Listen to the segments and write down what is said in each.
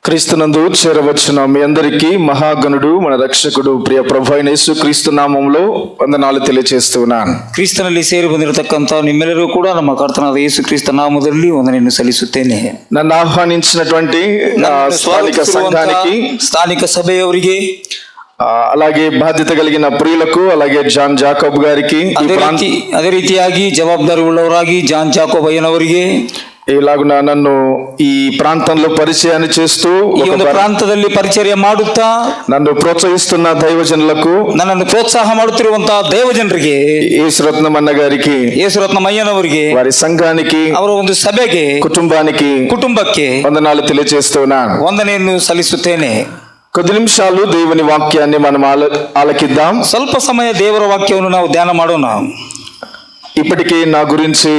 క్రీస్తునందు చేరవచ్చిన మీ అందరికీ మహాగణుడు మన రక్షకుడు ಪ್ರಿಯ ಪ್ರಭು ಯೇಸು ಕ್ರಿಸ್ತ ನಾಮములో వందనాలు తెలియజేస్తున్నాను. ಕ್ರಿಸ್ತನಲ್ಲಿ ಸೇರಿ ಬಂದಿರತಕ್ಕಂತ ನಿಮ್ಮೆಲ್ಲರೂ ಕೂಡ ನಮ್ಮ ಕರ್ತನಾದ ಯೇಸು ಕ್ರಿಸ್ತ ನಾಮದಲ್ಲಿ ವಂದನೆಯನ್ನು ಸಲ್ಲಿಸುತ್ತೇನೆ. నన్ను ఆహ్వానించినటువంటి స్థానిక సభಯವರಿಗೆ అలాగే బాధ్యత కలిగిన ప్రియులకు అలాగే జాన్ జాకోబ్ గారికి అదే ರೀತಿಯಾಗಿ ಜವಾಬ್ದಾರಿ ಉಳ್ಳವರಾಗಿ ಜಾನ್ ಜಾಕೋಬ್ ಅಯ್ಯನವರಿಗೆ ఇలాగున నన్ను ఈ ప్రాంతంలో పరిచయాన్ని చేస్తూ ఈ ಒಂದು ಪ್ರಾಂತದಲ್ಲಿ ಪರಿಚಯ ಮಾಡುತ್ತಾ నన్ను ప్రోత్సహిస్తున్న దైవజనులకు నన్ను ప్రోత్సాహ ಮಾಡುತ್ತಿರುವಂತಹ ದೈವಜನರಿಗೆ యేసురత్నం అన్న గారికి యేసురత్నం అయ్యనವರಿಗೆ వారి సంఘానికి ಅವರ ಒಂದು ಸಭೆಗೆ కుటుంబಕ್ಕೆ వందనాలు తెలియజేస్తున్నాను. ವಂದನೆಯನ್ನು ಸಲ್ಲಿಸುತ್ತೇನೆ. కొద్ది నిమిషాలు దేవుని వాక్యాన్ని మనం ఆలకిద్దాం. ಸ್ವಲ್ಪ ಸಮಯ ದೇವರ ವಾಕ್ಯವನ್ನು ನಾವು ಧ್ಯಾನ ಮಾಡೋಣ. ఇప్పటికీ నా గురించి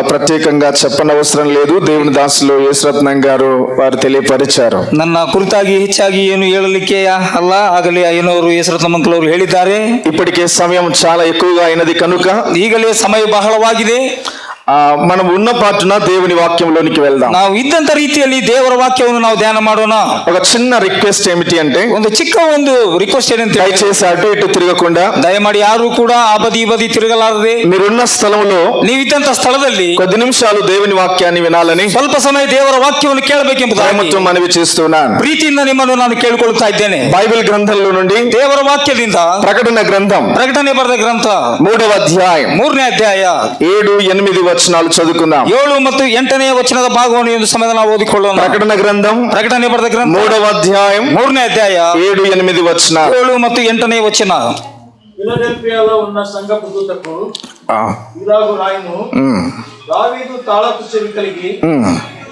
ప్రత్యేకంగా చెప్పనవసరం లేదు. దేవుని దాసులు యేసురత్నం గారు వారు తెలియపరిచారు. ನನ್ನ ಕುರಿತಾಗಿ ಹೆಚ್ಚಾಗಿ ಏನು ಹೇಳಲಿಕ್ಕೆ ಅಲ್ಲ, ಆಗಲೇ ಅಯ್ಯನವರು యేసురత్నం ಅಂಕಲ್ ಅವರು ಹೇಳಿದ್ದಾರೆ. ఇప్పటికే సమయం చాలా ఎక్కువగా అయినది కనుక ಈಗಲೇ ಸಮಯ ಬಹಳವಾಗಿದೆ. మనం ఉన్న పాటున దేవుని వాక్యంలోనికి వెళ్దాం. ನಾವು ఇದ್ದಂత ರೀತಿಯಲ್ಲಿ ದೇವರ ವಾಕ್ಯವನ್ನು ನಾವು ಧ್ಯಾನ ಮಾಡೋಣ. ఒక చిన్న రిక్వెస్ట్ ఏమిటి అంటే, ಒಂದು చిಕ್ಕ ಒಂದು ರಿಕ್ವೆಸ್ಟ್ ಏನಂತ, దయచేసి అటు ఇటు తిరగకుండా, దయమాడి ಯಾರು ಕೂಡ ಆ ಬದಿ ಈ ಬದಿ ತಿರುಗಲಾರದೆ మీరున్న స్థలంలో ನೀವಿದ್ದಂತ ಸ್ಥಳದಲ್ಲಿ కొద్ది నిమిషాలు దేవుని వాక్యాన్ని వినాలని ಸ್ವಲ್ಪ ಸಮಯ ದೇವರ ವಾಕ್ಯವನ್ನು ಕೇಳಬೇಕೆಂಬುದಾಗಿ మనవి చేస్తున్నాను. ಪ್ರೀತಿಯಿಂದ ನಿಮ್ಮನ್ನು ನಾನು ಕೇಳಿಕೊಳ್ಳುತ್ತಾ ಇದ್ದೇನೆ. బైబిల్ గ్రంథంలో నుండి ದೇವರ ವಾಕ್ಯದಿಂದ ప్రకటన గ్రంథం ಪ್ರಕಟಣೆ ಬರೆದ ಗ್ರಂಥ 3వ అధ్యాయం 3ನೇ ಅಧ್ಯಾಯ 7-8 వచనాలు చదువుకుందాం. 7 ಮತ್ತು 8ನೇ ವಚನದ ಭಾಗವನ್ನು ಒಂದು ಸಮಯದಲ್ಲಿ ನಾವು ಓದಿಕೊಳ್ಳೋಣ. ప్రకటన గ్రంథం ಪ್ರಕಟಣೆ ಬರೆದ ಗ್ರಂಥ 3వ అధ్యాయం 3ನೇ ಅಧ್ಯಾಯ 7-8 వచనాలు. 7 ಮತ್ತು 8ನೇ ವಚನ. ఫిలదెల్ఫియాలో ఉన్న సంఘపు దూతకు ఇలాగు రాయును, దావీదు తాళపు చెవి కలిగి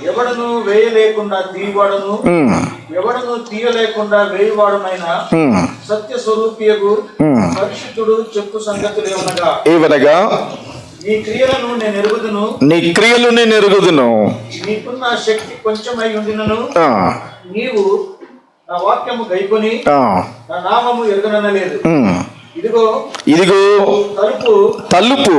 ఎవడను వేయలేకుండా తీయవాడను, ఎవడను తీయలేకుండా వేయవాడనైన సత్య స్వరూపియగు పరిశుద్ధుడు చెప్పు సంగతులు ఏవనగా, నీ క్రియలను నేను ఎరుగుదును, నీ క్రియలు నేను ఎరుగుదును, నీకున్న శక్తి కొంచెమై ఉండినను నీవు నా వాక్యము గైకొని నా నామము ఎరుగనలేదు. ఇదిగో తలుపు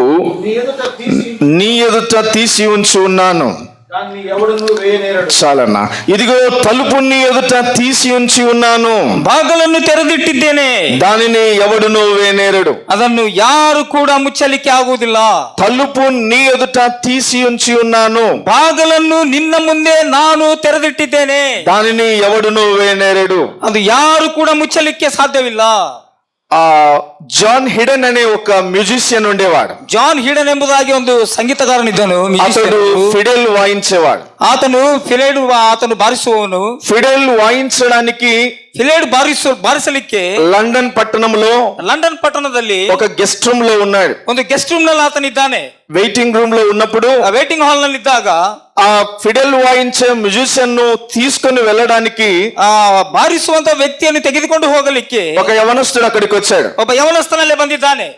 నీ ఎదుట తీసి ఉంచి ఉన్నాను. దాన్ని ఎవడును వేయనేరడు. చాలన్నా. ఇదిగో తలుపు నీ ఎదుట తీసి ఉంచి ఉన్నాను, ಬಾಗಿಲನ್ನು ತೆರೆದಿಟ್ಟಿದ್ದೇನೆ, దానిని ఎవడును వేయనేరడు. ಅದನ್ನು ಯಾರು ಕೂಡ ಮುಚ್ಚಲಿಕ್ಕೆ ಆಗುವುದಿಲ್ಲ. తలుపు నీ ఎదుట తీసి ఉంచి ఉన్నాను, ಬಾಗಿಲನ್ನು ನಿನ್ನ ಮುಂದೆ ನಾನು ತೆರೆದಿಟ್ಟಿದ್ದೇನೆ, దానిని ఎవడును వేయనేరడు. ಅದು ಯಾರು ಕೂಡ ಮುಚ್ಚಲಿಕ್ಕೆ ಸಾಧ್ಯವಿಲ್ಲ. జాన్ హిడెన్ అనే ఒక మ్యూజిషియన్ ఉండేవాడు. ಜಾನ್ ಹಿಡನ್ ಎಂಬುದಾಗಿ ಒಂದು ಸಂಗೀತಗಾರನಿದ್ದನು. అతడు ఫిడెల్ వాయించేవాడు. ಆತನು ಬಾರಿಸುವವನು. ఫిడెల్ వాయించడానికి ಬಾರಿಸಲಿಕ್ಕೆ లండన్ ಪಟ್ಟಣದಲ್ಲಿ ఒక గెస్ట్ రూమ్ లో ఉన్నాడు. ಒಂದು ಗೆಸ್ಟ್ ರೂಮ್ ನಲ್ಲಿ ಆತನಿದ್ದಾನೆ. వెయిటింగ్ రూమ్ లో ఉన్నప్పుడు, ವೇಟಿಂಗ್ ಹಾಲ್ ನಲ್ಲಿ ಇದ್ದಾಗ ఆ ఫిడెల్ వాయించే మ్యూజిషియన్ ను తీసుకుని వెళ్ళడానికి ಆ ಬಾರಿಸುವಂತ ವ್ಯಕ್ತಿಯನ್ನು ತೆಗೆದುಕೊಂಡು ಹೋಗಲಿಕ್ಕೆ ఒక యవనస్తుడు అక్కడికి వచ్చాడు. ಒಬ್ಬ ಯವನಸ್ಥನಲ್ಲೇ ಬಂದಿದ್ದಾನೆ.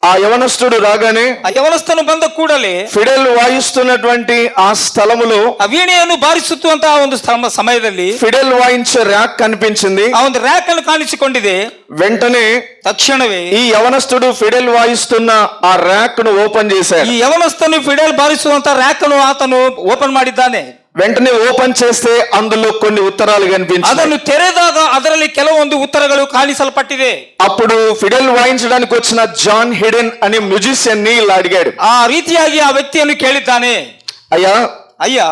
ఆ యవనస్తుడు రాగానే, ఆ యవనಸ್ಥను ಬಂದ ಕೂಡಲೇ ఫిడెల్ వాయిస్తున్నటువంటి ఆ స్థలములో, ఆ వీణೆಯನ್ನು ಬಾರಿಸುತ್ತುವಂತಹ ಒಂದು ಸಮಯದಲ್ಲಿ ఫిడెల్ వాయించే ర్యాక్ కనిపించింది. ఆ ಒಂದು ರ್ಯಾಕ್ ಅನ್ನು ಕಾಣಿಸಿಕೊಂಡಿದೆ. వెంటనే తక్షణವೇ ఈ యవనస్తుడు ఫిడెల్ వాయిస్తున్న ఆ ర్యాక్ ను ఓపెన్ చేశాడు. ఈ యవనಸ್ಥನು ఫిడెల్ ಬಾರಿಸುವಂತ ರ್ಯಾಕ್ ಅನ್ನು ಆತನು ಓಪನ್ ಮಾಡಿದ್ದಾನೆ. వెంటనే ఓపెన్ చేస్తే అందులో కొన్ని ఉత్తరాలు కనిపించాయి. ಅದನ್ನು ತೆರೆದಾಗ ಅದರಲ್ಲಿ ಕೆಲವೊಂದು ಉತ್ತರಗಳು ಕಾಣಿಸಲ್ಪಟ್ಟಿದೆ. అప్పుడు ఫిడెల్ వాయించడానికి వచ్చిన జాన్ హిడెన్ అనే మ్యూజిషియన్ ని ఇలా అడిగాడు. ಆ ರೀತಿಯಾಗಿ ಆ ವ್ಯಕ್ತಿಯನ್ನು ಕೇಳಿದ್ದಾನೆ, అయ్యా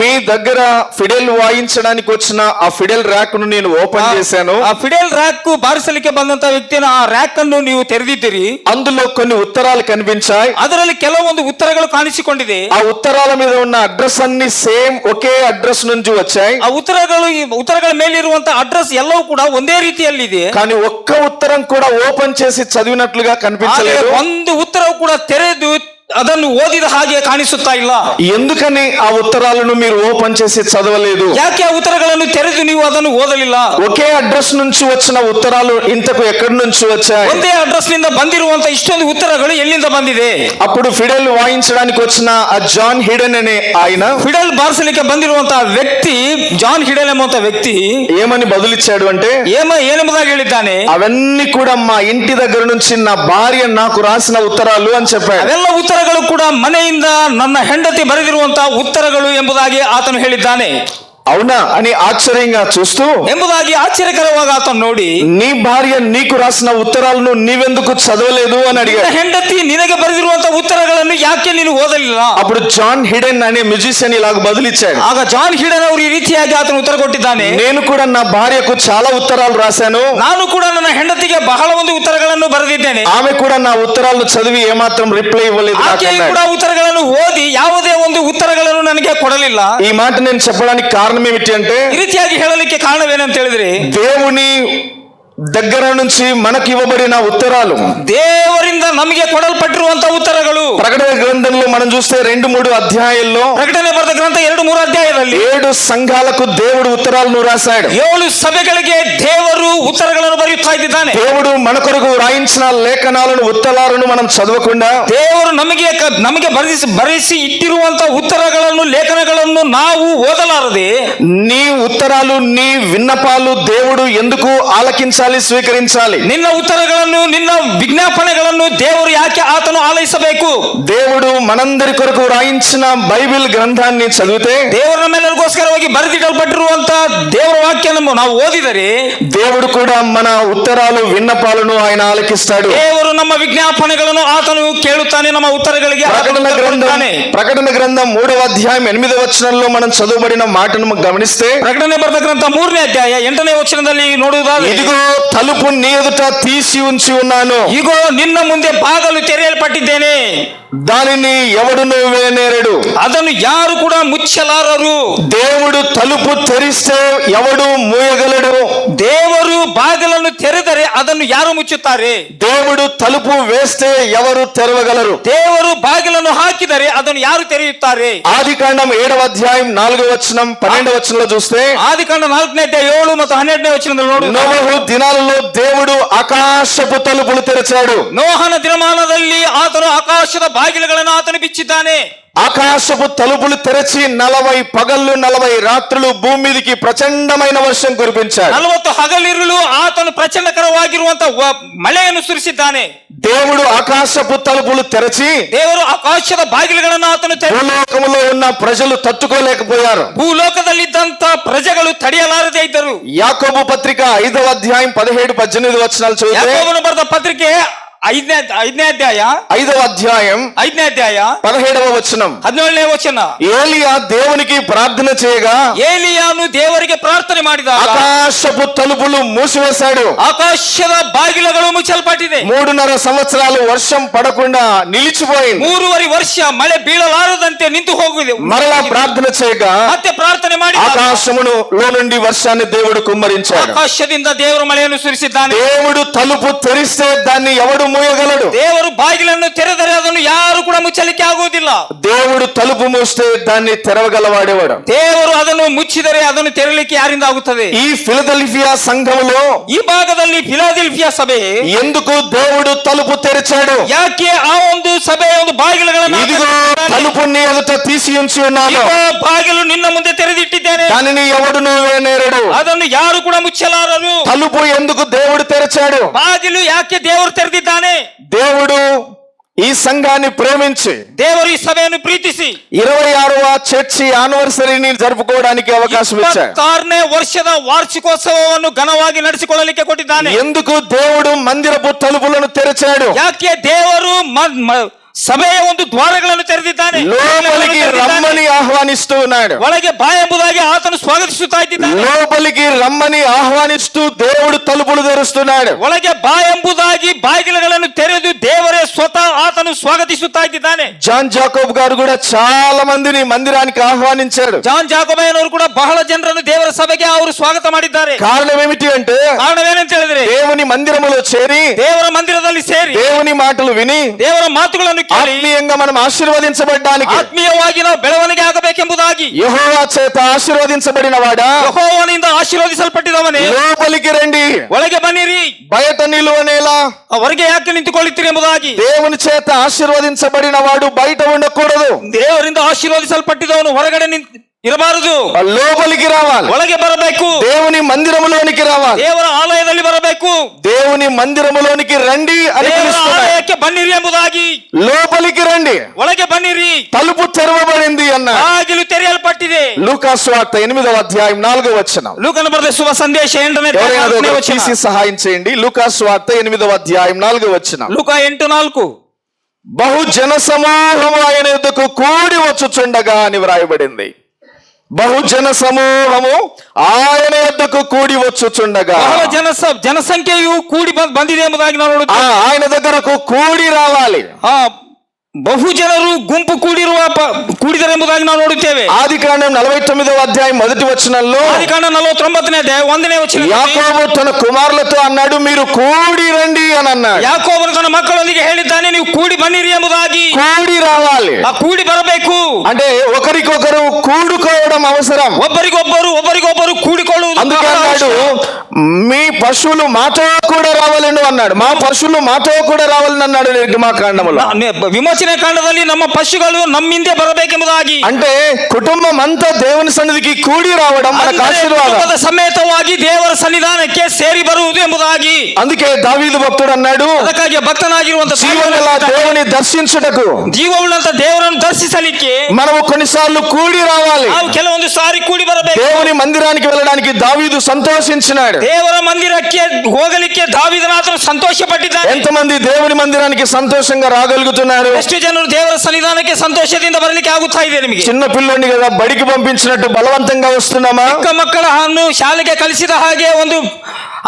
మీ దగ్గర ఫిడెల్ వాయించడానికి వచ్చిన ఆ ఫిడెల్ ర్యాక్ ను నేను ఓపెన్ చేశాను. ఆ ఫిడెల్ ర్యాక్ ಬಾರಿಸಲಿಕ್ಕೆ ಬಂದಂತ ವ್ಯಕ್ತಿಯನ್ನು ಆ ರ್ಯಾಕ್ ಅನ್ನು ನೀವು ತೆರೆದಿದ್ದೀರಿ. అందులో కొన్ని ఉత్తరాలు కనిపించాయి. ಅದರಲ್ಲಿ ಕೆಲವೊಂದು ಉತ್ತರಗಳು ಕಾಣಿಸಿಕೊಂಡಿದೆ. ఆ ఉత్తరాల మీద ఉన్న అడ్రస్ అన్ని సేమ్ ఒకే అడ్రస్ నుంచి వచ్చాయి. ಆ ಉತ್ತರಗಳ ಮೇಲಿರುವಂತ ಅಡ್ರೆಸ್ ಎಲ್ಲವೂ ಕೂಡ ಒಂದೇ ರೀತಿಯಲ್ಲಿದೆ. కానీ ఒక్క ఉత్తరం కూడా ఓపెన్ చేసి చదివినట్లుగా కనిపించలేదు. ಒಂದು ಉತ್ತರವು ಕೂಡ ತೆರೆದು ಅದನ್ನು ಓದಿದ ಹಾಗೆ ಕಾಣಿಸುತ್ತಾ ಇಲ್ಲ. ఎందుకని ఆ ఉత్తరాలను మీరు ఓపెన్ చేసి చదవలేదు? ಯಾಕೆ ಆ ಉತ್ತರಗಳನ್ನು ತೆರೆದು ನೀವು ಅದನ್ನು ಓದಲಿಲ್ಲ? ఒకే అడ్రస్ నుంచి వచ్చిన ఉత్తరాలు ఇంతకు ఎక్కడి నుంచి వచ్చాయి? ಒಂದೇ అడ్రస్ నింద ಬಂದಿರುವಂತ ఇಷ್ಟೊಂದು ఉత్తరಗಳು ಎಲ್ಲಿಂದ ಬಂದಿದೆ? అప్పుడు ఫిడెల్ వాయించడానికి వచ్చిన ఆ జాన్ హిడెన్ అనే ఆయన, ఫిడెల్ ಬಾರಿಸಲಿಕ್ಕೆ ಬಂದಿರುವಂತಹ ವ್ಯಕ್ತಿ ಜಾನ್ ಹಿಡನ್ ಎಂಬಂತ ವ್ಯಕ್ತಿ ఏమని బదులిచ్చాడు అంటే, ಏನೆಂಬುದಾಗಿ ಹೇಳಿದ್ದಾನೆ, అవన్నీ కూడా మా ఇంటి దగ్గర నుంచి నా భార్య నాకు రాసిన ఉత్తరాలు అని చెప్పాడు. ಅವೆಲ್ಲ ಉತ್ತರಗಳು ಕೂಡ ಮನೆಯಿಂದ ನನ್ನ ಹೆಂಡತಿ ಬರೆದಿರುವಂತಹ ಉತ್ತರಗಳು ಎಂಬುದಾಗಿ ಆತನು ಹೇಳಿದ್ದಾನೆ. అవునా అని ఆశ్చర్యంగా చూస్తూ, ಎಂಬುದಾಗಿ ಆಶ್ಚರ್ಯಕರವಾಗಿ ಆತನು ನೋಡಿ, నీ భార్య నీకు రాసిన ఉత్తరాలను నీవెందుకు చదవలేదు అని ನಿನ್ನ అడిగాడు. ಹೆಂಡತಿ ನಿನಗೆ ಬರೆದಿರುವಂತಹ ಉತ್ತರಗಳನ್ನು ಯಾಕೆ ನೀನು ಓದಲಿಲ್ಲ? అప్పుడు జాన్ హిడెన్ అనే మ్యూజిషియన్ ఇలాగ బదులిచ్చాడు, ಆಗ ಜಾನ್ ಹಿಡನ್ ಅವರು ಈ ರೀತಿಯಾಗಿ ಆತನು ಉತ್ತರ ಕೊಟ್ಟಿದ್ದಾನೆ, నేను కూడా నా భార్యకు చాలా ఉత్తరాలు రాశాను, ನಾನು ಕೂಡ ನನ್ನ ಹೆಂಡತಿಗೆ ಬಹಳ ಒಂದು ಉತ್ತರಗಳನ್ನು ಬರೆದಿದ್ದೇನೆ, ఆమె కూడా నా ఉత్తరాలను చదివి ఏమాత్రం రిప్లై ఇవ్వలేదు నాకు ಆಕೆ అన్నాడు. ಕೂಡ ಉತ್ತರಗಳನ್ನು ಓದಿ ಯಾವುದೇ ಒಂದು ಉತ್ತರಗಳನ್ನು ನನಗೆ ಕೊಡಲಿಲ್ಲ. ఈ మాట నేను చెప్పడానికి కారణం ఏమిటి అంటే, ಈ ರೀತಿಯಾಗಿ ಹೇಳಲಿಕ್ಕೆ ಕಾರಣವೇನಂತ ಹೇಳಿದ್ರೆ, దేవుని దగ్గర నుంచి మనకి ఇవ్వబడిన ఉత్తరాలు, ದೇವರಿಂದ ನಮಗೆ ಕೊಡಲ್ಪಟ್ಟಿರುವಂತಹ ಉತ್ತರಗಳು, ప్రకటన గ్రంథంలో మనం చూస్తే 2-3 అధ్యాయాల్లో ಪ್ರಕಟಣೆ ಬರೆದ ಗ್ರಂಥ 2-3 ಅಧ್ಯಾಯದಲ್ಲಿ 7 సంఘాలకు దేవుడు ఉత్తరాలను రాశాడు. 7 ಸಭೆಗಳಿಗೆ ದೇವರು ಉತ್ತರಗಳನ್ನು ಬರೆಯುತ್ತಾ ಇದ್ದಾನೆ. దేవుడు మన కొరకు రాయించిన లేఖనాలను, ఉత్తరాలను మనం చదవకుండా, ದೇವರು ನಮಗೆ ಬರೆಸಿ ಇಟ್ಟಿರುವಂತಹ ಉತ್ತರಗಳನ್ನು, ಲೇಖನಗಳನ್ನು ನಾವು ಓದಲಾರದೆ, నీ ఉత్తరాలు, నీ విన్నపాలు దేవుడు ఎందుకు ఆలకించాలి, స్వీకరించాలి? ನಿನ್ನ ಉತ್ತರಗಳನ್ನು, ನಿನ್ನ ವಿಜ್ಞಾಪನೆಗಳನ್ನು ದೇವರು ಯಾಕೆ ಆತನು ಆಲೈಸಬೇಕು? దేవుడు మనందరి కొరకు రాయించిన బైబిల్ గ్రంథాన్ని చదివితే, ದೇವರ ನಮ್ಮೆಲ್ಲರಿಗೋಸ್ಕರವಾಗಿ ಬರೆದಿಡಲ್ಪಟ್ಟಿರುವಂತ ದೇವರ ವಾಕ್ಯವನ್ನು ನಾವು ಓದಿದರೆ, దేవుడు కూడా మన ఉత్తరాలు, విన్నపాలను ఆయన ఆలకిస్తాడు. ದೇವರು ನಮ್ಮ ವಿಜ್ಞಾಪನೆಗಳನ್ನು ಆತನು ಕೇಳುತ್ತಾನೆ, ನಮ್ಮ ಉತ್ತರಗಳಿಗೆ ಆತನು ಉತ್ತರ ಕೊಡುತ್ತಾನೆ. ప్రకటన గ్రంథం 3వ అధ్యాయం 8వ వచనంలో మనం చదువుబడిన మాటను గమనిస్తే, ಪ್ರಕಟಣೆ ಬರೆದ ಗ್ರಂಥ 3ನೇ ಅಧ್ಯಾಯ 8ನೇ ವಚನದಲ್ಲಿ ನೋಡುವುದಾದರೆ, ఇదిగో తలుపు నీ ఎదుట తీసి ఉంచి ఉన్నాను, ಇಗೋ ನಿನ್ನ ಮುಂದೆ ಬಾಗಲು ತೆರೆಯಲ್ಪಟ್ಟಿದ್ದೇನೆ, దానిని ఎవడును వేనేరడు, ಅದನ್ನು ಯಾರು ಕೂಡ ಮುಚ್ಚಲಾರರು. దేవుడు తలుపు తెరిస్తే ఎవడు మూయగలడు, ದೇವರು ಬಾಗಿಲನ್ನು ತೆರೆದರೆ ಅದನ್ನು ಯಾರು ಮುಚ್ಚುತ್ತಾರೆ? దేవుడు తలుపు వేస్తే ఎవరు తెరవగలరు? ದೇವರು ಬಾಗಿಲನ್ನು ಹಾಕಿದರೆ ಅದನ್ನು ಯಾರು ತೆರೆಯುತ್ತಾರೆ? ఆదికాండం 7వ అధ్యాయం 4వ వచనం 12వ వచనంలో చూస్తే, ಆದಿಕಾಂಡ 4ನೇ ಅಧ್ಯಾಯ 7 ಮತ್ತು 12ನೇ ವಚನದಲ್ಲಿ ನೋಡು, నోవహు దినాలలో దేవుడు ఆకాశపు తలుపులు తెరిచాడు. ನೋಹನ ದಿನಮಾನದಲ್ಲಿ ಆತನು ಆಕಾಶದ ಬಾಗಿಲುಗಳನ್ನು ಆತನು ಬಿಚ್ಚಿದ್ದಾನೆ. ఆకాశపు తలుపులు తెరచి 40 పగళ్ళు 40 రాత్రులు భూమి మీదకి ప్రచండమైన వర్షం కురిపించాడు. 40 ಹಗಲಿರುಳು ಆತನು ಪ್ರಚಂಡಕರವಾಗಿರುವಂತಹ ಮಳೆಯನ್ನು ಸುರಿಸಿದ್ದಾನೆ. దేవుడు ఆకాశపు తలుపులు తెరచి ದೇವರು ಆಕಾಶದ ಬಾಗಿಲುಗಳನ್ನು ಆತನು భూలోకములో ఉన్న ప్రజలు తట్టుకోలేకపోయారు. ಭೂಲೋಕದಲ್ಲಿದ್ದಂತ ಪ್ರಜೆಗಳು ತಡೆಯಲಾರದೇ ಇದ್ದರು. యాకోబు పత్రిక 5వ అధ్యాయం 17-18 వచనాలు చదివితే, ಯಾಕೋಬನು ಬರೆದ ಪತ್ರಿಕೆ 5ನೇ ಅಧ್ಯಾಯ 5వ అధ్యాయం 5ನೇ ಅಧ್ಯಾಯ 17వ వచనం, 17ನೇ ವಚನ, ఏలియా దేవునికి ప్రార్థన చేయగా ಏಲಿಯಾನು ದೇವರಿಗೆ ಪ್ರಾರ್ಥನೆ ಮಾಡಿದಾಗ ఆకాశపు తలుపులు మూసివేశాడు. ಆಕಾಶದ ಬಾಗಿಲುಗಳು ಮುಚ್ಚಲ್ಪಟ್ಟಿದೆ. 3.5 సంవత్సరాలు వర్షం పడకుండా నిలిచిపోయింది. 3.5 ವರ್ಷ ಮಳೆ ಬೀಳಲಾರದಂತೆ ನಿಂತು ಹೋಗಿದೆ. మరలా ప్రార్థన చేయగా ಮತ್ತೆ ಪ್ರಾರ್ಥನೆ ಮಾಡಿ ఆకాశములో నుండి వర్షాన్ని దేవుడు కుమ్మరించాడు. ಆಕಾಶದಿಂದ ದೇವರು ಮಳೆಯನ್ನು ಸುರಿಸಿದ್ದಾನೆ. దేవుడు తలుపు తెరిస్తే దాన్ని ఎవడు మూయగలడు? ದೇವರು ಬಾಗಿಲನ್ನು ತೆರೆದರೆ ಅದನ್ನು ಯಾರು ಕೂಡ ಮುಚ್ಚಲಿಕ್ಕೆ ಆಗುವುದಿಲ್ಲ. దేవుడు తలుపు మూస్తే దాన్ని తెరవగలవాడేవాడు. ದೇವರು ಅದನ್ನು ಮುಚ್ಚಿದರೆ ಅದನ್ನು ತೆರಲಿಕ್ಕೆ ಯಾರಿಂದ ಆಗುತ್ತದೆ? ఈ ఫిలదెల్ఫియా సంఘములో ಈ ಭಾಗದಲ್ಲಿ ಫಿಲಾದೆಲ್ಫಿಯಾ ಸಭೆ ఎందుకు దేవుడు తలుపు తెరిచాడు? ಯಾಕೆ ಆ ಒಂದು ಸಭೆಯ ಒಂದು ಬಾಗಿಲುಗಳನ್ನು ఇదిగో తలుపు నీ ఎదుట తీసి ఉంచి ఉన్నాను, ಇಗೋ, ಬಾಗಿಲು ನಿನ್ನ ಮುಂದೆ ತೆರೆದಿಟ್ಟಿದ್ದೇನೆ, దానిని ఎవడును వేనేరడు. ಅದನ್ನು ಯಾರು ಕೂಡ ಮುಚ್ಚಲಾರರು. తలుపు ఎందుకు దేవుడు తెరిచాడు? ಬಾಗಿಲು ಯಾಕೆ ದೇವರು ತೆರೆದಿದ್ದಾನೆ? దేవుడు ఈ సంఘాన్ని ప్రేమించి ದೇವರು ಈ ಸಭೆಯನ್ನು ಪ್ರೀತಿಸಿ 26వ చర్చి యానివర్సరీని జరుపుకోవడానికి అవకాశం ఇచ్చాడు. 26ನೇ ವರ್ಷದ ವಾರ್ಷಿಕೋತ್ಸವವನ್ನು ಘನವಾಗಿ ನಡೆಸಿಕೊಳ್ಳಲಿಕ್ಕೆ ಕೊಟ್ಟಿದ್ದಾನೆ. ఎందుకు దేవుడు మందిరపు తలుపులను తెరిచాడు? ಯಾಕೆ ದೇವರು ಸಭೆಯ ಒಂದು ದ್ವಾರಗಳನ್ನು ತೆರೆದಿದ್ದಾನೆ, లోపలికి రమ్మని ఆహ్వానిస్తూ ఉన్నాడు. ಒಳಗೆ ಬಾ ಎಂಬುದಾಗಿ ಆತನು ಸ್ವಾಗತಿಸುತ್ತಾ ಇದ್ದಾನೆ. లోపలికి రమ్మని ఆహ్వానిస్తూ దేవుడు తలుపులు తెరుస్తున్నాడు. ಒಳಗೆ ಬಾ ಎಂಬುದಾಗಿ ಬಾಗಿಲುಗಳನ್ನು ತೆರೆದು ದೇವರೇ ಸ್ವತಃ ಆತನು ಸ್ವಾಗತಿಸುತ್ತಾ ಇದ್ದಾನೆ. జాన్ జాకోబ్ గారు కూడా చాలా మందిని మందిరానికి ఆహ్వానించాడు. ಜಾನ್ ಜಾಕೋಬಯ್ಯನವರು ಕೂಡ ಬಹಳ ಜನರನ್ನು ದೇವರ ಸಭೆಗೆ ಅವರು ಸ್ವಾಗತ ಮಾಡಿದ್ದಾರೆ. కారణం ఏమిటి అంటే, ಕಾರಣವೇನಂತ ಹೇಳಿದ್ರೆ, దేవుని మందిరములో చేరి ದೇವರ ಮಂದಿರದಲ್ಲಿ ಸೇರಿ దేవుని మాటలు విని ದೇವರ ಮಾತುಗಳನ್ನು ಕೇಳಿ ఆత్మీయంగా మనం ఆశీర్వదించబడ్డానికి, ಆತ್ಮೀಯವಾಗಿ ನಾವು ಬೆಳವಣಿಗೆ ಆಗಬೇಕೆಂಬುದಾಗಿ యెహోవా చేత ఆశీర్వదించబడిన వాడా, ಯೆಹೋವನಿಂದ ಆಶೀರ್ವದಿಸಲ್ಪಟ್ಟಿದವನೇ లోపలికి రండి, ಒಳಗೆ ಬನ್ನಿರಿ, బయట నిలువనేలా, ಹೊರಗೆ ಯಾಕೆ ನಿಂತುಕೊಳ್ಳುತ್ತೀರಿ ಎಂಬುದಾಗಿ. దేవుని చేత ఆశీర్వదించబడిన వాడు బయట ఉండకూడదు, ದೇವರಿಂದ ಆಶೀರ್ವದಿಸಲ್ಪಟ್ಟಿದವನು ಹೊರಗಡೆ ಇರಬಾರದು, లోపలికి రావాలి, ಒಳಗೆ ಬರಬೇಕು, దేవుని మందిరములోనికి రావాలి. ದೇವರ ಆಲಯದಲ್ಲಿ ಬರಬೇಕು, దేవుని మందిరములోనికి రండి అని ದೇವರ పిలుస్తున్నాడు. ಆಲಯಕ್ಕೆ ಬನ್ನಿರಿ ಎಂಬುದಾಗಿ. లోపలికి రండి, ಒಳಗೆ ಬನ್ನಿರಿ, తలుపు తెరవబడింది అన్న. ಬಾಗಿಲು ತೆರೆಯಲ್ಪಟ್ಟಿದೆ ಮುಚ್ಚಲ್ಪಟ್ಟಿದೆ. లూకాసు వార్త 8వ అధ్యాయం 4వ వచనం. ಲೂಕನ ಬರೆದ ಶುಭ ಸಂದೇಶ 8ನೇ ఎవరైనా అది ఒకటి ವಚನ. తీసి సహాయం చేయండి. లూకాసు వార్త 8వ అధ్యాయం 4వ వచనం. ಲೂಕ 8:4. బహు జన సమూహము ఆయన యొద్దకు కూడి వచ్చుచుండగా అని వ్రాయబడింది. బహు జన సమూహము ఆయన యొద్దకు కూడి వచ్చుచుండగా. ಬಹಳ ಜನಸಂಖ್ಯೆಯು ಕೂಡಿ ಬಂದಿದೆ ಎಂಬುದಾಗಿ ನಾವು ನೋಡುತ್ತೇವೆ. ఆయన దగ్గరకు కూడి రావాలి. ಬಹು ಜನರು ಗುಂಪು ಕೂಡಿದರೆ ಎಂಬುದಾಗಿ ನಾವು ನೋಡುತ್ತೇವೆ. ఆదికాండం 49వ అధ్యాయం 1వ వచనంలో ఆదికాండం 49ನೇ అధ్యాయం 1ನೇ ವಚನ యాకోబు తన కుమారులతో అన్నాడు, మీరు కూడి రండి అని అన్నాడు. ಯಾಕೋಬನು ತನ್ನ ಮಕ್ಕಳೊಂದಿಗೆ ಹೇಳಿದ್ದಾನೆ, ನೀವು ಕೂಡಿ ಬನ್ನಿರಿ ಎಂಬುದಾಗಿ. కూడి రావాలి ಕೂಡಿ ಬರಬೇಕು. అంటే ఒకరికొకరు కూడుకోవడం అవసరం. ಒಬ್ಬರಿಗೊಬ್ಬರು ಕೂಡಿಕೊಳ್ಳುವುದು అందుకే అన్నాడు, మీ పశువులు మాతో కూడా రావాలని అన్నాడు. మా పశువులు మాతో కూడా రావాలని అన్నాడు నిర్గమాకాండములో. విమోచన కాండದಲ್ಲಿ ನಮ್ಮ ಪಶುಗಳು ನಮ್ಮಿಂದೆ ಬರಬೇಕೆಂಬುದಾಗಿ. అంటే కుటుంబం అంతా దేవుని సన్నిధికి కూడి రావడం మనకు ఆశీర్వాదం. ಸಮೇತವಾಗಿ ದೇವರ ಸನ್ನಿಧಾನಕ್ಕೆ ಸೇರಿ ಬರುವುದು ಎಂಬುದಾಗಿ. అందుకే దావీదు భక్తుడు అన్నాడు, ಅದಕ್ಕಾಗಿ ಭಕ್ತನಾಗಿರುವಂತ జీవముల దేవుని దర్శించుటకు, ಜೀವವುಳ್ಳಂತ ದೇವರನ್ನು ದರ್ಶಿಸಲಿಕ್ಕೆ మనము కొన్నిసార్లు కూడి రావాలి. ನಾವು ಕೆಲವೊಂದು ಸಾರಿ ಕೂಡಿ ಬರಬೇಕು. దేవుని మందిరానికి వెళ్ళడానికి దావీదు సంతోషించినాడు. ದೇವರ ಮಂದಿರಕ್ಕೆ ಹೋಗಲಿಕ್ಕೆ ದಾವೀದನಾತನು ಸಂತೋಷ ಪಟ್ಟಿದ್ದಾನೆ. ఎంతమంది దేవుని మందిరానికి సంతోషంగా రాగలుగుతున్నారు? ಎಷ್ಟು ಜನರು ದೇವರ ಸನ್ನಿಧಾನಕ್ಕೆ ಸಂತೋಷದಿಂದ ಬರಲಿಕ್ಕೆ ಆಗುತ್ತಾ ಇದೆ ನಿಮಗೆ? చిన్న పిల్లోని కదా బడికి పంపించినట్టు బలవంతంగా వస్తున్నామా? ಚಿಕ್ಕ ಮಕ್ಕಳನ್ನು ಶಾಲೆಗೆ ಕಲಿಸಿದ ಹಾಗೆ ಒಂದು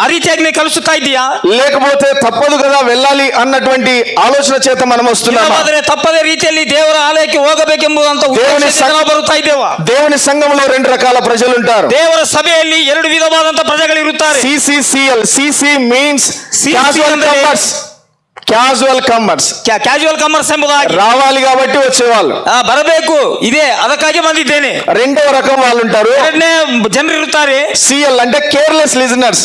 ಆ ರೀತಿಯಾಗಿ ನೀವು ಕಲಿಸುತ್ತಾ ಇದೆಯಾ? లేకపోతే తప్పదు కదా వెళ్ళాలి అన్నటువంటి ఆలోచన చేత మనం వస్తున్నామా? ಆದರೆ ತಪ್ಪದೇ ರೀತಿಯಲ್ಲಿ ದೇವರ ಆಲಯಕ್ಕೆ ಹೋಗಬೇಕೆಂಬುದಂತ ಉದ್ದೇಶದಿಂದ ನಾವು ಬರುತ್ತಾ ಇದ್ದೇವಾ? దేవుని సంఘంలో 2 రకాల ప్రజలు ఉంటారు. ದೇವರ ಸಭೆಯಲ್ಲಿ 2 ವಿಧವಾದಂತ ಪ್ರಜೆಗಳು ಇರುತ್ತಾರೆ. CCCL. CC means casual comers. Casual comers ಎಂಬುದಾಗಿ రావాలి కాబట్టి వచ్చేవాళ్ళు ಬರಬೇಕು ಇದೆ, ಅದಕ್ಕಾಗಿ ಬಂದಿದ್ದೇನೆ. రెండవ రకం వాళ్ళు ఉంటారు. ಎರಡನೇ ಜನರು ಇರುತ್ತಾರೆ CL అంటే కేర్లెస్ లిజనర్స్.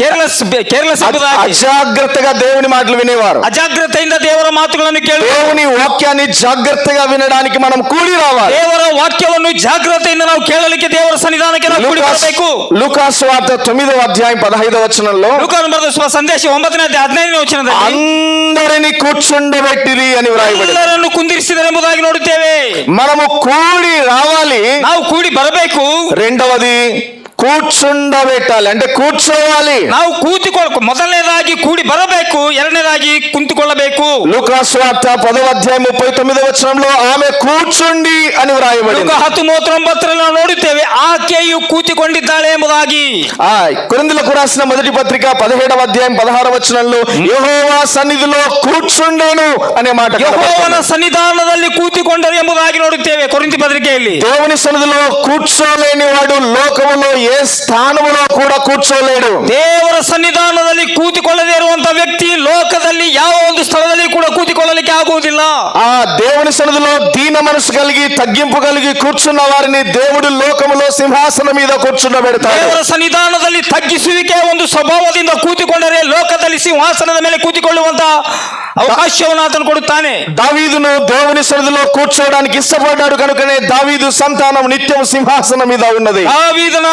ಕೇರ್ಲೆಸ್ ಎಂಬುದಾಗಿ అజాగ్రత్తగా దేవుని మాటలు వినేవారు. ಅಜಾಗ್ರತೆಯಿಂದ ದೇವರ ಮಾತುಗಳನ್ನು ಕೇಳಿ దేవుని వాక్యాన్ని జాగ్రత్తగా వినడానికి మనం కూడి రావాలి. ದೇವರ ವಾಕ್ಯವನ್ನು ಜಾಗ್ರತೆಯಿಂದ ನಾವು ಕೇಳಲಿಕ್ಕೆ ದೇವರ ಸನ್ನಿಧಾನಕ್ಕೆ ನಾವು ಕೂಡಿ ಬರಬೇಕು. లూకాసు వార్త 9వ అధ్యాయం 15వ వచనంలో ಲೂಕನ ಬರೆದ ಶುಭ ಸಂದೇಶ 9ನೇ ಅಧ್ಯಾಯ 15ನೇ ವಚನದಲ್ಲಿ అందరిని కూర్చుండబెట్టిరి అని వ్రాయబడింది. ಎಲ್ಲರನ್ನು ಕುಂದಿರಿಸಿದರು ಎಂಬುದಾಗಿ ನೋಡುತ್ತೇವೆ. మనము కూడి రావాలి. ನಾವು ಕೂಡಿ ಬರಬೇಕು. రెండవది కూర్చుండబెట్టాలి అంటే కూర్చోవాలి. ನಾವು ಮೊದಲನೇದಾಗಿ ಕೂಡಿ ಬರಬೇಕು, ಎರಡನೇದಾಗಿ ಕುಂತುಕೊಳ್ಳಬೇಕು. లూకాసు వార్త 10వ అధ్యాయం 39వ వచనంలో ఆమె కూర్చుండి అని వ్రాయబడింది. 10:39 ನಾವು ನೋಡುತ್ತೇವೆ, ಆಕೆಯು ಕೂತಿಕೊಂಡಿದ್ದಾಳೆ ಎಂಬುದಾಗಿ. కొరింథీయులకు రాసిన మొదటి పత్రిక 17వ అధ్యాయం 16వ వచనంలో యెహోవా సన్నిధిలో కూర్చుండెను అనే మాట. ಯೆಹೋವನ ಸನ್ನಿಧಾನದಲ್ಲಿ ಕೂತಿಕೊಂಡರು ಎಂಬುದಾಗಿ ನೋಡುತ್ತೇವೆ ಕೊರಿಂಥಿ ಪತ್ರಿಕೆಯಲ್ಲಿ. దేవుని సన్నిధిలో కూర్చోలేని వాడు లోకములో ఏ స్థానములో కూడా కూర్చోలేడు. ದೇವರ ಸನ್ನಿಧಾನದಲ್ಲಿ ಕೂತಿಕೊಳ್ಳದೇ ಇರುವಂತ ವ್ಯಕ್ತಿ ಲೋಕದಲ್ಲಿ ಯಾವ ಒಂದು ಸ್ಥಳದಲ್ಲಿ ಕೂಡ ಕೂತಿಕೊಳ್ಳಲಿಕ್ಕೆ ಆಗುವುದಿಲ್ಲ. ఆ దేవుని సన్నిధిలో దీన మనసు కలిగి తగ్గింపు కలిగి కూర్చున్న వారిని దేవుడు లోకములో సింహాసనం మీద కూర్చుండబెడతాడు. ದೇವರ ಸನ್ನಿಧಾನದಲ್ಲಿ ತಗ್ಗಿಸುವಿಕೆ ಒಂದು ಸ್ವಭಾವದಿಂದ ಕೂತಿಕೊಂಡರೆ ಲೋಕದಲ್ಲಿ ಸಿಂಹಾಸನದ ಮೇಲೆ ಕೂತಿಕೊಳ್ಳುವಂತ అవకాశವನ್ನು ఆతను కొడుతానే. దావీదును దేవుని సన్నిధిలో కూర్చోవడానికి ఇష్టపడ్డాడు కనుకనే దావీదు సంతానం నిత్యం సింహాసనం మీద ఉన్నది. దావీదున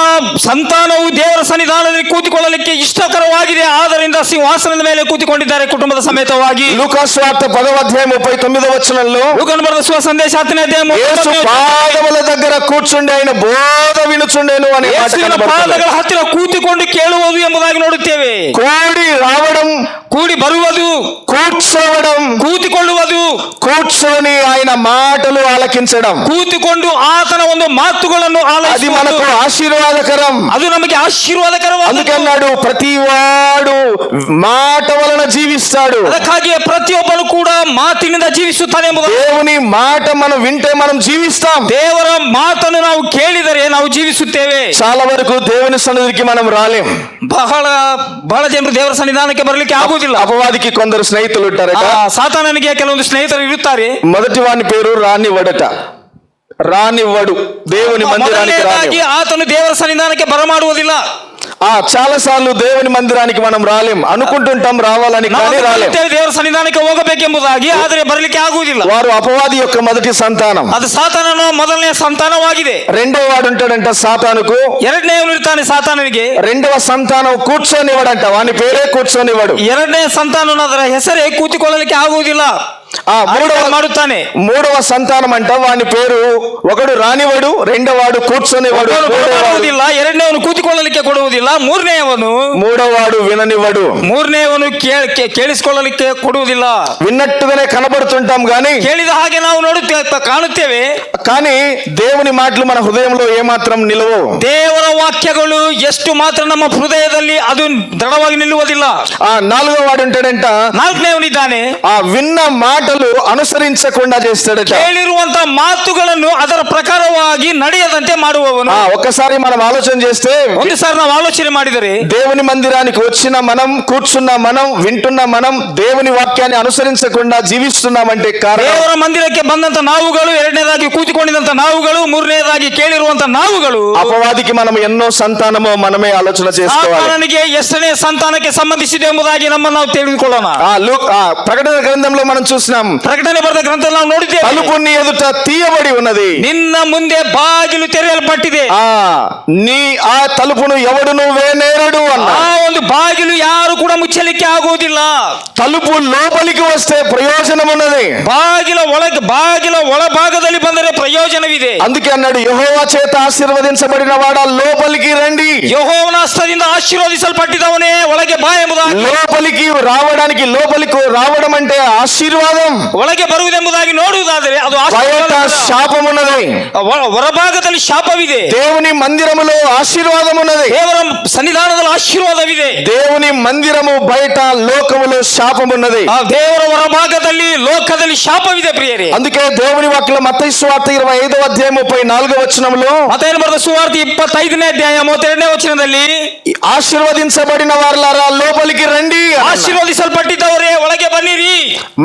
ಸಂತಾನವು ದೇವರ ಸನ್ನಿಧಾನದಲ್ಲಿ ಕೂತಿಕೊಳ್ಳಲಿಕ್ಕೆ ಇಷ್ಟಕರವಾಗಿದೆ, ಆದ್ದರಿಂದ ಸಿಂಹಾಸನದ ಮೇಲೆ ಕೂತಿಕೊಂಡಿದ್ದಾರೆ ಕುಟುಂಬದ ಸಮೇತವಾಗಿ. లూకాసు వార్త 10వ అధ్యాయం 39వ వచనంలో ಲೂಕನ ಬರೆದ ಶುಭ ಸಂದೇಶ 10ನೇ ಅಧ್ಯಾಯ యేసు పాదముల దగ్గర కూర్చుండి ఆయన బోధ వినుచుండెను అనే మాట కనబడుతుంది. ಪಾದಗಳ ಹತ್ತಿರ ಕೂತಿಕೊಂಡು ಕೇಳುವುದು ಎಂಬುದಾಗಿ ನೋಡುತ್ತೇವೆ. కూడి రావడం, ಕೂಡಿ ಬರುವುದು, కూర్చోవడం, ಕೂತಿಕೊಳ್ಳುವುದು, కూర్చొని ఆయన మాటలు ఆలకించడం, ಕೂತಿಕೊಂಡು ಆತನ ಒಂದು ಮಾತುಗಳನ್ನು అది ಆಲಿಸುವುದು, మనకు ఆశీర్వాదకరం. ಅದು ನಮಗೆ ಆಶೀರ್ವಾದಕರವಾದ. అందుకే అన్నాడు ప్రతివాడు మాట వలన జీవిస్తాడు. ಅದಕ್ಕಾಗಿ ಪ್ರತಿಯೊಬ್ಬನು ಕೂಡ ಮಾತಿನಿಂದ ಜೀವಿಸುತ್ತಾನೆ ಎಂಬುದು. దేవుని మాట మనం వింటే మనం జీవిస్తాం. ದೇವರ ಮಾತನ್ನು ನಾವು ಕೇಳಿದರೆ ನಾವು ಜೀವಿಸುತ್ತೇವೆ. చాలా వరకు దేవుని సన్నిధికి మనం రాలేం. ಬಹಳ ಜನರು ದೇವರ ಸನ್ನಿಧಾನಕ್ಕೆ ಬರಲಿಕ್ಕೆ ಆಗುವುದಿಲ್ಲ. అపవాదికి కొందరు స్నేహితులు ఉంటారట. ಸಾತಾನನಿಗೆ ಕೆಲವೊಂದು ಸ್ನೇಹಿತರು ಇರುತ್ತಾರೆ. మొదటి వాని పేరు రానివ్వడట. రానివ్వడు, దేవుని మందిరానికి రానివ్వడు. ಆತನು ದೇವರ ಸನ್ನಿಧಾನಕ್ಕೆ ಬರಮಾಡುವುದಿಲ್ಲ. చాలా సార్లు దేవుని మందిరానికి మనం రాలేం, అనుకుంటుంటాం రావాలని, కానీ రాలేం. ದೇವರ ಸನ್ನಿಧಾನಕ್ಕೆ ಹೋಗಬೇಕೆಂಬುದಾಗಿ, ಆದರೆ ಬರಲಿಕ್ಕೆ ಆಗುವುದಿಲ್ಲ. వారు అపవాది యొక్క మొదటి సంతానం. ಅದು ಸಾತಾನನ ಮೊದಲನೇ ಸಂತಾನವಾಗಿದೆ. రెండవ వాడు ఉంటాడంట సాతానుకు. ಎರಡನೇವನು ಇರ್ತಾನೆ ಸಾತಾನನಿಗೆ. రెండవ సంతానం కూర్చొనివాడంట, వాని పేరే కూర్చొనివాడు. ಎರಡನೇ ಸಂತಾನನಾದರ ಹೆಸರೇ ಕೂತಿಕೊಳ್ಳಲಿಕ್ಕೆ ಆಗುವುದಿಲ್ಲ, ಮಾಡುತ್ತಾನೆ. మూడవ సంతానం అంట, వాని పేరు ఒకడు రానివాడు, రెండవవాడు కూర్చొనివాడు, ಎರಡನೇವನು ಕೂತಿಕೊಳ್ಳಲಿಕ್ಕೆ ಕೊಡುವುದಿಲ್ಲ, మూడవవాడు విననివాడు, ಮೂರನೇವನು ಕೇಳಿಸಿಕೊಳ್ಳಲಿಕ್ಕೆ ಕೊಡುವುದಿಲ್ಲ. విన్నట్టుగానే కనబడుతుంటాం గాని ಕೇಳಿದ ಹಾಗೆ ನಾವು ಕಾಣುತ್ತೇವೆ, కానీ దేవుని మాటలు మన హృదయంలో ఏమాత్రం నిలవవు. ದೇವರ ವಾಕ್ಯಗಳು ಎಷ್ಟು ಮಾತ್ರ ನಮ್ಮ ಹೃದಯದಲ್ಲಿ ಅದು ದೃಢವಾಗಿ ನಿಲ್ಲುವುದಿಲ್ಲ. నాలుగవ వాడు ఉంటాడంట, ನಾಲ್ಕನೇವನಿದ್ದಾನೆ, విన్న మాటలు అనుసరించకుండా చేస్తాడట. ಕೇಳಿರುವಂತ ಮಾತುಗಳನ್ನು ಅದರ ಪ್ರಕಾರವಾಗಿ ನಡೆಯದಂತೆ ಮಾಡುವವನು. ఒక్కసారి మనం ఆలోచన చేస్తే, ಒಂದು ಸಾರಿ ನಾವು ಆಲೋಚನೆ ಮಾಡಿದರೆ, దేవుని మందిరానికి వచ్చిన మనం, కూర్చున్న మనం, వింటున్న మనం దేవుని వాక్యాన్ని అనుసరించకుండా జీవిస్తున్నామంటే కారణం, ದೇವರ ಮಂದಿರಕ್ಕೆ ಬಂದಂತ ನಾವುಗಳು, ಎರಡನೇದಾಗಿ ಕೂತಿಕೊಂಡಿದ್ದಂತ ನಾವುಗಳು, ಮೂರನೇದಾಗಿ ಕೇಳಿರುವಂತ ನಾವುಗಳು, అపవాదికి మనం ఎన్నో సంతానమో మనమే ఆలోచన చేసుకోవాలి. ಸಾತಾನನಿಗೆ ಎಷ್ಟನೇ ಸಂತಾನಕ್ಕೆ ಸಂಬಂಧಿಸಿದೆ ಎಂಬುದಾಗಿ ನಮ್ಮನ್ನು ನಾವು ತಿಳಿದುಕೊಳ್ಳೋಣ. ప్రకటన గ్రంథంలో మనం చూసినాం, ಪ್ರಕಟಣೆ ಬರೆದ ಗ್ರಂಥ ನಾವು ನೋಡಿದ್ದೇವೆ, తలుపు నీ ఎదుట తీయబడి ఉన్నది, ನಿನ್ನ ಮುಂದೆ ಬಾಗಿಲು ತೆರೆಯಲ್ಪಟ್ಟಿದೆ, నీ ఆ తలుపును ఎవడును వేనేరడు అన్న. ಆ ಒಂದು ಬಾಗಿಲು ಯಾರು ಕೂಡ ಮುಚ್ಚಲಿಕ್ಕೆ ಆಗುವುದಿಲ್ಲ. తలుపు లోపలికి వస్తే ప్రయోజనం ఉన్నది, ಬಾಗಿಲ ಒಳಭಾಗದಲ್ಲಿ ಬಂದರೆ ಪ್ರಯೋಜನವಿದೆ. అందుకే అన్నాడు, యెహోవా చేత ఆశీర్వదించబడిన వాడా లోపలికి రండి. ಯೆಹೋವನ ಹಸ್ತದಿಂದ ಆಶೀರ್ವದಿಸಲ್ಪಟ್ಟಿದವನೇ ಒಳಗೆ ಬಾ ಎಂಬುದಾಗಿ. లోపలికి రావడం అంటే ఆశీర్వాదం, ಒಳಗೆ ಬರುವುದೆಂಬುದಾಗಿ ನೋಡುವುದಾದರೆ ಅದು బయట శాపం ఉన్నది, ಹೊರಭಾಗದಲ್ಲಿ ಶಾಪವಿದೆ. దేవుని మందిరములో ఆశీర్వాదం ఉన్నది, ದೇವರ ಸನ್ನಿಧಾನದಲ್ಲಿ ಆಶೀರ್ವಾದವಿದೆ. దేవుని మందిరము బయట లోకములో శాపం ఉన్నది. ಆ ದೇವರ ಹೊರಭಾಗದಲ್ಲಿ ಲೋಕದಲ್ಲಿ ಶಾಪವಿದೆ ಪ್ರಿಯರೇ. అందుకే దేవుని వాక్యం మత్తయి సువార్త 25వ అధ్యాయం 34వ వచనంలో, మత్తయి బರೆದ సువార్త 25ನೇ ಅಧ್ಯಾಯ 32ನೇ ವಚನದಲ್ಲಿ, ఆశీర్వదించబడిన వారలారా లోపలికి రండి, ಆಶೀರ್ವದಿಸಲ್ಪಟ್ಟಿದ್ದವರೇ ಒಳಗೆ ಬನ್ನಿರಿ.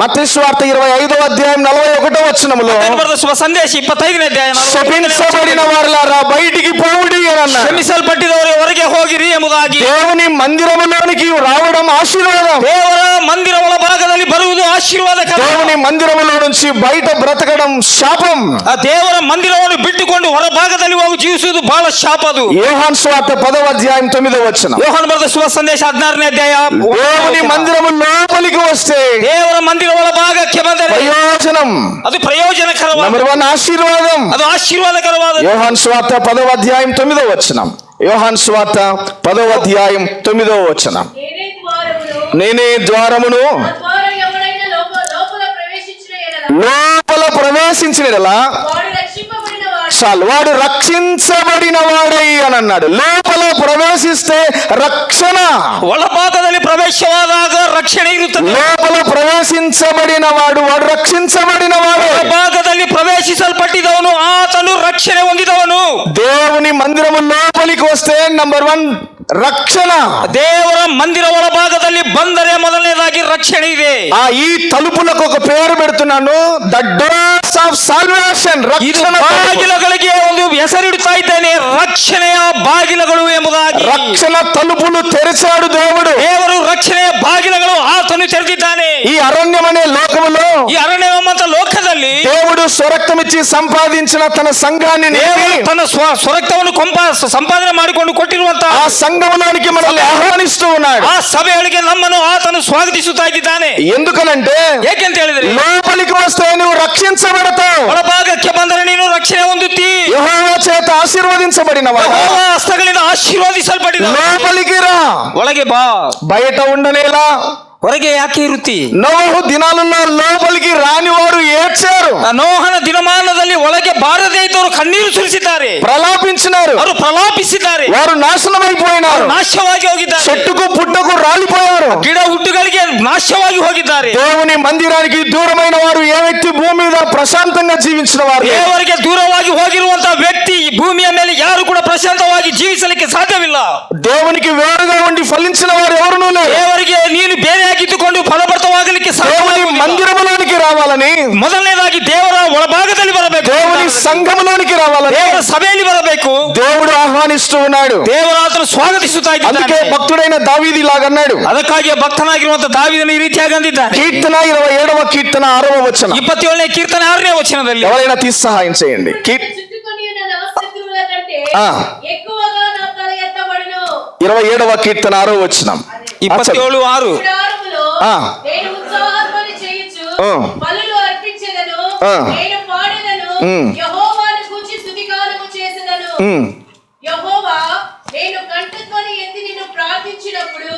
మత్తయి సువార్త 25వ అధ్యాయం 41వ వచనంలో, బರೆದ ಶುಭ సందేಶ 25ನೇ ಅಧ್ಯಾಯ శపించబడిన వారలారా బయటికి పోవుడి అని అన్నాడు. క్షమిಸಲ್ಪಟ್ಟಿದ್ದವರೇ ಹೊರಗೆ ಹೋಗಿರಿ ಎಂಬುದಾಗಿ. దేవుని మందిరములోనికి రావడం ఆశీర్వాదం, ದೇವರ ಮಂದಿರ ಒಳಭಾಗದಲ್ಲಿ ಬರುವುದು ಆಶೀರ್ವಾದಕರ. దేవుని మందిరములో నుంచి బయట బ్రతకడం శాపం. ಆ ದೇವರ ಮಂದಿರವನ್ನು ಬಿಟ್ಟುಕೊಂಡು ಹೊರಭಾಗದಲ್ಲಿ ಹೋಗಿ ಜೀವಿಸುವುದು ಬಹಳ ಶಾಪದು. యోహాను సువార్త 10వ అధ్యాయం 9వ వచనం, ಯೋಹಾನ ಬರೆದ ಶುಭ ಸಂದೇಶ 16ನೇ ಅಧ್ಯಾಯ, దేవుని మందిరము లోపలికి వస్తే ದೇವರ ಮಂದಿರ ಒಳಭಾಗಕ್ಕೆ ಬಂದರೆ ప్రయోజనం, ಅದು ಪ್ರಯೋಜನಕರವಾದ, నంబర్ 1 ఆశీర్వాదం. ಅದು ಆಶೀರ್ವಾದಕರವಾದ. యోహాను సువార్త 10వ అధ్యాయం 9వ వచనం, యోహాను సువార్త 10వ అధ్యాయం 9వ వచనం, నేనే ద్వారమును, లోపల ప్రవేశించినలా చాలు వాడు రక్షించబడిన వాడై అని అన్నాడు. లోపల ప్రవేశిస్తే రక్షణ, ಒಳಭಾಗದಲ್ಲಿ ಪ್ರವೇಶವಾದಾಗ ರಕ್ಷಣೆ ಇರುತ್ತದೆ. లోపల ప్రవేశించబడిన వాడు రక్షించబడిన వాడు. ಭಾಗದಲ್ಲಿ ಪ್ರವೇಶಿಸಲ್ಪಟ್ಟಿದವನು ಆತನು ರಕ್ಷಣೆ ಹೊಂದಿದವನು. దేవుని మందిరము లోపలికి వస్తే నంబర్ 1 రక్షణ. ದೇವರ ಮಂದಿರ ಒಳಭಾಗದಲ್ಲಿ ಬಂದರೆ ಮೊದಲನೇದಾಗಿ ರಕ್ಷಣೆ ಇದೆ. ఈ తలుపులకు ఒక పేరు పెడుతున్నాను, ద డోర్స్ ఆఫ్ సాల్వేషన్. రక్షణ ಬಾಗಿಲುಗಳಿಗೆ ಒಂದು ಹೆಸರಿಡುತ್ತಾ ಇದ್ದೇನೆ, ರಕ್ಷಣೆಯ ಬಾಗಿಲುಗಳು ಎಂಬುದಾಗಿ. రక్షణ తలుపులు తెరిచాడు దేవుడు. ದೇವರು ರಕ್ಷಣೆಯ ಬಾಗಿಲುಗಳು ಆತನು ತೆರೆದಿದ್ದಾನೆ. ఈ అరణ్యం అనే లోకములో, ಈ ಅರಣ್ಯವೆಂಬಂತ ಲೋಕದಲ್ಲಿ దేవుడు స్వరక్తమిచ్చి సంపాదించిన తన సంఘాన్ని ತನ್ನ ಸ್ವರಕ್ತವನ್ನು ಸಂಪಾದನೆ ಮಾಡಿಕೊಂಡು ಕೊಟ್ಟಿರುವಂತ ఆ సంఘములోనికి మనల్ని ఆహ్వానిస్తూ ఉన్నాడు. ಆ ಸಭೆಯೊಳಗೆ ನಮ್ಮನ್ನು ಆತನು ಸ್ವಾಗತಿಸುತ್ತಾ ಇದ್ದಾನೆ. ఎందుకనంటే ಏಕೆಂತ ಹೇಳಿದ್ರೆ, లోపలికి వస్తే నువ్వు రక్షించబడతావు, ಒಳಭಾಗಕ್ಕೆ ಬಂದರೆ ನೀನು ರಕ್ಷಣೆ ಹೊಂದುತ್ತಿ, యెహోవా చేత ఆశీర్వదించబడిన వాడు, ಯೆಹೋವನ ಹಸ್ತಗಳಿಂದ ಆಶೀರ್ವದಿಸಲ್ಪಟ್ಟಿದ. లోపలికి రా, ಒಳಗೆ ಬಾ. బయట ఉండనేలా, ಹೊರಗೆ ಯಾಕೆ ಇರುತ್ತಿ? నోహు దినాలలో లోపలికి రాని వారు ఏడ్చారు, ನೋಹನ ದಿನಮಾನದಲ್ಲಿ ಒಳಗೆ ಬಾರದೇ ಇದ್ದವರು ಕಣ್ಣೀರು ಸುರಿಸಿದ್ದಾರೆ, ప్రలాపించినారు, ಅವರು ಪ್ರಲಾಪಿಸಿದ್ದಾರೆ, వారు నాశనమైపోయినారు, ನಾಶವಾಗಿ ಹೋಗಿದ್ದಾರೆ, చెట్టుకు పుట్టకు రాలిపోయారు, ಗಿಡ ಹುಟ್ಟುಗಳಿಗೆ ನಾಶವಾಗಿ ಹೋಗಿದ್ದಾರೆ. దేవుని మందిరానికి దూరమైన వారు, ఏ వ్యక్తి భూమి మీద ప్రశాంతంగా జీవించిన వారు, ದೇವರಿಗೆ ದೂರವಾಗಿ ಹೋಗಿರುವಂತಹ ವ್ಯಕ್ತಿ ಭೂಮಿಯ ಮೇಲೆ ಯಾರು ಕೂಡ ಪ್ರಶಾಂತವಾಗಿ ಜೀವಿಸಲಿಕ್ಕೆ ಸಾಧ್ಯವಿಲ್ಲ. దేవునికి వేరుగా ఉండి ఫలించిన వారు ఎవరునూ లేరు. ದೇವರಿಗೆ ನೀನು ಬೇರೆಯಾಗಿದ್ದುಕೊಂಡು ಫಲಭರಿತವಾಗಲಿಕ್ಕೆ దేవుని ಸಾಧ್ಯವಿಲ್ಲ. మందిరములోనికి రావాలని, ಮೊದಲನೇದಾಗಿ ದೇವರ ಒಳಭಾಗದಲ್ಲಿ ಬರಬೇಕು. దేవుని సంఘములోనికి రావాలని ದೇವರ ಸಭೆಯಲ್ಲಿ ಬರಬೇಕು. దేవుడు ఆహ్వానిస్తూ ఉన్నాడు. ದೇವರು ಆತನು ಸ್ವಾಗತಿಸುತ್ತಾ అందుకే ಇದ್ದಾನೆ. భక్తుడైన దావీదు ఇలాగన్నాడు. ಅದಕ್ಕಾಗಿ ಭಕ್ತನಾಗಿರುವಂತ ದಾವೀದನು ಈ ರೀತಿಯಾಗಿ ಅಂದಿದ್ದಾನೆ. కీర్తన 27వ కీర్తన 6వ వచనం. 27ನೇ ಕೀರ್ತನೆ 6ನೇ ವಚನದಲ್ಲಿ ఎవరైనా తీసి సహాయం చేయండి. చుట్టుకొని ఉన్న నా శత్రువుల కంటే ఆ. ఎక్కువగా నా తల ఎత్తబడును. 27వ కీర్తన 6వ వచనం. 27:6. గుడారములో ఆ. నేను ఉత్సాహధ్వని చేయుచు ఆ. బలులు అర్పించెదను. ఆ. నేను పాడెదను. ఉమ్. యెహోవాను గూర్చి స్తుతిగానము చేసెదను. యెహోవా, నేను కంఠధ్వని ఎత్తి నిన్ను ప్రార్థించినప్పుడు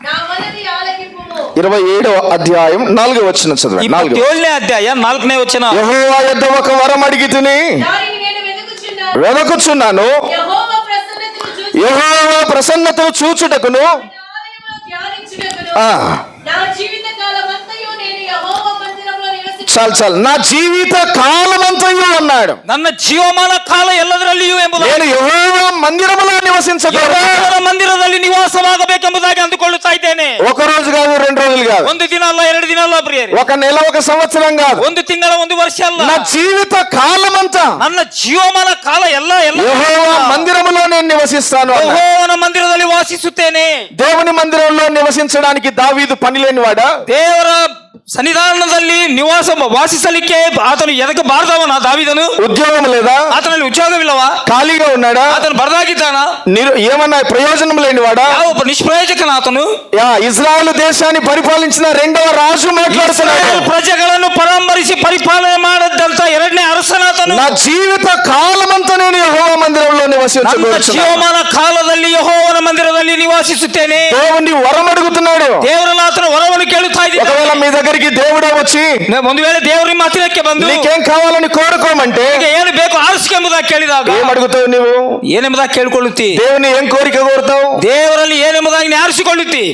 నా మనవి ఆలకింపుము. 27వ అధ్యాయం 4వ వచనం చదవండి. 27ನೇ అధ్యాయ 4ನೇ వచన. యెహోవా యొద్ద ఒక వరం అడిగితిని, దానిని నేను వెతుకుచున్నాను. వెదకుచున్నాను. యెహోవా ప్రసన్నతను చూచి యెహోవా ప్రసన్నతను చూచుటకును నా ఆలయములో ధ్యానించుటకును ఆ. నా జీవిత కాలమంతయు నేను యెహోవా మందిరంలో నివసించుటకు చాలు నా జీవిత కాలమంతయు అన్నాడు. ನನ್ನ ಜೀವಮಾನ ಕಾಲ ಎಲ್ಲದರಲ್ಲಿಯೂ ಎಂಬುದಾಗಿ నేను యెహోవా మందిరములో నివసించగలను. ಯೆಹೋವನ ಮಂದಿರದಲ್ಲಿ ನಿವಾಸವಾಗಬೇಕೆಂಬುದಾಗಿ ಅಂದುಕೊಳ್ಳುತ್ತಾ ಇದ್ದೇನೆ. ఒక రోజు కాదు, 2 రోజులు కాదు, ಒಂದು ದಿನ ಅಲ್ಲ, 2 ದಿನ ಅಲ್ಲ ಪ್ರಿಯರೇ, ఒక నెల, ఒక సంవత్సరం కాదు, ಒಂದು ತಿಂಗಳ, ಒಂದು ವರ್ಷ ಅಲ್ಲ, నా జీవిత కాలమంతా ನನ್ನ ಜೀವಮಾನ ಕಾಲ ಎಲ್ಲ యెహోవా మందిరములో నేను నివసిస్తాను అన్నాడు. ಯೆಹೋವನ ಮಂದಿರದಲ್ಲಿ ವಾಸಿಸುತ್ತೇನೆ. దేవుని మందిరంలో నివసించడానికి దావీదు పని లేనివాడా? ದೇವರ ಸನ್ನಿಧಾನದಲ್ಲಿ ವಾಸಿಸಲಿಕ್ಕೆ ಆತನು ಎದಕ್ಕೆ ಬಾರದವನ ದಾವೀದನು? ఉద్యోగం లేదా? ಆತನಲ್ಲಿ ಉದ್ಯೋಗವಿಲ್ಲವಾ? ఖాళీగా ఉన్నాడా? ಆತನು ಬರದಾಗಿದ್ದಾನ? ఏమన్నా ప్రయోజనం లేనివాడా? ಯಾವ ಒಬ್ಬ ನಿಷ್ಪ್ರಯೋಜಕನ ಆತನು? ఇజ్రాయెల్ దేశాన్ని పరిపాలించిన 2వ రాజు మాట్లాడుతున్నాడు. ಇಸ್ರಾಯೇಲ್ ಪ್ರಜೆಗಳನ್ನು ಪರಾಮರಿಸಿ ಪರಿಪಾಲನೆ ಮಾಡಿದಂತ 2ನೇ ಅರಸನಾತನು. నా జీవిత కాలమంతా నేను యెహోవా మందిరంలో ನನ್ನ నివసించగలను. ಜೀವಮಾನ ಕಾಲದಲ್ಲಿ ಯೆಹೋವನ ಮಂದಿರದಲ್ಲಿ ನಿವಾಸಿಸುತ್ತೇನೆ. దేవుణ్ణి వరం అడుగుతున్నాడు. ದೇವರನ್ನ ಆತನ ವರವನ್ನು ಕೇಳುತ್ತಾ ఒకవేళ ಇದ್ದಾನೆ. మీ దగ్గరికి దేవుడే వచ్చి ಒಂದು ವೇಳೆ ದೇವರು ನಿಮ್ಮ ಹತ್ತಿರಕ್ಕೆ ಬಂದು నీకేం కావాలని కోరుకోమంటే ನಿನಗೆ ಏನು ಬೇಕು ಆರಿಸಿಕೆಂಬುದಾಗಿ ಕೇಳಿದಾಗ ఏం అడుగుతావు నువ్వు? ಏನೆಂಬುದಾಗಿ ಕೇಳಿಕೊಳ್ಳುತ್ತಿ? దేవుని ఏం కోరిక కోరుతావు? ದೇವರಲ್ಲಿ ಏನೆಂಬುದಾಗಿ ನೀ ಆರಿಸಿಕೊಳ್ಳುತ್ತಿ?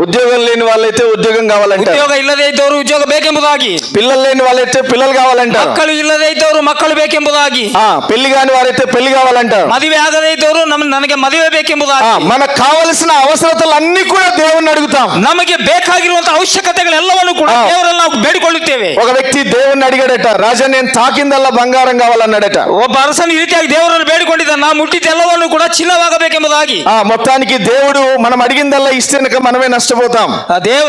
ఉద్యోగం లేని వాళ్ళైతే ఉద్యోగం కావాలంటారు. ಉದ್ಯೋಗ ಇಲ್ಲದೆ ಇದ್ದವರು ಉದ್ಯೋಗ ಬೇಕೆಂಬುದಾಗಿ, పిల్లలు లేని వాళ్ళైతే పిల్లలు కావాలంటారు. ಮಕ್ಕಳು ಇಲ್ಲದೆ ಇದ್ದವರು ಮಕ್ಕಳು ಬೇಕೆಂಬುದಾಗಿ, పెళ్లి కాని వారైతే పెళ్లి కావాలంటారు. ಮದುವೆ ಆಗದೆ ಇದ್ದವರು ನನಗೆ ಮದುವೆ ಬೇಕೆಂಬುದಾಗಿ, మనకు కావలసిన అవసరతలు అన్ని కూడా దేవుణ్ణి అడుగుతాం. ನಮಗೆ ಬೇಕಾಗಿರುವಂತಹ ಅವಶ್ಯಕತೆಗಳೆಲ್ಲವನ್ನು ಕೂಡ ದೇವರಲ್ಲಿ ನಾವು ಬೇಡಿಕೊಳ್ಳುತ್ತೇವೆ. ఒక వ్యక్తి దేవుణ్ణి అడిగాడట, రాజా నేను తాకిందల్లా బంగారం కావాలన్నాడట. ಒಬ್ಬ ಅರಸನು ಈ ರೀತಿಯಾಗಿ ದೇವರನ್ನು ಬೇಡಿಕೊಂಡಿದ್ದ, ನಾ ಮುಟ್ಟಿದ್ದೆಲ್ಲವನ್ನು ಕೂಡ ಚಿನ್ನವಾಗಬೇಕೆಂಬುದಾಗಿ. మొత్తానికి దేవుడు మనం అడిగిందల్లా ఇస్తే మనమే నష్టపోతాం.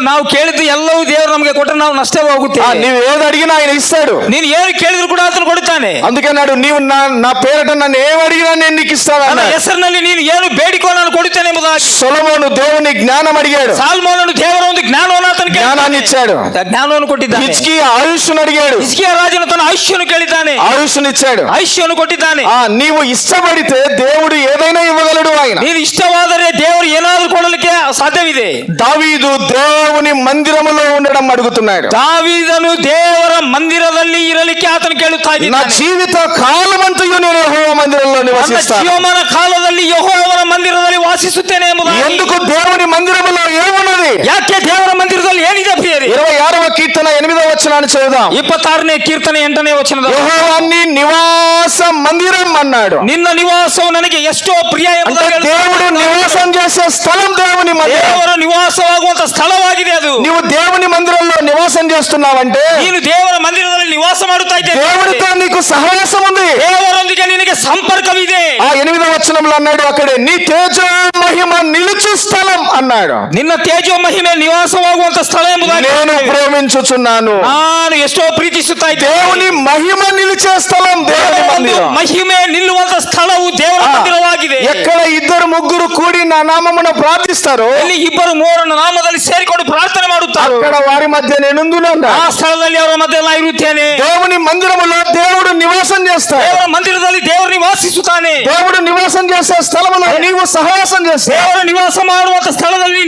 ನಾವು ಕೇಳಿದ್ದು ಎಲ್ಲವೂ ದೇವರು ನಮಗೆ ಕೊಟ್ಟರೆ ನಾವು ನಷ್ಟ ಹೋಗುತ್ತೇವೆ. నీవు ఏది అడిగినా ఆయన ఇస్తాడు. ನೀನು ಏನು ಕೇಳಿದ್ರು ಕೂಡ ಆತನು ಕೊಡುತ್ತಾನೆ. అందుకే నాడు నీవు నా పేరట నన్ను ఏం అడిగినా నేను నీకు ఇస్తాను. ನನ್ನ ಹೆಸರಿನಲ್ಲಿ ನೀನು ಏನು ಬೇಡಿಕೋ ನಾನು ಕೊಡುತ್ತೇನೆ ಎಂಬುದಾಗಿ. సొలొమోను దేవుని జ్ఞానం అడిగాడు. ಸಾಲ್ಮೋನನು ದೇವರ ಒಂದು ಜ್ಞಾನವನ್ನು ಆತನಿಗೆ జ్ఞానాన్ని ఇచ్చాడు. ಜ್ಞಾನವನ್ನು ಕೊಟ್ಟಿದ್ದಾನೆ. ಹಿಜ್ಕೀಯ ಆಯುಷ್ಯನ್ನು అడిగాడు. ಹಿಜ್ಕೀಯ ರಾಜನು ತನ್ನ ಆಯುಷ್ಯನ್ನು ಕೇಳಿದ್ದಾನೆ, ఆయుష్ను ఇచ్చాడు. ಆಯುಷ್ಯನ್ನು ಕೊಟ್ಟಿದ್ದಾನೆ. నీవు ఇష్టపడితే దేవుడు ఏదైనా ఇవ్వగలడు. ఆయన ನೀನು ಇಷ್ಟವಾದರೆ ದೇವರು ಏನಾದರೂ ಕೊಡಲಿಕ್ಕೆ ಸಾಧ್ಯವಿದೆ. దావీదు దేవుని మందిరములో ఉండడం అడుగుతున్నాడు. ದಾವೀದನು ದೇವರ ಮಂದಿರದಲ್ಲಿ ಇರಲಿಕ್ಕೆ ಆತನು ಕೇಳುತ್ತಾ నా ಇದ್ದಾನೆ. జీవిత కాలమంతయు నేను యెహోవా మందిరంలో ನನ್ನ నివసిస్తాను. ಜೀವಮಾನ ಕಾಲದಲ್ಲಿ ಯೆಹೋವನ ಮಂದಿರದಲ್ಲಿ ವಾಸಿಸುತ್ತೇನೆ ಎಂಬುದಾಗಿ. ఎందుకు దేవుని మందిరములో ఏమున్నది? ಯಾಕೆ ದೇವರ ಮಂದಿರದಲ್ಲಿ ಏನಿದೆ ಪ್ರಿಯರೇ? 26వ కీర్తన 8వ వచనాన్ని చదువుదాం. 26ನೇ ಕೀರ್ತನೆ 8ನೇ ವಚನದ, యెహోవాని నివాస మందిరం అన్నాడు. ನಿನ್ನ ನಿವಾಸವು ನನಗೆ ಎಷ್ಟೋ ಪ್ರಿಯ అంటే ಎಂಬುದಾಗಿ దేవుడు నివాసం చేసే స్థలం దేవుని మందిరం. ದೇವರ ನಿವಾಸವಾಗುವಂತ ಸ್ಥಳವಾಗಿದೆ ಅದು. నీవు దేవుని మందిరంలో నివాసం చేస్తున్నావంటే ನೀನು ದೇವರ ಮಂದಿರದಲ್ಲಿ ನಿವಾಸ ಮಾಡುತ್ತಾ ಇದ್ದೇನೆ. దేవుడితో నీకు సహవాసం ఉంది. ದೇವರೊಂದಿಗೆ ನಿನಗೆ ಸಂಪರ್ಕವಿದೆ. 8వ వచనంలో అన్నాడు, అక్కడే నీ తేజో మహిమ నిలుచు స్థలం అన్నాడు. ನಿನ್ನ ತೇಜೋ ಮಹಿಮೆ ನಿವಾಸವಾಗುವಂತ ಸ್ಥಳ ಎಂಬುದಾಗಿ నేను ప్రేమించుచున్నాను. ನಾನು ಎಷ್ಟೋ ಪ್ರೀತಿಸುತ್ತಾ ಇದ್ದೇನೆ. దేవుని మహిమ నిలిచే స్థలం దేవుని ಒಂದು మందిరం. ಮಹಿಮೆ ನಿಲ್ಲುವಂತ ಸ್ಥಳವು ದೇವರ ಮಂದಿರವಾಗಿದೆ. ఎక్కడ 2-3 కూడి నా నామమున ప్రార్థిస్తారో ಇಲ್ಲಿ 2-3 ನಾಮದಲ್ಲಿ ಸೇರಿಕೊಂಡು ಪ್ರಾರ್ಥನೆ ಮಾಡುತ್ತಾರೆ. అక్కడ వారి మధ్య నేనుందునన్నా. ಆ ಸ್ಥಳದಲ್ಲಿ ಅವರ ಮಧ್ಯೆ ನಾ ಇರುತ್ತೇನೆ. దేవుని మందిరములో దేవుడు నివాసం చేస్తాడు. ದೇವರ ಮಂದಿರದಲ್ಲಿ ದೇವರು ನಿವಾಸಿಸುತ್ತಾನೆ. దేవుడు నివాసం చేసే స్థలములో నీవు సహవాసం చేస్తావు. ದೇವರ ನಿವಾಸ ಮಾಡುವಂತ ಸ್ಥಳದಲ್ಲಿ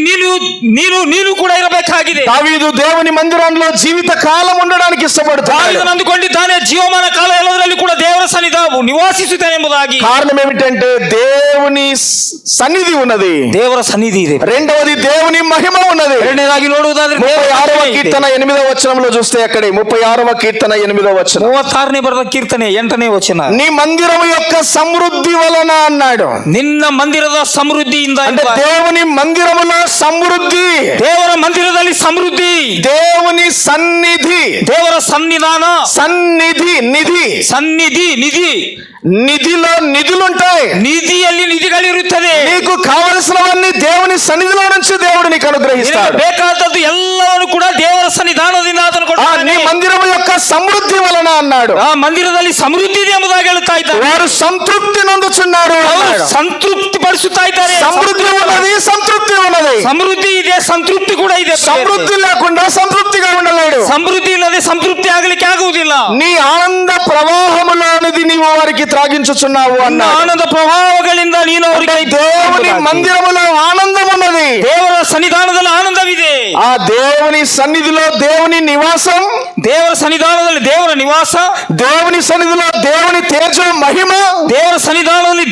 ನೀನು ಕೂಡ ಇರಬೇಕಾಗಿದೆ. దావీదు దేవుని మందిరంలో జీవిత కాలం ఉండడానికి ఇష్టపడుతున్నాడు. ದಾವೀದನು ಅಂದುಕೊಂಡಿದ್ದಾನೆ, ಜೀವಮಾನ ಕಾಲ ಎಲ್ಲದರಲ್ಲಿ ಕೂಡ ದೇವರ ಸನ್ನಿಧ ನಿವಾಸಿಸುತ್ತೇನೆ ಎಂಬುದಾಗಿ. కారణం ఏమిటంటే దేవుని సన్నిధి ఉన్నది. ದೇವರ ಸನ್ನಿಧಿ ಇದೆ. రెండవది దేవుని మహిమ ఉన్నది. ಎರಡನೇದಾಗಿ ನೋಡುವುದಾದ್ರೆ 36వ ದೇವರ కీర్తన 8వ వచనంలో చూస్తే అక్కడే 36వ కీర్తన 8వ వచనం. 36ನೇ ಬರೆದ ಕೀರ್ತನೆ 8ನೇ ವಚನ. నీ మందిరం యొక్క సమృద్ధి వలన అన్నాడు. ನಿನ್ನ ಮಂದಿರದ ಸಮೃದ್ಧಿಯಿಂದ, అంటే దేవుని మందిరములో సమృద్ధి, ದೇವರ ಮಂದಿರದಲ್ಲಿ ಸಮೃದ್ಧಿ, దేవుని సన్నిధి, ದೇವರ ಸನ್ನಿಧಾನ, సన్నిధి, నిధి, ಸನ್ನಿಧಿ, ನಿಧಿ, నిధిలో నిధులుంటాయి. ನಿಧಿಯಲ್ಲಿ ನಿಧಿಗಳಿರುತ್ತದೆ. నీకు కావలసినవన్నీ దేవుని సన్నిధిలో నుంచి దేవుడు నీకు అనుగ్రహిస్తాడు. ಬೇಕಾದದ್ದು ಎಲ್ಲವನ್ನು ಕೂಡ ದೇವರ ಸನ್ನಿಧಾನದಿಂದ ಆತನು నీ ಕೊಡುತ್ತಾನೆ. మందిరం యొక్క సమృద్ధి వలన అన్నాడు. ಆ ಮಂದಿರದಲ್ಲಿ ಸಮೃದ್ಧಿ ಇದೆ ಎಂಬುದಾಗಿ ಹೇಳುತ್ತಾ ಇದ್ದಾರೆ. వారు సంతృప్తి నొందుచున్నారు ಅವರು అన్నాడు. ಸಂತೃಪ್ತಿ ಪಡಿಸುತ್ತಾ ಇದ್ದಾರೆ. సమృద్ధి ఉన్నది, సంతృప్తి ఉన్నది. ಸಮೃದ್ಧಿ ಇದೆ, ಸಂತೃಪ್ತಿ ಕೂಡ ಇದೆ. సమృద్ధి లేకుండా సంతృప్తిగా ఉండలేడు. ಸಮೃದ್ಧಿ ಇಲ್ಲದೆ ಸಂತೃಪ್ತಿ ಆಗಲಿಕ್ಕೆ ಆಗುವುದಿಲ್ಲ. నీ ఆనంద ప్రవాహములోనిది నీవు వారికి త్రాగించుచున్నావు అన్నాడు. ಆನಂದ ಪ್ರಭಾವಗಳಿಂದ ನೀನು ಅವರಿಗೆ దేవుని మందిరములో ఆనందం ఉన్నది. ದೇವರ ಸನ್ನಿಧಾನದಲ್ಲಿ ಆನಂದವಿದೆ. ఆ దేవుని సన్నిధిలో దేవుని నివాసం, ದೇವರ ಸನ್ನಿಧಾನದಲ್ಲಿ ದೇವರ ನಿವಾಸ, దేవుని సన్నిధిలో దేవుని తేజో మహిమ, ದೇವರ ಸನ್ನಿಧಾನದಲ್ಲಿ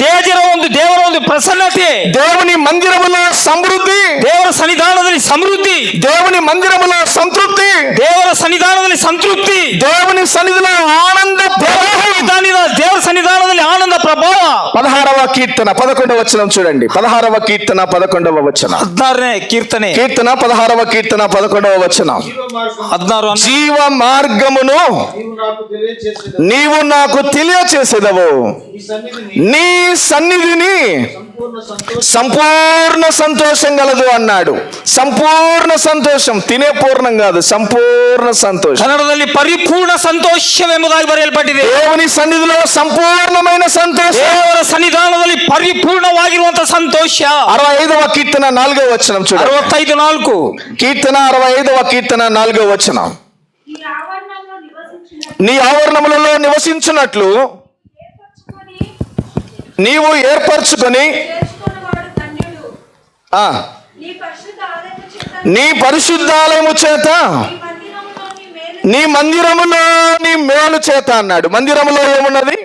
ದೇವರ ಒಂದು ಪ್ರಸನ್ನತೆ, దేవుని మందిరములో సమృద్ధి, ದೇವರ ಸನ್ನಿಧಾನದಲ್ಲಿ ಸಮೃದ್ಧಿ, దేవుని మందిరములో సంతృప్తి, ದೇವರ ಸನ್ನಿಧಾನದಲ್ಲಿ ಸಂತೃಪ್ತಿ, దేవుని సన్నిధిలో ఆనంద ప్రవాహం. ದೇವರ ಸನ್ನಿಧಾನದಲ್ಲಿ ಆನಂದ ಪ್ರಭಾವ. 16వ కీర్తన 11వ వచనం చూడండి. 16వ కీర్తన 11వ వచనం. 16ನೇ ಕೀರ್ತನೆ కీర్తన 16వ కీర్తన 11వ వచనం. జీవ మార్గమును నీవు నాకు తెలియచేసేదవు, నీ సన్నిధిని సంపూర్ణ సంతోషం గలదు అన్నాడు. సంపూర్ణ సంతోషం, తినే పూర్ణం కాదు, సంపూర్ణ సంతోషం. ಕನ್ನಡದಲ್ಲಿ ಪರಿಪೂರ್ಣ ಸಂತೋಷವೆಂಬುದಾಗಿ ಬರೆಯಲ್ಪಟ್ಟಿದೆ. దేవుని సన్నిధిలో సంపూర్ణమైన సంతోషం. ದೇವರ ಸನ್ನಿಧಾನದಲ್ಲಿ ಪರಿಪೂರ್ಣವಾಗಿರುವಂತಹ ಸಂತೋಷ. 65వ కీర్తన 4వ వచనం చూడండి. 65:4 కీర్తన 65వ కీర్తన 4వ వచనం. ఈ ఆవరణంలో నివసించిన నీ ఆవరణములలో నివసించున్నట్లు ఏర్పరచుకొని నీవు ఏర్పరచుకొని చేసుకున్నవాడు ధన్యుడు. ఆ, నీ పరిశుద్ధ ఆలయము చేత నీ పరిశుద్ధాలయము చేత నీ మందిరములో నీ నీ మందిరములో నీ మేలు మేలు చేత అన్నాడు. మందిరములో ఏమున్నది?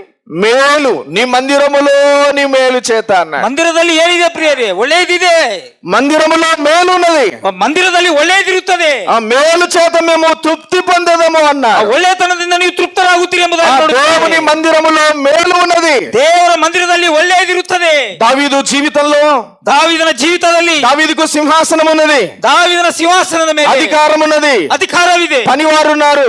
మేలు. నీ మందిరములో నీ మేలు చేత అన్నాడు. ಮಂದಿರದಲ್ಲಿ ಏನಿದೆ ಪ್ರಿಯರೇ? ಒಳ್ಳೆಯದಿದೆ. మందిరములో మేలు ఉన్నది. ಮಂದಿರದಲ್ಲಿ ಒಳ್ಳೆಯದಿರುತ್ತದೆ. ఆ మేలు చేత మేము తృప్తి పొందదము ಆ అన్నాడు. ಒಳ್ಳೆತನದಿಂದ ನೀವು ತೃಪ್ತರಾಗುತ್ತೀರಿ ఆ ಎಂಬುದಾಗಿ దేవుని ನೋಡುತ್ತೇವೆ. మందిరములో మేలు ఉన్నది. ದೇವರ ಮಂದಿರದಲ್ಲಿ ಒಳ್ಳೆಯದಿರುತ್ತದೆ. దావీదు జీవితంలో ದಾವೀದನ ಜೀವಿತದಲ್ಲಿ దావీదుకు సింహాసనం ఉన్నది, ದಾವೀದನ ಸಿಂಹಾಸನದ ಮೇಲೆ అధికారం ఉన్నది, ಅಧಿಕಾರವಿದೆ, పనివారు ఉన్నారు,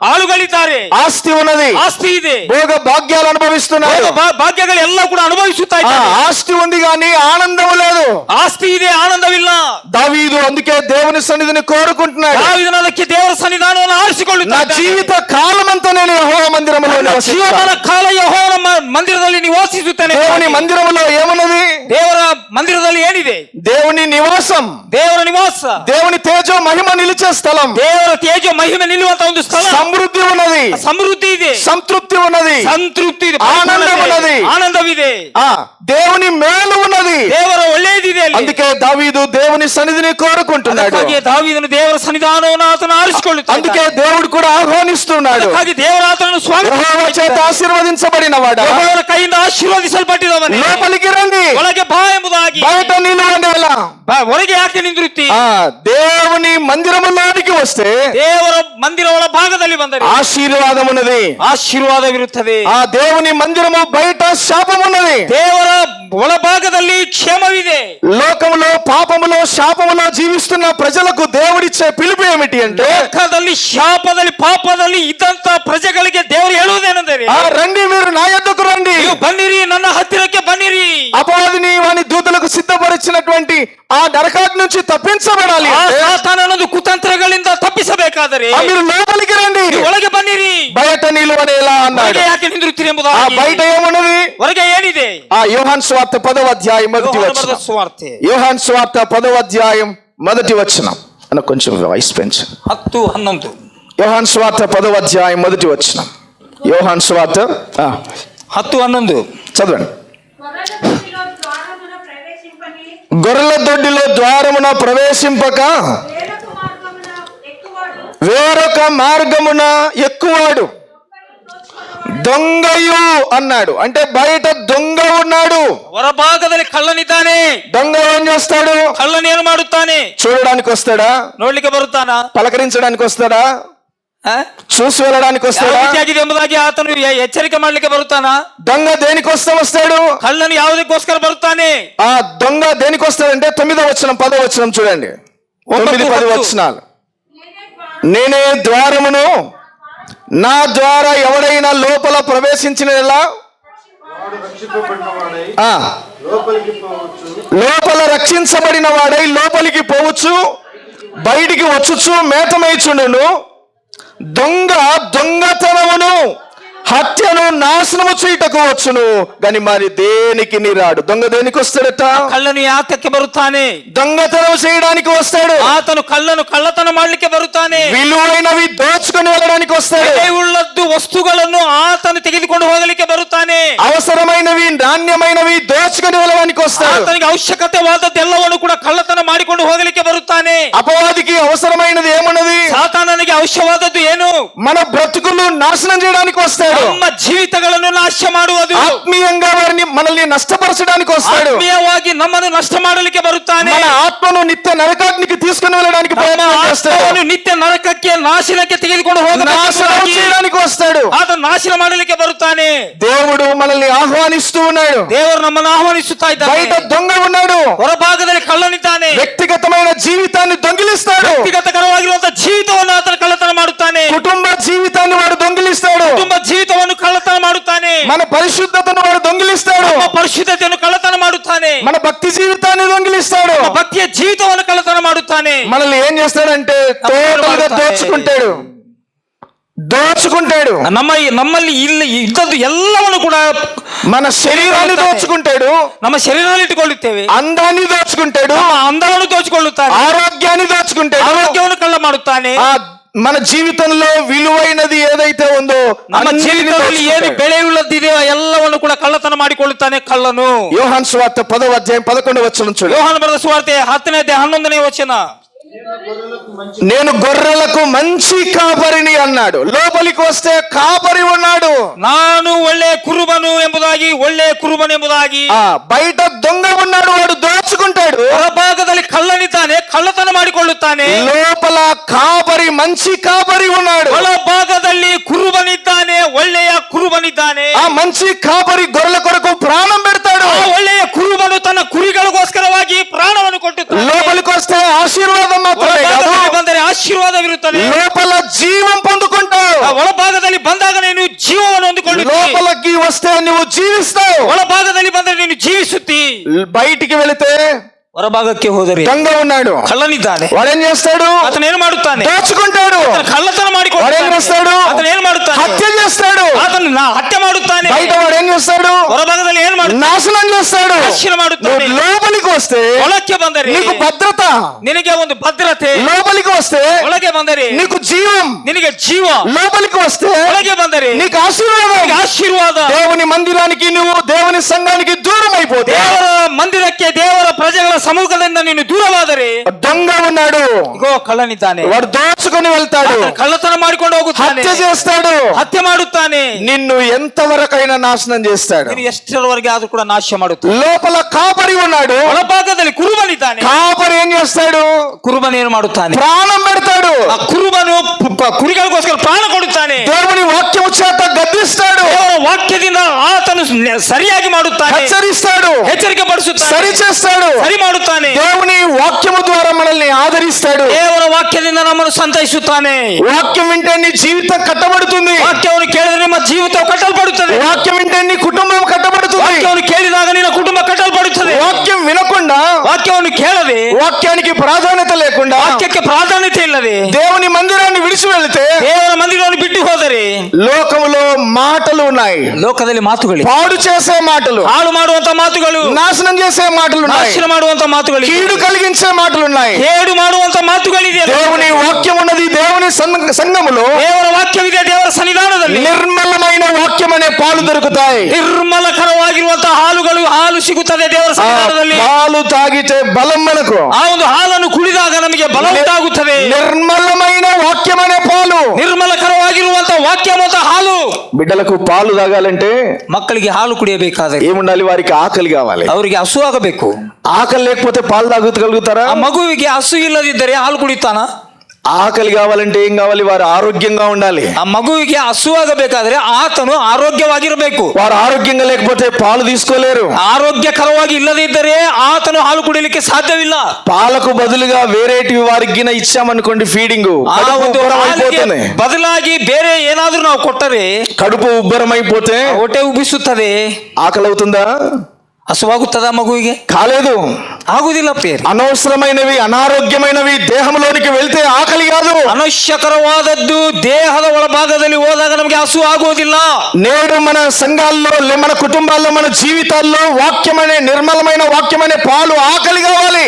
ಆಳುಗಳಿದ್ದಾರೆ, ఆస్తి ఉన్నది, ಆಸ್ತಿ ಇದೆ, భోగ భాగ్యాలు అనుభవిస్తున్నారు. ಭಾಗ್ಯಗಳೆಲ್ಲ ಕೂಡ ಅನುಭವಿಸುತ್ತಾ ఆ ಇದ್ದಾರೆ. ఆస్తి ఉంది కానీ ఆనందం లేదు. ಆಸ್ತಿ ಇದೆ, ಆನಂದವಿಲ್ಲ. దావీదు అందుకే దేవుని సన్నిధిని కోరుకుంటున్నాడు. ದಾವೀದನ ಅದಕ್ಕೆ ದೇವರ ಸನ್ನಿಧಾನವನ್ನು నా ಆರಿಸಿಕೊಳ್ಳುತ್ತಾನೆ. జీవిత కాలమంతా నేను యెహోవా మందిరములో నివసిస్తాను. ಜೀವನ ಕಾಲ ಯೆಹೋವನ ಮಂದಿರದಲ್ಲಿ ನಿವಾಸಿಸುತ್ತಾನೆ. దేవుని మందిరములో ఏమున్నది? ದೇವರ ಮಂದಿರದಲ್ಲಿ ಏನಿದೆ? దేవుని నివాసం, ದೇವರ ನಿವಾಸ, దేవుని తేజో మహిమ నిలిచే స్థలం, ದೇವರ ತೇಜ ಮಹಿಮೆ ನಿಲ್ಲುವಂತ ಒಂದು ಸ್ಥಳ. సమృద్ధి ఉన్నది, ಸಮೃದ್ಧಿ ಇದೆ, సంతృప్తి ఉన్నది, ಸಂತೃಪ್ತಿ ಇದೆ, ఆనందం ఉన్నది, ಆನಂದವಿದೆ, ఆ దేవుని మేలు ఉన్నది. ದೇವರ ಒಳ್ಳೆಯದಿದೆ ಅಲ್ಲಿ. అందుకే దావీదు దేవుని సన్నిధిని కోరుకుంటున్నాడు. ಅದಕ್ಕಾಗಿ ದಾವೀದನು ದೇವರ ಸನ್ನಿಧಾನವನ್ನು ಆತನು ಆರಿಸಿಕೊಳ್ಳುತ್ತಾನೆ. అందుకే దేవుడు కూడా ఆహ్వానిస్తున్నాడు. ಅದಕ್ಕಾಗಿ ದೇವರ ಆತನನ್ನು యెహోవా చేత ಸ್ವಾಗತ ఆశీర్వదించబడిన వాడా, ಯೆಹೋವನ ಕೈಯಿಂದ ಆಶೀರ್ವದಿಸಲ್ಪಟ್ಟಿದವನೇ లోపలికి రండి, ಒಳಗೆ ಬಾ ಎಂಬುದಾಗಿ. బయట నిలవండి. ఎలా? ಹೊರಗೆ ಯಾಕೆ ನಿಂತಿರುತ್ತಿ? దేవుని మందిరములోనికి వస్తే ದೇವರ ಮಂದಿರ ಒಳ ಭಾಗದಲ್ಲಿ ಬಂದರೆ ఆశీర్వాదం ఉన్నది. ಆಶೀರ್ವಾದವಿರುತ್ತದೆ. ఆ దేవుని మందిరము బయట శాపం ఉన్నది. ದೇವರ ಒಳಭಾಗದಲ್ಲಿ ಕ್ಷೇಮವಿದೆ. లోకములో పాపములో శాపములో జీవిస్తున్న ప్రజలకు దేవుడిచ్చే పిలుపు ఏమిటి అంటే, ಲೋಕದಲ್ಲಿ ಶಾಪದಲ್ಲಿ ಪಾಪದಲ್ಲಿ ಇದ್ದಂತ ಪ್ರಜೆಗಳಿಗೆ ದೇವರು ಹೇಳುವುದೇನೆಂದರೆ, రండి, మీరు నా యొద్దకు రండి, ನೀವು ಬನ್ನಿರಿ, ನನ್ನ ಹತ್ತಿರಕ್ಕೆ ಬನ್ನಿರಿ. అపవాదిని వాని దూతలకు సిద్ధపరిచినటువంటి ఆ నరకాగ్ని నుంచి తప్పించబడాలి ಆ అంటే, ಸಾತಾನನೊಂದು ಕುತಂತ್ರಗಳಿಂದ ತಪ್ಪಿಸಬೇಕಾದರೆ మీరు లోపలికి రండి, ನೀವು ಒಳಗೆ ಬನ್ನಿರಿ. బయట నిలువనేలా అన్నాడు. ಹೊರಗೆ ಯಾಕೆ ನಿಂತಿರುತ್ತೀರಿ ఆ ಎಂಬುದಾಗಿ. బయట ఏమున్నది? ಹೊರಗೆ ಏನಿದೆ? యోహాను సువార్త 10వ అధ్యాయం మొదటి ಯೋಹಾನ ಬರೆದ వచనం. ಸುವಾರ್ತೆ యోహాను సువార్త 10వ అధ్యాయం మొదటి వచనం. అన్న కొంచెం వాయిస్ పెంచు. 10:11. యోహాను సువార్త 10వ అధ్యాయం మొదటి వచనం. యోహాను సువార్త 10:11 చదవండి. గొర్రెల దొడ్డిలో ద్వారమున ప్రవేశింపని గొర్రెల దొడ్డిలో ద్వారమున ప్రవేశింపక వేరొక మార్గమున ఎక్కువాడు వేరొక మార్గమున ఎక్కువాడు దొంగయు అన్నాడు. అంటే బయట దొంగ ఉన్నాడు. ಹೊರಭಾಗದಲ್ಲಿ ಕಳ್ಳನಿದ್ದಾನೆ. దొంగ ఏం చేస్తాడు? ಕಳ್ಳನೇನು ಮಾಡುತ್ತಾನೆ? చూడడానికి వస్తాడా? ನೋಡ್ಲಿಕ್ಕೆ ಬರುತ್ತಾನ? పలకరించడానికి వస్తాడా? చూసి వెళ్ళడానికి వస్తాడా? ಆಗಿದೆ ಎಂಬುದಾಗಿ ಆತನು ಎಚ್ಚರಿಕೆ ಮಾಡ್ಲಿಕ್ಕೆ ಬರುತ್ತಾನ? దొంగ దేనికోసం వస్తాడు? ಕಳ್ಳನು ಯಾವುದಕ್ಕೋಸ್ಕರ ಬರುತ್ತಾನೆ? ఆ దొంగ దేనికి వస్తాడంటే 9వ వచనం 10వ వచనం చూడండి. 9-10 వచనాలు. నేనే ద్వారమును, నా ద్వారా ఎవడైనా లోపల ప్రవేశించినలా వాడు రక్షింపబడిన వాడై ఆ లోపలికి పోవచ్చు, లోపల రక్షించబడిన వాడై లోపలికి పోవచ్చు, బయటికి వచ్చుచు మేతమేచుండును. దొంగ దొంగతనమును హత్యను నాశనము చేయుటకు వచ్చును గాని మరి దేనికి రాడు. దొంగ దేనికి వస్తాడట? ಕಳ್ಳನು ಯಾತಕ್ಕೆ ಬರುತ್ತಾನೆ? దొంగతనం చేయడానికి వస్తాడు. ಆತನು ಕಳ್ಳತನ ಮಾಡ್ಲಿಕ್ಕೆ ಬರುತ್ತಾನೆ. విలువైనవి దోచుకొని వెళ్ళడానికి వస్తాడు. ಉಳ್ಳದ್ದು ವಸ್ತುಗಳನ್ನು ಆತನು ತೆಗೆದುಕೊಂಡು ಹೋಗಲಿಕ್ಕೆ ಬರುತ್ತಾನೆ. అవసరమైనవి నాణ్యమైనవి దోచుకొని వెళ్ళడానికి వస్తాడు. ಆತನಿಗೆ ಅವಶ್ಯಕತೆವಾದದ್ದೆಲ್ಲವನ್ನು ಕೂಡ ಕಳ್ಳತನ ಮಾಡಿಕೊಂಡು ಹೋಗಲಿಕ್ಕೆ ಬರುತ್ತಾನೆ. అపవాదికి అవసరమైనది ఏమున్నది? ಸಾತಾನನಿಗೆ ಅವಶ್ಯವಾದದ್ದು ಏನು? మన బ్రతుకులు నాశనం చేయడానికి వస్తాడు. ನಮ್ಮ ಜೀವಿತಗಳನ್ನು ನಾಶ ಮಾಡುವುದು. ఆత్మీయంగా మనల్ని నష్టపరచడానికి వస్తాడు. ಆತ್ಮೀಯವಾಗಿ ನಮ್ಮನ್ನು ನಷ್ಟ ಮಾಡಲಿಕ್ಕೆ ಬರುತ್ತಾನೆ. మన ఆత్మను నిత్య నరకాగ్నికి తీసుకుని వెళ్ళడానికి ప్రయత్నం చేస్తాడు. ಆತ್ಮವನ್ನು ನಿತ್ಯ ನರಕಕ್ಕೆ ನಾಶನಕ್ಕೆ ತೆಗೆದುಕೊಂಡು నాశనం చేయడానికి వస్తాడు. ಆತನು ನಾಶನ ಮಾಡಲಿಕ್ಕೆ ಬರುತ್ತಾನೆ. దేవుడు మనల్ని ఆహ్వానిస్తూ ఉన్నాడు. ದೇವರು ನಮ್ಮನ್ನು ಆಹ್ವಾನಿಸುತ್ತಾ ಇದ್ದಾನೆ. బయట దొంగ ఉన్నాడు, ಹೊರಭಾಗದಲ್ಲಿ ಕಳ್ಳನಿದ್ದಾನೆ. వ్యక్తిగతమైన జీవితాన్ని దొంగిలిస్తాడు. ವ್ಯಕ್ತಿಗತಕರವಾಗಿರುವಂತಹ ಜೀವಿತವನ್ನು ಆತನು ಕಳ್ಳತನ ಮಾಡುತ್ತಾನೆ. కుటుంబ జీవితాన్ని వాడు దొంగిలిస్తాడు. ಕುಟುಂಬ ಜೀವಿತವನ್ನು ಕಳ್ಳತನ ಮಾಡುತ್ತಾನೆ. మన పరిశుద్ధతను వాడు దొంగిలిస్తాడు. ನಮ್ಮ ಪರಿಶುದ್ಧತೆಯನ್ನು ಕಳ್ಳತನ ಮಾಡುತ್ತಾನೆ. మన భక్తి జీవితాన్ని దొంగిలిస్తాడు. ನಮ್ಮ ಭಕ್ತಿಯ ಜೀವಿತವನ್ನು ಕಳ್ಳತನ ಮಾಡುತ್ತಾನೆ. మనల్ని ఏం చేస్తాడంటే టోటల్గా దోచుకుంటాడు. ನಮ್ಮಲ್ಲಿ ಇಲ್ಲಿ ಇದ್ದದ್ದು ಎಲ್ಲವನ್ನು ಕೂಡ మన శరీరాన్ని దోచుకుంటాడు. ನಮ್ಮ ಶರೀರದಲ್ಲಿ ಇಟ್ಟುಕೊಳ್ಳುತ್ತೇವೆ. అందాన్ని దోచుకుంటాడు. ನಮ್ಮ ಅಂದವನ್ನು ದೋಚಿಕೊಳ್ಳುತ್ತಾನೆ. ఆరోగ్యాన్ని దోచుకుంటాడు. ಆರೋಗ್ಯವನ್ನು ಕಳ್ಳ ಮಾಡುತ್ತಾನೆ. మన జీవితంలో విలువైనది ఏదైతే ఉందో ನಮ್ಮ ಜೀವಿತದಲ್ಲಿ ಏನು ಬೆಲೆಯುಳ್ಳದಿದೆಯೋ ಎಲ್ಲವನ್ನು ಕೂಡ ಕಳ್ಳತನ ಮಾಡಿಕೊಳ್ಳುತ್ತಾನೆ ಕಳ್ಳನು. యోహాను సువార్త 10వ అధ్యాయం 11వ వచనం చూడండి. ಯೋಹಾನ ಬರೆದ ಸುವಾರ್ತೆ 10ನೇ ಅಧ್ಯಾಯ 11ನೇ ವಚನ. నేను గొర్రెలకు మంచి కాపరిని అన్నాడు. లోపలికి వస్తే కాపరి ఉన్నాడు. ನಾನು ಒಳ್ಳೆ ಕುರುಬನು ಎಂಬುದಾಗಿ బయట దొంగ ఉన్నాడు, వాడు దోచుకుంటాడు. ಹೊರಭಾಗದಲ್ಲಿ ಕಳ್ಳನಿದ್ದಾನೆ, ಕಳ್ಳತನ ಮಾಡಿಕೊಳ್ಳುತ್ತಾನೆ. లోపల కాపరి మంచి కాపరి ఉన్నాడు. ಒಳಭಾಗದಲ್ಲಿ ಕುರುಬನಿದ್ದಾನೆ, ಒಳ್ಳೆಯ ಕುರುಬನಿದ್ದಾನೆ. ఆ మంచి కాపరి గొర్రెల కొరకు ప్రాణం పెడతాడు. ಆ ಒಳ್ಳೆಯ ಕುರುಬನು ತನ್ನ ಕುರಿಗಳಿಗೋಸ್ಕರವಾಗಿ ಪ್ರಾಣವನ್ನು ಕೊಟ್ಟುತ್ತಾನೆ. లోపలికి వస్తే ఆశీర్వాదం మాత్రమే కాదు, ಬಂದರೆ ಆಶೀರ್ವಾದವಿರುತ್ತದೆ. లోపల జీవం పొందుకుంటావు. ಒಳಭಾಗದಲ್ಲಿ ಬಂದಾಗ ನೀನು ಜೀವವನ್ನು ಹೊಂದಿಕೊಳ್ಳುತ್ತಿ. లోపలికి వస్తే నువ్వు జీవిస్తావు. ಒಳಭಾಗದಲ್ಲಿ ಬಂದರೆ ನೀನು ಜೀವಿಸುತ್ತಿ. బయటికి వెళితే ಹೊರಭಾಗಕ್ಕೆ ಹೋದರೆ దొంగ ఉన్నాడు, ಕಳ್ಳನಿದ್ದಾನೆ. వాడేం చేస్తాడు? ಆತನ ಏನು ಮಾಡುತ್ತಾನೆ? దోచుకుంటాడు. ಕಳ್ಳತನ వాడేం ಮಾಡಿಕೊಳ್ಳುತ್ತಾನೆ. చేస్తాడు? ಆತನ ಏನು ಮಾಡುತ್ತಾನೆ? హత్య చేస్తాడు. ಆತನ ಹತ್ಯೆ ಮಾಡುತ್ತಾನೆ. బయట వాడేం చేస్తాడు? ಹೊರಭಾಗದಲ್ಲಿ ಏನು ಮಾಡುತ್ತಾನೆ? నాశనం చేస్తాడు. ನಾಶನ ಮಾಡುತ್ತಾನೆ. నువ్వు లోపలికి వస్తే ಒಳಕ್ಕೆ ಬಂದರೆ నీకు భద్రత, ನಿನಗೆ ಒಂದು ಭದ್ರತೆ. లోపలికి వస్తే ಒಳಗೆ ಬಂದರೆ నీకు జీవం, ನಿನಗೆ ಜೀವ. లోపలికి వస్తే ಒಳಗೆ ಬಂದರೆ నీకు ఆశీర్వాదం. ನಿನಗೆ ಆಶೀರ್ವಾದ. దేవుని మందిరానికి నువ్వు దేవుని సంఘానికి దూరం అయిపోతే, ದೇವರ ಮಂದಿರಕ್ಕೆ ದೇವರ ಪ್ರಜೆಗಳ ಸಮೂಹದಿಂದ ನೀನು ದೂರವಾದರೆ దొంగ ఉన్నాడు, ಇಗೋ ಕಳ್ಳನಿದ್ದಾನೆ. వాడు దోచుకొని వెళ్తాడు, ಆತನು ಕಳ್ಳತನ ಮಾಡಿಕೊಂಡು ಹೋಗುತ್ತಾನೆ, హత్య చేస్తాడు, ಹತ್ಯೆ ಮಾಡುತ್ತಾನೆ. నిన్ను ఎంతవరకైనా నాశనం చేస్తాడు. ನೀನು ಎಷ್ಟರವರೆಗೆ ಆದ್ರೂ ಕೂಡ ನಾಶ ಮಾಡುತ್ತಾನೆ. లోపల కాపరి ఉన్నాడు, ಒಳಭಾಗದಲ್ಲಿ ಕುರುಬನಿದ್ದಾನೆ. కాపరి ఏం చేస్తాడు? ಕುರುಬನ ಏನು ಮಾಡುತ್ತಾನೆ? ప్రాణం పెడతాడు. ಆ ಕುರುಬನು ಕುರಿಗಳಿಗೋಸ್ಕರ ಪ್ರಾಣ ಕೊಡುತ್ತಾನೆ. దేవుని వాక్యము చేత గద్దిస్తాడు, ದೇವರ ವಾಕ್ಯದಿಂದ ಆತನು ಸರಿಯಾಗಿ ಮಾಡುತ್ತಾನೆ, హెచ్చరిస్తాడు, ಎಚ್ಚರಿಕೆ ಪಡಿಸುತ್ತಾನೆ, సరి చేస్తాడు. ಸರಿ ಮಾಡುತ್ತಾನೆ. దేవుని వాక్యము ద్వారా మనల్ని ఆదరిస్తాడు. ದೇವರ ವಾಕ್ಯದಿಂದ ನಮ್ಮನ್ನು ಸಂತೈಸುತ್ತಾನೆ. వాక్యం వింటే నీ జీవితం కట్టబడుతుంది. ವಾಕ್ಯವನ್ನು ಕೇಳಿದ್ರೆ ನಿಮ್ಮ ಜೀವಿತವು ಕಟ್ಟಲ್ಪಡುತ್ತದೆ. వాక్యం వింటే నీ కుటుంబం కట్టబడుతుంది. ವಾಕ್ಯವನ್ನು ಕೇಳಿದಾಗ ನಿನ್ನ ಕುಟುಂಬ ಕಟ್ಟಲ್ಪಡುತ್ತದೆ. వాక్యం వినకుండా, ವಾಕ್ಯವನ್ನು ಕೇಳದೆ, వాక్యానికి ప్రాధాన్యత లేకుండా, ವಾಕ್ಯಕ್ಕೆ ಪ್ರಾಧಾನ್ಯತೆ ಇಲ್ಲದೆ దేవుని మందిరాన్ని విడిచి వెళితే, ದೇವರ ಮಂದಿರವನ್ನು ಬಿಟ್ಟು ಹೋದರೆ లోకములో మాటలు ఉన్నాయి, ಲೋಕದಲ್ಲಿ ಮಾತುಗಳು, పాడు చేసే మాటలు, ಹಾಳು ಮಾಡುವಂತ ಮಾತುಗಳು, నాశనం చేసే మాటలు ఉన్నాయి, ನಾಶನ ಮಾಡುವಂತ ಮಾತುಗಳು, కీడు కలిగించే మాటలు ఉన్నాయి. ಕೇಡು ಮಾಡುವಂತ ಮಾತುಗಳಿದೆ. దేవుని వాక్యం ఉన్నది దేవుని సంఘములో. ದೇವರ ವಾಕ್ಯವಿದೆ ದೇವರ ಸನ್ನಿಧಾನದಲ್ಲಿ. నిర్మలమైన వాక్యం అనే పాలు దొరుకుతాయి. ನಿರ್ಮಲಕರವಾಗಿರುವಂತಹ ಹಾಲು ಸಿಗುತ್ತದೆ ದೇವರ ಸನ್ನಿಧಾನದಲ್ಲಿ. పాలు తాగితే బలం మనకు. ಆ ಒಂದು ಹಾಲನ್ನು ಕುಡಿದಾಗ ನಮಗೆ ಬಲ ಉಂಟಾಗುತ್ತದೆ. నిర్మలమైన వాక్యం అనే పాలు, ನಿರ್ಮಲಕರವಾಗಿ ರುಚಿಕರವಾಗಿರುವಂತ ವಾಕ್ಯ ಮತ್ತು ಹಾಲು. బిడ్డలకు పాలు తాగాలంటే ಮಕ್ಕಳಿಗೆ ಹಾಲು ಕುಡಿಯಬೇಕಾದರೆ ఏముండాలి? వారికి ఆకలి కావాలి. ಅವರಿಗೆ ಹಸು ಆಗಬೇಕು. ఆకలి లేకపోతే పాలు తాగలుగుతారా? ಆ ಮಗುವಿಗೆ ಹಸು ಇಲ್ಲದಿದ್ದರೆ ಹಾಲು ಕುಡಿತಾನ? ఆకలి కావాలంటే ఏం కావాలి? వారు ఆరోగ్యంగా ఉండాలి. ಆ ಮಗುವಿಗೆ ಹಸುವಾಗಬೇಕಾದ್ರೆ ಆತನು ಆರೋಗ್ಯವಾಗಿರಬೇಕು. వారు ఆరోగ్యంగా లేకపోతే పాలు తీసుకోలేరు. ಆರೋಗ್ಯಕರವಾಗಿ ಇಲ್ಲದಿದ್ದರೆ ಆತನು ಹಾಲು ಕುಡಿಯಲಿಕ್ಕೆ ಸಾಧ್ಯವಿಲ್ಲ. పాలకు బదులుగా వేరేటివి వారికి గిన ఇచ్చామనుకోండి, ఫీడింగ్ ಆ ಒಂದು ಹಾಲಿಗೆ అయిపోతుంది. ಬದಲಾಗಿ ಬೇರೆ ಏನಾದ್ರೂ ನಾವು ಕೊಟ್ಟರೆ కడుపు ఉబ్బరం అయిపోతే ಹೊಟ್ಟೆ ಉಬ್ಬಿಸುತ್ತದೆ. ఆకలి అవుతుందా? ಹಸುವಾಗುತ್ತದ ಮಗುವಿಗೆ? కాలేదు. ಆಗುದಿಲ್ಲ ಪ್ರಿಯರೇ. అనవసరమైనవి, అనారోగ్యమైనవి దేహంలోనికి వెళ్తే ఆకలి కాదు. ಅನವಶ್ಯಕರವಾದದ್ದು ದೇಹದ ಒಳಭಾಗದಲ್ಲಿ ಹೋದಾಗ ನಮಗೆ ಹಸು ಆಗುವುದಿಲ್ಲ. నేడు మన సంఘాల్లో, మన కుటుంబాల్లో, మన జీవితాల్లో వాక్యమనే, నిర్మలమైన వాక్యమనే పాలు ఆకలి కావాలి.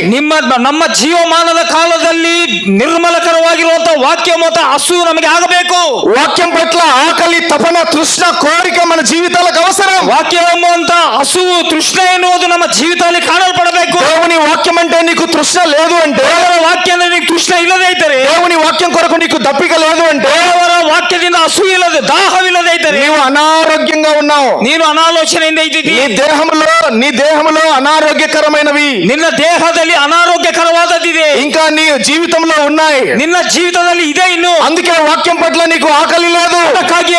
ನಮ್ಮ ಜೀವಮಾನದ ಕಾಲದಲ್ಲಿ ನಿರ್ಮಲಕರವಾಗಿರುವಂತಹ ವಾಕ್ಯ ಮತ್ತು ಹಸು ನಮಗೆ ಆಗಬೇಕು. వాక్యం పట్ల ఆకలి, తపన, తృష్ణ, కోరిక మన జీవితాలకు అవసరం. ವಾಕ್ಯ ಎಂಬುವಂತ ಹಸುವು ತೃಷ್ಣ ಎನ್ನುವುದು ನಮ್ಮ ಜೀವಿತದಲ್ಲಿ ಕಾಣಲ್ಪಡಬೇಕು. దేవుని వాక్యం అంటే నీకు తృష్ణ లేదు అంటే, ದೇವರ ವಾಕ್ಯ ಅಂದ್ರೆ నీకు ತೃಷ್ಣ ಇಲ್ಲದೇ ಇದ್ದರೆ, దేవుని వాక్యం కొరకు నీకు దప్పిక లేదు అంటే, ದೇವರ ವಾಕ್ಯದಿಂದ ಹಸು ಇಲ್ಲದೆ, ದಾಹವಿಲ್ಲದೆ ಇದ್ದರೆ నీవు అనారోగ్యంగా ఉన్నావు. ನೀನು ಅನಾಲೋಚನೆಯಿಂದ ಇದ್ದೀರಿ. నీ దేహంలో అనారోగ్యకరమైనవి, ನಿನ್ನ ದೇಹದಲ್ಲಿ ಅನಾರೋಗ್ಯಕರವಾದದ್ದಿದೆ, ఇంకా నీ జీవితంలో ఉన్నాయి. ನಿನ್ನ ಜೀವಿತದಲ್ಲಿ ಇದೆ ಇನ್ನು. అందుకే వాక్యం పట్ల నీకు ఆకలి లేదు. ಅದಕ್ಕಾಗಿ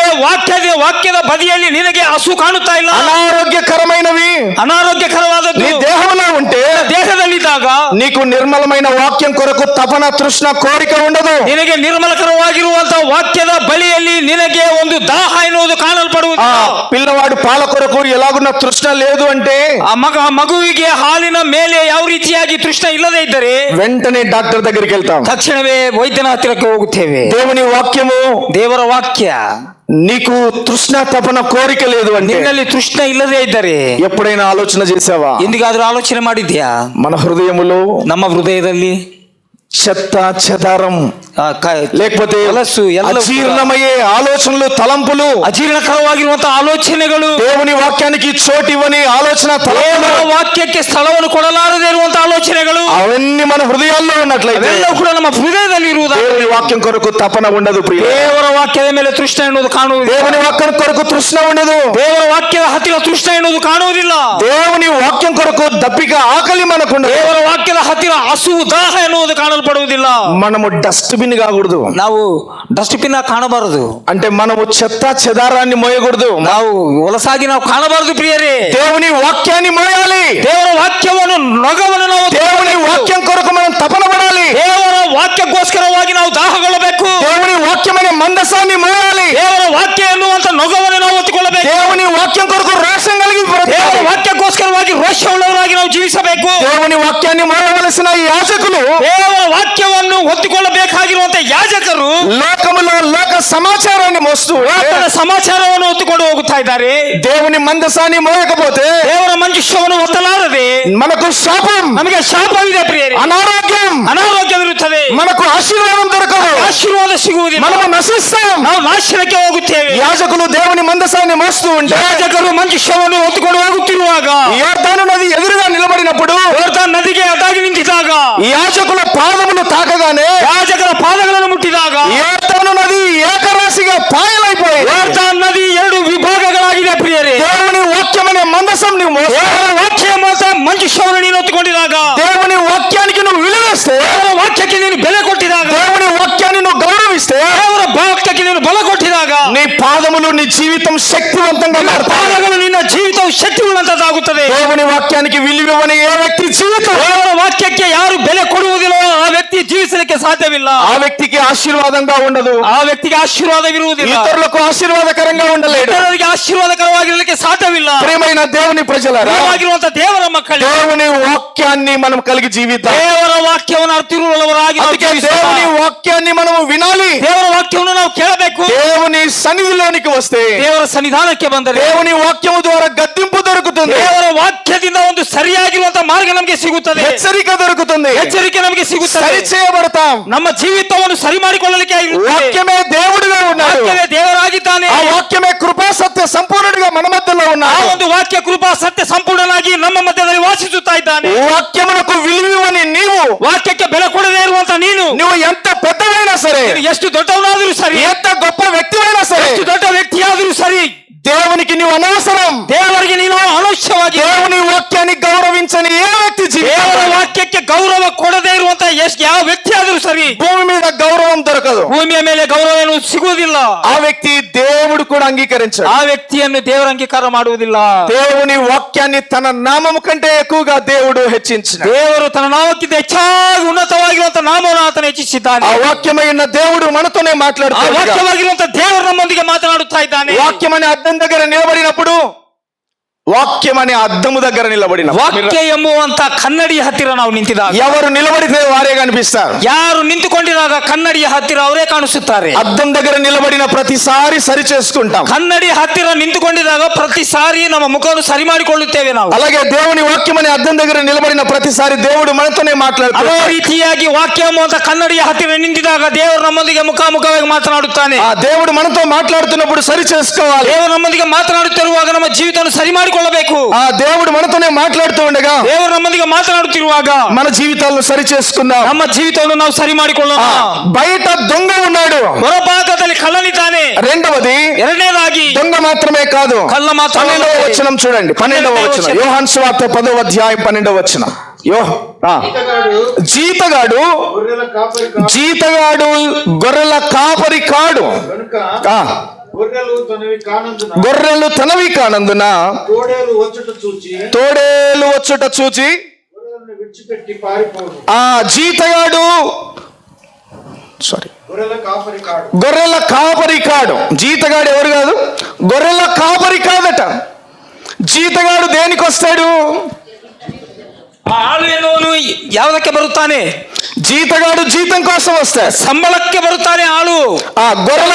ವಾಕ್ಯದ ಬದಿಯಲ್ಲಿ ನಿನಗೆ ಹಸು ಕಾಣುತ್ತಾ ಇಲ್ಲ. అనారోగ్యకరమైనవి ಅನಾರೋಗ್ಯಕರವಾದದ್ದು నీ దేహంలో ఉంటే ದೇಹದಲ್ಲಿದ್ದಾಗ నీకు నిర్మలమైన వాక్యం కొరకు తపన, తృష్ణ, కోరిక ఉండదు. ನಿನಗೆ ನಿರ್ಮಲಕರವಾಗಿರುವಂತಹ ವಾಕ್ಯದ ಬಳಿಯಲ್ಲಿ ನಿನಗೆ ಒಂದು ದಾಹ ಎನ್ನುವುದು ಕಾಣಲ್ಪಡುವುದು. పిల్లవాడు పాల కొరకు ఎలాగున్న తృష్ణ లేదు అంటే, ಆ ಮಗುವಿಗೆ ಹಾಲಿನ ಮೇಲೆ ಯಾವ ರೀತಿಯಾಗಿ ತೃಷ್ಣ ಇಲ್ಲದೆ ಇದ್ದರೆ వెంటనే డాక్టర్ దగ్గరికి వెళ్తాం. ತಕ್ಷಣವೇ ವೈದ್ಯನ ಹತ್ತಿರಕ್ಕೆ ಹೋಗುತ್ತೇವೆ. దేవుని వాక్యము, ದೇವರ ವಾಕ್ಯ నీకు తృష్ణ, తపన, కోరిక లేదు అంటే, ನಿನ್ನಲ್ಲಿ ತೃಷ್ಣ ಇಲ್ಲದೆ ಇದ್ದರೆ ఎప్పుడైనా ఆలోచన చేసావా? ಎಂದಿಗಾದ್ರೂ ಆಲೋಚನೆ ಮಾಡಿದ್ಯಾ? మన హృదయములో ನಮ್ಮ ಹೃದಯದಲ್ಲಿ చెత్త, చెదారం, లేకపోతే ಹೊಲಸು, ಎಲ್ಲವೂ అజీర్ణమయ్యే ఆలోచనలు, తలంపులు, ಅಜೀರ್ಣಕರವಾಗಿರುವಂತಹ ಆಲೋಚನೆಗಳು, దేవుని వాక్యానికి చోటివ్వని ఆలోచన, ದೇವರ ವಾಕ್ಯಕ್ಕೆ ಸ್ಥಳವನ್ನು ಕೊಡಲಾರದೆ ಇರುವಂತಹ ಆಲೋಚನೆಗಳು, అవన్నీ మన హృదయాల్లో ఉన్నట్లయితే ಅವೆಲ್ಲವೂ ಕೂಡ ನಮ್ಮ ಹೃದಯದಲ್ಲಿ ಇರುವುದಾದರೆ దేవుని వాక్యం కొరకు తపన ఉండదు. ప్రియ, ದೇವರ ವಾಕ್ಯದ ಮೇಲೆ ತೃಷ್ಣ ಎನ್ನುವುದು ಕಾಣುವುದಿಲ್ಲ. దేవుని వాక్యం కొరకు తృష్ణ ఉండదు. ದೇವರ ವಾಕ್ಯದ ಹತ್ತಿರ ತೃಷ್ಣ ಎನ್ನುವುದು ಕಾಣುವುದಿಲ್ಲ. దేవుని వాక్యం కొరకు దప్పిక, ఆకలి మనకుండదు. ದೇವರ ವಾಕ್ಯದ ಹತ್ತಿರ ಹಸುವು, ದಾಹ ಎನ್ನುವುದು ಕಾಣಲ್ಪಡುವುದಿಲ್ಲ. మనము డస్ట్బిన్ కాకూడదు. ನಾವು ಡಸ್ಟ್ಬಿನ್ ಕಾಣಬಾರದು. అంటే మనము చెత్త, చెదారాన్ని మోయకూడదు. ನಾವು ಹೊಲಸಾಗಿ ನಾವು ಕಾಣಬಾರದು ಪ್ರಿಯರೇ. దేవుని వాక్యాన్ని మోయాలి. ದೇವರ ವಾಕ್ಯವನ್ನು, ನೊಗವನ್ನು ನಾವು దేవుని వాక్యం కొరకు మనం తపన పడాలి. ದೇವರ ವಾಕ್ಯಕ್ಕೋಸ್ಕರವಾಗಿ ನಾವು ದಾಹಗೊಳ್ಳಬೇಕು. దేవుని వాక్యమైన మందసాన్ని మోయాలి. ದೇವರ ವಾಕ್ಯ ಎನ್ನುವಂತ ನೊಗವನ್ನು ನಾವು ಒತ್ತಿಕೊಳ್ಳಬೇಕು. దేవుని వాక్యం కొరకు రోషం కలిగి బ్రతకాలి. ದೇವರ ವಾಕ್ಯಕ್ಕೋಸ್ಕರವಾಗಿ ರೋಷವುಳ್ಳವರಾಗಿ ನಾವು ಜೀವಿಸಬೇಕು. దేవుని వాక్యాన్ని మోయవలసిన ఈ యాజకులు, ದೇವರ ವಾಕ್ಯವನ್ನು ಹೊತ್ತುಕೊಳ್ಳಬೇಕಾಗಿರುವಂತ ಯಾಜಕರು లోకములో లోక సమాచారాన్ని మోస్తూ ಆತನ ಸಮಾಚಾರವನ್ನು ಹೊತ್ತುಕೊಂಡು ಹೋಗುತ್ತಾ ಇದ್ದಾರೆ. దేవుని మందసాన్ని మోయకపోతే ದೇವರ ಮಂಜುಷವನ್ನು ಹೊತ್ತಲಾರದೆ మనకు శాపం, ನಮಗೆ ಶಾಪವಿದೆ ಪ್ರಿಯರೇ. అనారోగ్యం, ಅನಾರೋಗ್ಯವಿರುತ್ತದೆ. మనకు ఆశీర్వాదం దొరకదు. ಆಶೀರ್ವಾದ ಸಿಗುವುದಿಲ್ಲ. మనము నశిస్తాం. ನಾವು ನಾಶನಕ್ಕೆ ಹೋಗುತ್ತೇವೆ. యాజకులు దేవుని మందసాన్ని మోస్తూ ఉంటే, ಯಾಜಕರು ಮಂಜುಷವನ್ನು ಹೊತ್ತುಕೊಂಡು ಹೋಗುತ್ತಿರುವಾಗ, యోర్దాను నది ఎదురుగా నిలబడినప్పుడు, ಯೋರ್ದಾನ್ ನದಿಗೆ ಅದಾಗಿ ನಿಂತಿದ್ದಾಗ, యాజకుల పాదములు తాకగానే ಯಾಜಕರ ಪಾದಗಳನ್ನು ಮುಟ್ಟಿದಾಗ, యోర్దాను నది ఏకరాశిగా పాయలైపోయి, ಯೋರ್ದಾನ್ ನದಿ ಎರಡು ವಿಭಾಗಗಳಾಗಿದೆ ಪ್ರಿಯರೇ. దేవుని వాక్యమనే మందసం నువ్వు మోస్తే, ದೇವರ ವಾಕ್ಯ ಮಾತ್ರ ಮಂಜುಷವನ್ನು ನೀನು ಹೊತ್ತುಕೊಂಡಿದಾಗ, దేవుని వాక్యానికి నువ్వు విలువిస్తే, ದೇವರ ವಾಕ್ಯಕ್ಕೆ ನೀನು ಬೆಲೆ ಕೊಟ್ಟಿದಾಗ, దేవుని వాక్యాన్ని నువ్వు గౌరవిస్తే, ದೇವರ ವಾಕ್ಯಕ್ಕೆ ನೀನು ಬಲ ಕೊಟ್ಟಿದಾಗ, నీ పాదములు, నీ జీవితం శక్తివంతంగా మారుతాయి. ಪಾದಗಳು ನಿನ್ನ ಜೀವಿತವು ಶಕ್ತಿಯುಳ್ಳಂತದ್ದಾಗುತ್ತದೆ. దేవుని వాక్యానికి విలువివ్వని ఏ వ్యక్తి జీవితం, ದೇವರ ವಾಕ್ಯಕ್ಕೆ ಯಾರು ಬೆಲೆ ಕೊಡುವುದಿಲ್ಲೋ ಆ ವ್ಯಕ್ತಿ ಜೀವಿಸಲಿಕ್ಕೆ ಸಾಧ್ಯವಿಲ್ಲ. ఆ వ్యక్తికి ఆశీర్వాదంగా ఉండదు. ಆ ವ್ಯಕ್ತಿಗೆ ಆಶೀರ್ವಾದವಿರುವುದಿಲ್ಲ. ఇతరులకు ఆశీర్వాదకరంగా ఉండలేడు. ಇತರರಿಗೆ ಆಶೀರ್ವಾದಕರವಾಗಿರಲಿಕ್ಕೆ ಸಾಧ್ಯವಿಲ್ಲ. ప్రియమైన దేవుని ప్రజలారా, ಪ್ರಿಯವಾಗಿರುವಂತಹ ದೇವರ ಮಕ್ಕಳು, దేవుని వాక్యాన్ని మనం కలిగి జీవిద్దాం. ದೇವರ ವಾಕ್ಯವನ್ನು ಅರ್ಥಿರುವವರಾಗಿ ನಾವು అందుకే ಜೀವಿಸೋಣ. దేవుని వాక్యాన్ని మనము వినాలి. ದೇವರ ವಾಕ್ಯವನ್ನು ನಾವು ಕೇಳಬೇಕು. దేవుని సన్నిధిలోనికి వస్తే ದೇವರ ಸನ್ನಿಧಾನಕ್ಕೆ ಬಂದರೆ దేవుని వాక్యము ద్వారా గద్దింపు దొరుకుతుంది. ದೇವರ ವಾಕ್ಯದಿಂದ ಒಂದು ಸರಿಯಾಗಿರುವಂತಹ ಮಾರ್ಗ ನಮಗೆ ಸಿಗುತ್ತದೆ. హెచ్చరిక దొరుకుతుంది. ಎಚ್ಚರಿಕೆ ನಮಗೆ ಸಿಗುತ್ತದೆ. సరి చేయబడతాం. ನಮ್ಮ ಜೀವಿತವನ್ನು ಸರಿ ಮಾಡಿಕೊಳ್ಳಲಿಕ್ಕೆ ಆಗಿರುತ್ತದೆ. వాక్యమే దేవుడిగా ఉన్నాడు. ವಾಕ್ಯವೇ ದೇವರಾಗಿದ್ದಾನೆ. ఆ వాక్యమే కృపా సత్య సంపూర్ణుడిగా మన మధ్యలో ಆ ఉన్నాడు. ಒಂದು ವಾಕ್ಯ ಕೃಪಾ ಸತ್ಯ ಸಂಪೂರ್ಣನಾಗಿ ನಮ್ಮ ಮಧ್ಯದಲ್ಲಿ ವಾಸಿಸುತ್ತಾ ಇದ್ದಾನೆ. వాక్యమునకు విలువివ్వని నీవు, ವಾಕ್ಯಕ್ಕೆ ಬೆಲೆ ಕೊಡದೆ ಕೊಡದೇ ಇರುವಂತ ನೀನು నువ్వు ఎంత పెద్దవైనా సరే, ಎಷ್ಟು ದೊಡ್ಡವನಾದರೂ ಸರಿ, ఎంత గొప్ప వ్యక్తివైనా సరే, ಎಷ್ಟು ದೊಡ್ಡ ವ್ಯಕ್ತಿಯಾದರೂ ಸರಿ, దేవునికి నువ్వు అనవసరం. ದೇವರಿಗೆ ನೀನು ಅನವಶ್ಯವಾಗಿ. దేవుని వాక్యాన్ని గౌరవించని ఏ వ్యక్తి ದೇವರ ವಾಕ್ಯಕ್ಕೆ ಗೌರವ ಕೊಡದೇ ಇರುವಂತ ಯಾವ ವ್ಯಕ್ತಿ ಆದರೂ ಸರಿ, భూమి మీద గౌరవం దొరకదు. ಭೂಮಿಯ ಮೇಲೆ ಗೌರವ ಏನು ಸಿಗುವುದಿಲ್ಲ. ఆ వ్యక్తి దేవుడు కూడా అంగీకరించాడు. ಆ ವ್ಯಕ್ತಿಯನ್ನು ದೇವರ ಅಂಗೀಕಾರ ಮಾಡುವುದಿಲ್ಲ. దేవుని వాక్యాన్ని తన నామము కంటే ఎక్కువగా దేవుడు హెచ్చించిన ದೇವರು ತನ್ನ ನಾಮಕ್ಕಿಂತ ಹೆಚ್ಚಾಗಿ ಉನ್ನತವಾಗಿರುವಂತ ನಾಮವನ್ನು ಆತನು ಹೆಚ್ಚಿಸಿದ್ದಾನೆ. ఆ వాక్యమైన దేవుడు మనతోనే ಆ మాట్లాడుతాడు. ವಾಕ್ಯವಾಗಿರುವಂತ ದೇವರು ನಮ್ಮೊಂದಿಗೆ ಮಾತನಾಡುತ್ತಾ ಇದ್ದಾನೆ. వాక్యం అనే అద్దం దగ్గర నిలబడినప్పుడు, వాక్యం అనే అద్దము దగ్గర నిలబడిన ವಾಕ್ಯ ಎಂಬುವಂತ ಕನ್ನಡಿಯ ಹತ್ತಿರ ನಾವು ನಿಂತಿದಾಗ, ఎవరు నిలబడితే వారే కనిపిస్తారు. ಯಾರು ನಿಂತುಕೊಂಡಿದಾಗ ಕನ್ನಡಿಯ ಹತ್ತಿರ ಅವರೇ ಕಾಣಿಸುತ್ತಾರೆ. అద్దం దగ్గర నిలబడిన ప్రతిసారి సరి చేసుకుంటాం. ಕನ್ನಡಿ ಹತ್ತಿರ ನಿಂತುಕೊಂಡಿದಾಗ ಪ್ರತಿ ಸಾರಿ ನಮ್ಮ ಮುಖವನ್ನು ಸರಿ ಮಾಡಿಕೊಳ್ಳುತ್ತೇವೆ ನಾವು. అలాగే దేవుని వాక్యం అనే అద్దం దగ్గర నిలబడిన ప్రతిసారి దేవుడు మనతోనే ಅದೇ మాట్లాడుతాడు. ರೀತಿಯಾಗಿ ವಾಕ್ಯ ಎಂಬುವಂತ ಕನ್ನಡಿಯ ಹತ್ತಿರ ನಿಂತಿದಾಗ ದೇವರು ನಮ್ಮೊಂದಿಗೆ ಮುಖಾಮುಖವಾಗಿ ಮಾತನಾಡುತ್ತಾನೆ. ఆ దేవుడు మనతో మాట్లాడుతున్నప్పుడు సరి చేసుకోవాలి. ದೇವರು ನಮ್ಮೊಂದಿಗೆ ಮಾತನಾಡುತ್ತಿರುವಾಗ ನಮ್ಮ ಜೀವಿತವನ್ನು ಸರಿ ಮಾಡಿಕೊಳ್ಳಬೇಕು. ఆ దేవుడు మనతోనే మాట్లాడుతూ ఉండగా ದೇವರು ನಮ್ಮೊಂದಿಗೆ ಮಾತನಾಡುತ್ತಿರುವಾಗ మన జీవితాలను సరి చేసుకుందాం. ನಮ್ಮ ಜೀವಿತವನ್ನು ನಾವು ಸರಿ ಮಾಡಿಕೊಳ್ಳೋಣ. బయట దొంగ ఉన్నాడు, ಹೊರಭಾಗದಲ್ಲಿ ಕಳ್ಳನಿದ್ದಾನೆ. రెండవది ಎರಡನೇದಾಗಿ దొంగ మాత్రమే కాదు. కళ్ళ మాత్రమే 12వ వచనం చూడండి. 12వ వచనం, యోహాను సువార్త 10వ అధ్యాయం 12వ వచనం. జీతగాడు గొర్రెల కాపరి కాడు జీతగాడు గొర్రెల కాపరి కాడు కనుక ఆ, గొర్రెలు తనవి కానందున గొర్రెలు తనవి కానందున తోడేలు వచ్చుట చూచి తోడేలు వచ్చుట చూచి గొర్రెలను విడిచిపెట్టి పారిపోడు. ఆ జీతగాడు గొర్రెల కాపరి కాడు. గొర్రెల కాపరి కాడు. జీతగాడు ఎవరు కాదు, గొర్రెల కాపరి కాదట. జీతగాడు దేనికి వస్తాడు? ಆಳು ಎನ್ನುವನು ಯಾವುದಕ್ಕೆ ಬರುತ್ತಾನೆ? జీతగాడు జీతం కోసం వస్తాడు, ಸಂಬಳಕ್ಕೆ ಬರುತ್ತಾನೆ ಆಳು. ఆ గొర్రెల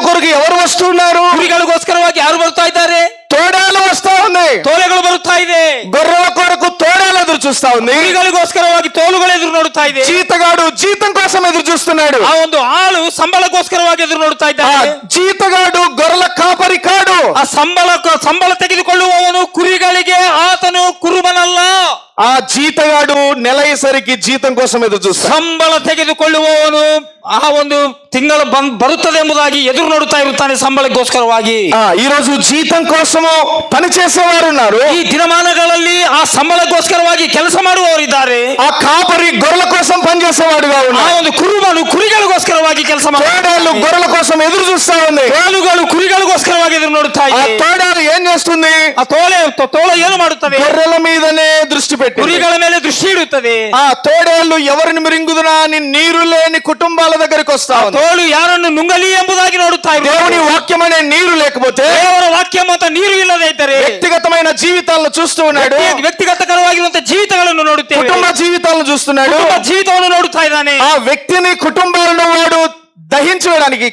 కొరకు ఎవరు వస్తున్నారు? ಕುರಿಗಳಿಗೋಸ್ಕರವಾಗಿ ಯಾರು ಬರ್ತಾ ಇದ್ದಾರೆ? తోడేలు వస్తా ఉంది. ತೋಲೆಗಳು ಬರುತ್ತಾ ಇದೆ. గొర్రెల కొరకు తోడేలు ఎదురు చూస్తా ఉంది. ಕುರಿಗಳಿಗೋಸ್ಕರವಾಗಿ ತೋಳುಗಳು ಎದುರು ನೋಡುತ್ತಾ ಇದೆ. జీతగాడు జీతం కోసం ఎదురు చూస్తున్నాడు. ಆ ಒಂದು ಆಳು ಸಂಬಳಕ್ಕೋಸ್ಕರವಾಗಿ ಎದುರು ನೋಡುತ್ತಾ ఆ ಇದ್ದಾನೆ. జీతగాడు గొర్రెల కాపరి కాడు. ಆ ಸಂಬಳ ತೆಗೆದುಕೊಳ್ಳುವವನು ಕುರಿಗಳಿಗೆ ಆತನು ಕುರುಬನಲ್ಲ. ఆ జీతగాడు నెలసరికి జీతం కోసం ఎదురు చూస్తాడు. ಸಂಬಳ ತೆಗೆದುಕೊಳ್ಳುವವನು ಆ ಒಂದು ತಿಂಗಳು ಬರುತ್ತದೆ ಎಂಬುದಾಗಿ ಎದುರು ನೋಡುತ್ತಾ ಇರುತ್ತಾನೆ ಸಂಬಳಕ್ಕೋಸ್ಕರವಾಗಿ. ఈ రోజు జీతం కోసము పని చేసేవారు ఉన్నారు. ಈ ದಿನಮಾನಗಳಲ್ಲಿ ಆ ಸಂಬಳಕ್ಕೋಸ್ಕರವಾಗಿ ಕೆಲಸ ಮಾಡುವವರಿದ್ದಾರೆ. ఆ కాపరి గొర్రెల కోసం పనిచేసేవాడుగా ಆ ఉన్నాడు. ಒಂದು ಕುರುಬನು ಕುರಿಗಳಿಗೋಸ್ಕರವಾಗಿ ಕೆಲಸ తోడేలు గొర్రెల కోసం ఎదురు చూస్తా ఉంది. ತೋಳುಗಳು కురిಗಳಿಗೋಸ್ಕರವಾಗಿ ఎదురు ನೋಡುತ್ತಾ ఆ ಇದೆ. తోడేలు ఏం చేస్తుంది? ಆ ತೋಳ ಏನು ಮಾಡುತ್ತದೆ? గొర్రెల మీదనే దృష్టి పెట్టి ಕುರಿಗಳ ಮೇಲೆ ದೃಷ್ಟಿ ಇಡುತ್ತದೆ. ఆ తోడేళ్లు ఎవరిని మిరింగుదునా అని నీరు లేని కుటుంబాల దగ్గరికి వస్తా ఉంది. ತೋಳು ಯಾರನ್ನು ನುಂಗಲಿ ಎಂಬುದಾಗಿ ನೋಡುತ್ತಾ ಇದೆ. దేవుని వాక్యం అనే నీరు లేకపోతే ದೇವರ ವಾಕ್ಯ ಮತ್ತು ನೀರು ಇಲ್ಲದೆ ಇದ್ದರೆ వ్యక్తిగతమైన జీవితాలను చూస్తూ ఉన్నాడు. ವ್ಯಕ್ತಿಗತಕರವಾಗಿರುವಂತಹ ಜೀವಿತಗಳನ್ನು ನೋಡುತ್ತೇವೆ. కుటుంబ జీవితాలను చూస్తున్నాడు. ಕುಟುಂಬ ಜೀವಿತವನ್ನು ನೋಡುತ್ತಾ ಇದ್ದಾನೆ. ఆ వ్యక్తిని కుటుంబాలను వాడు దహించడానికి,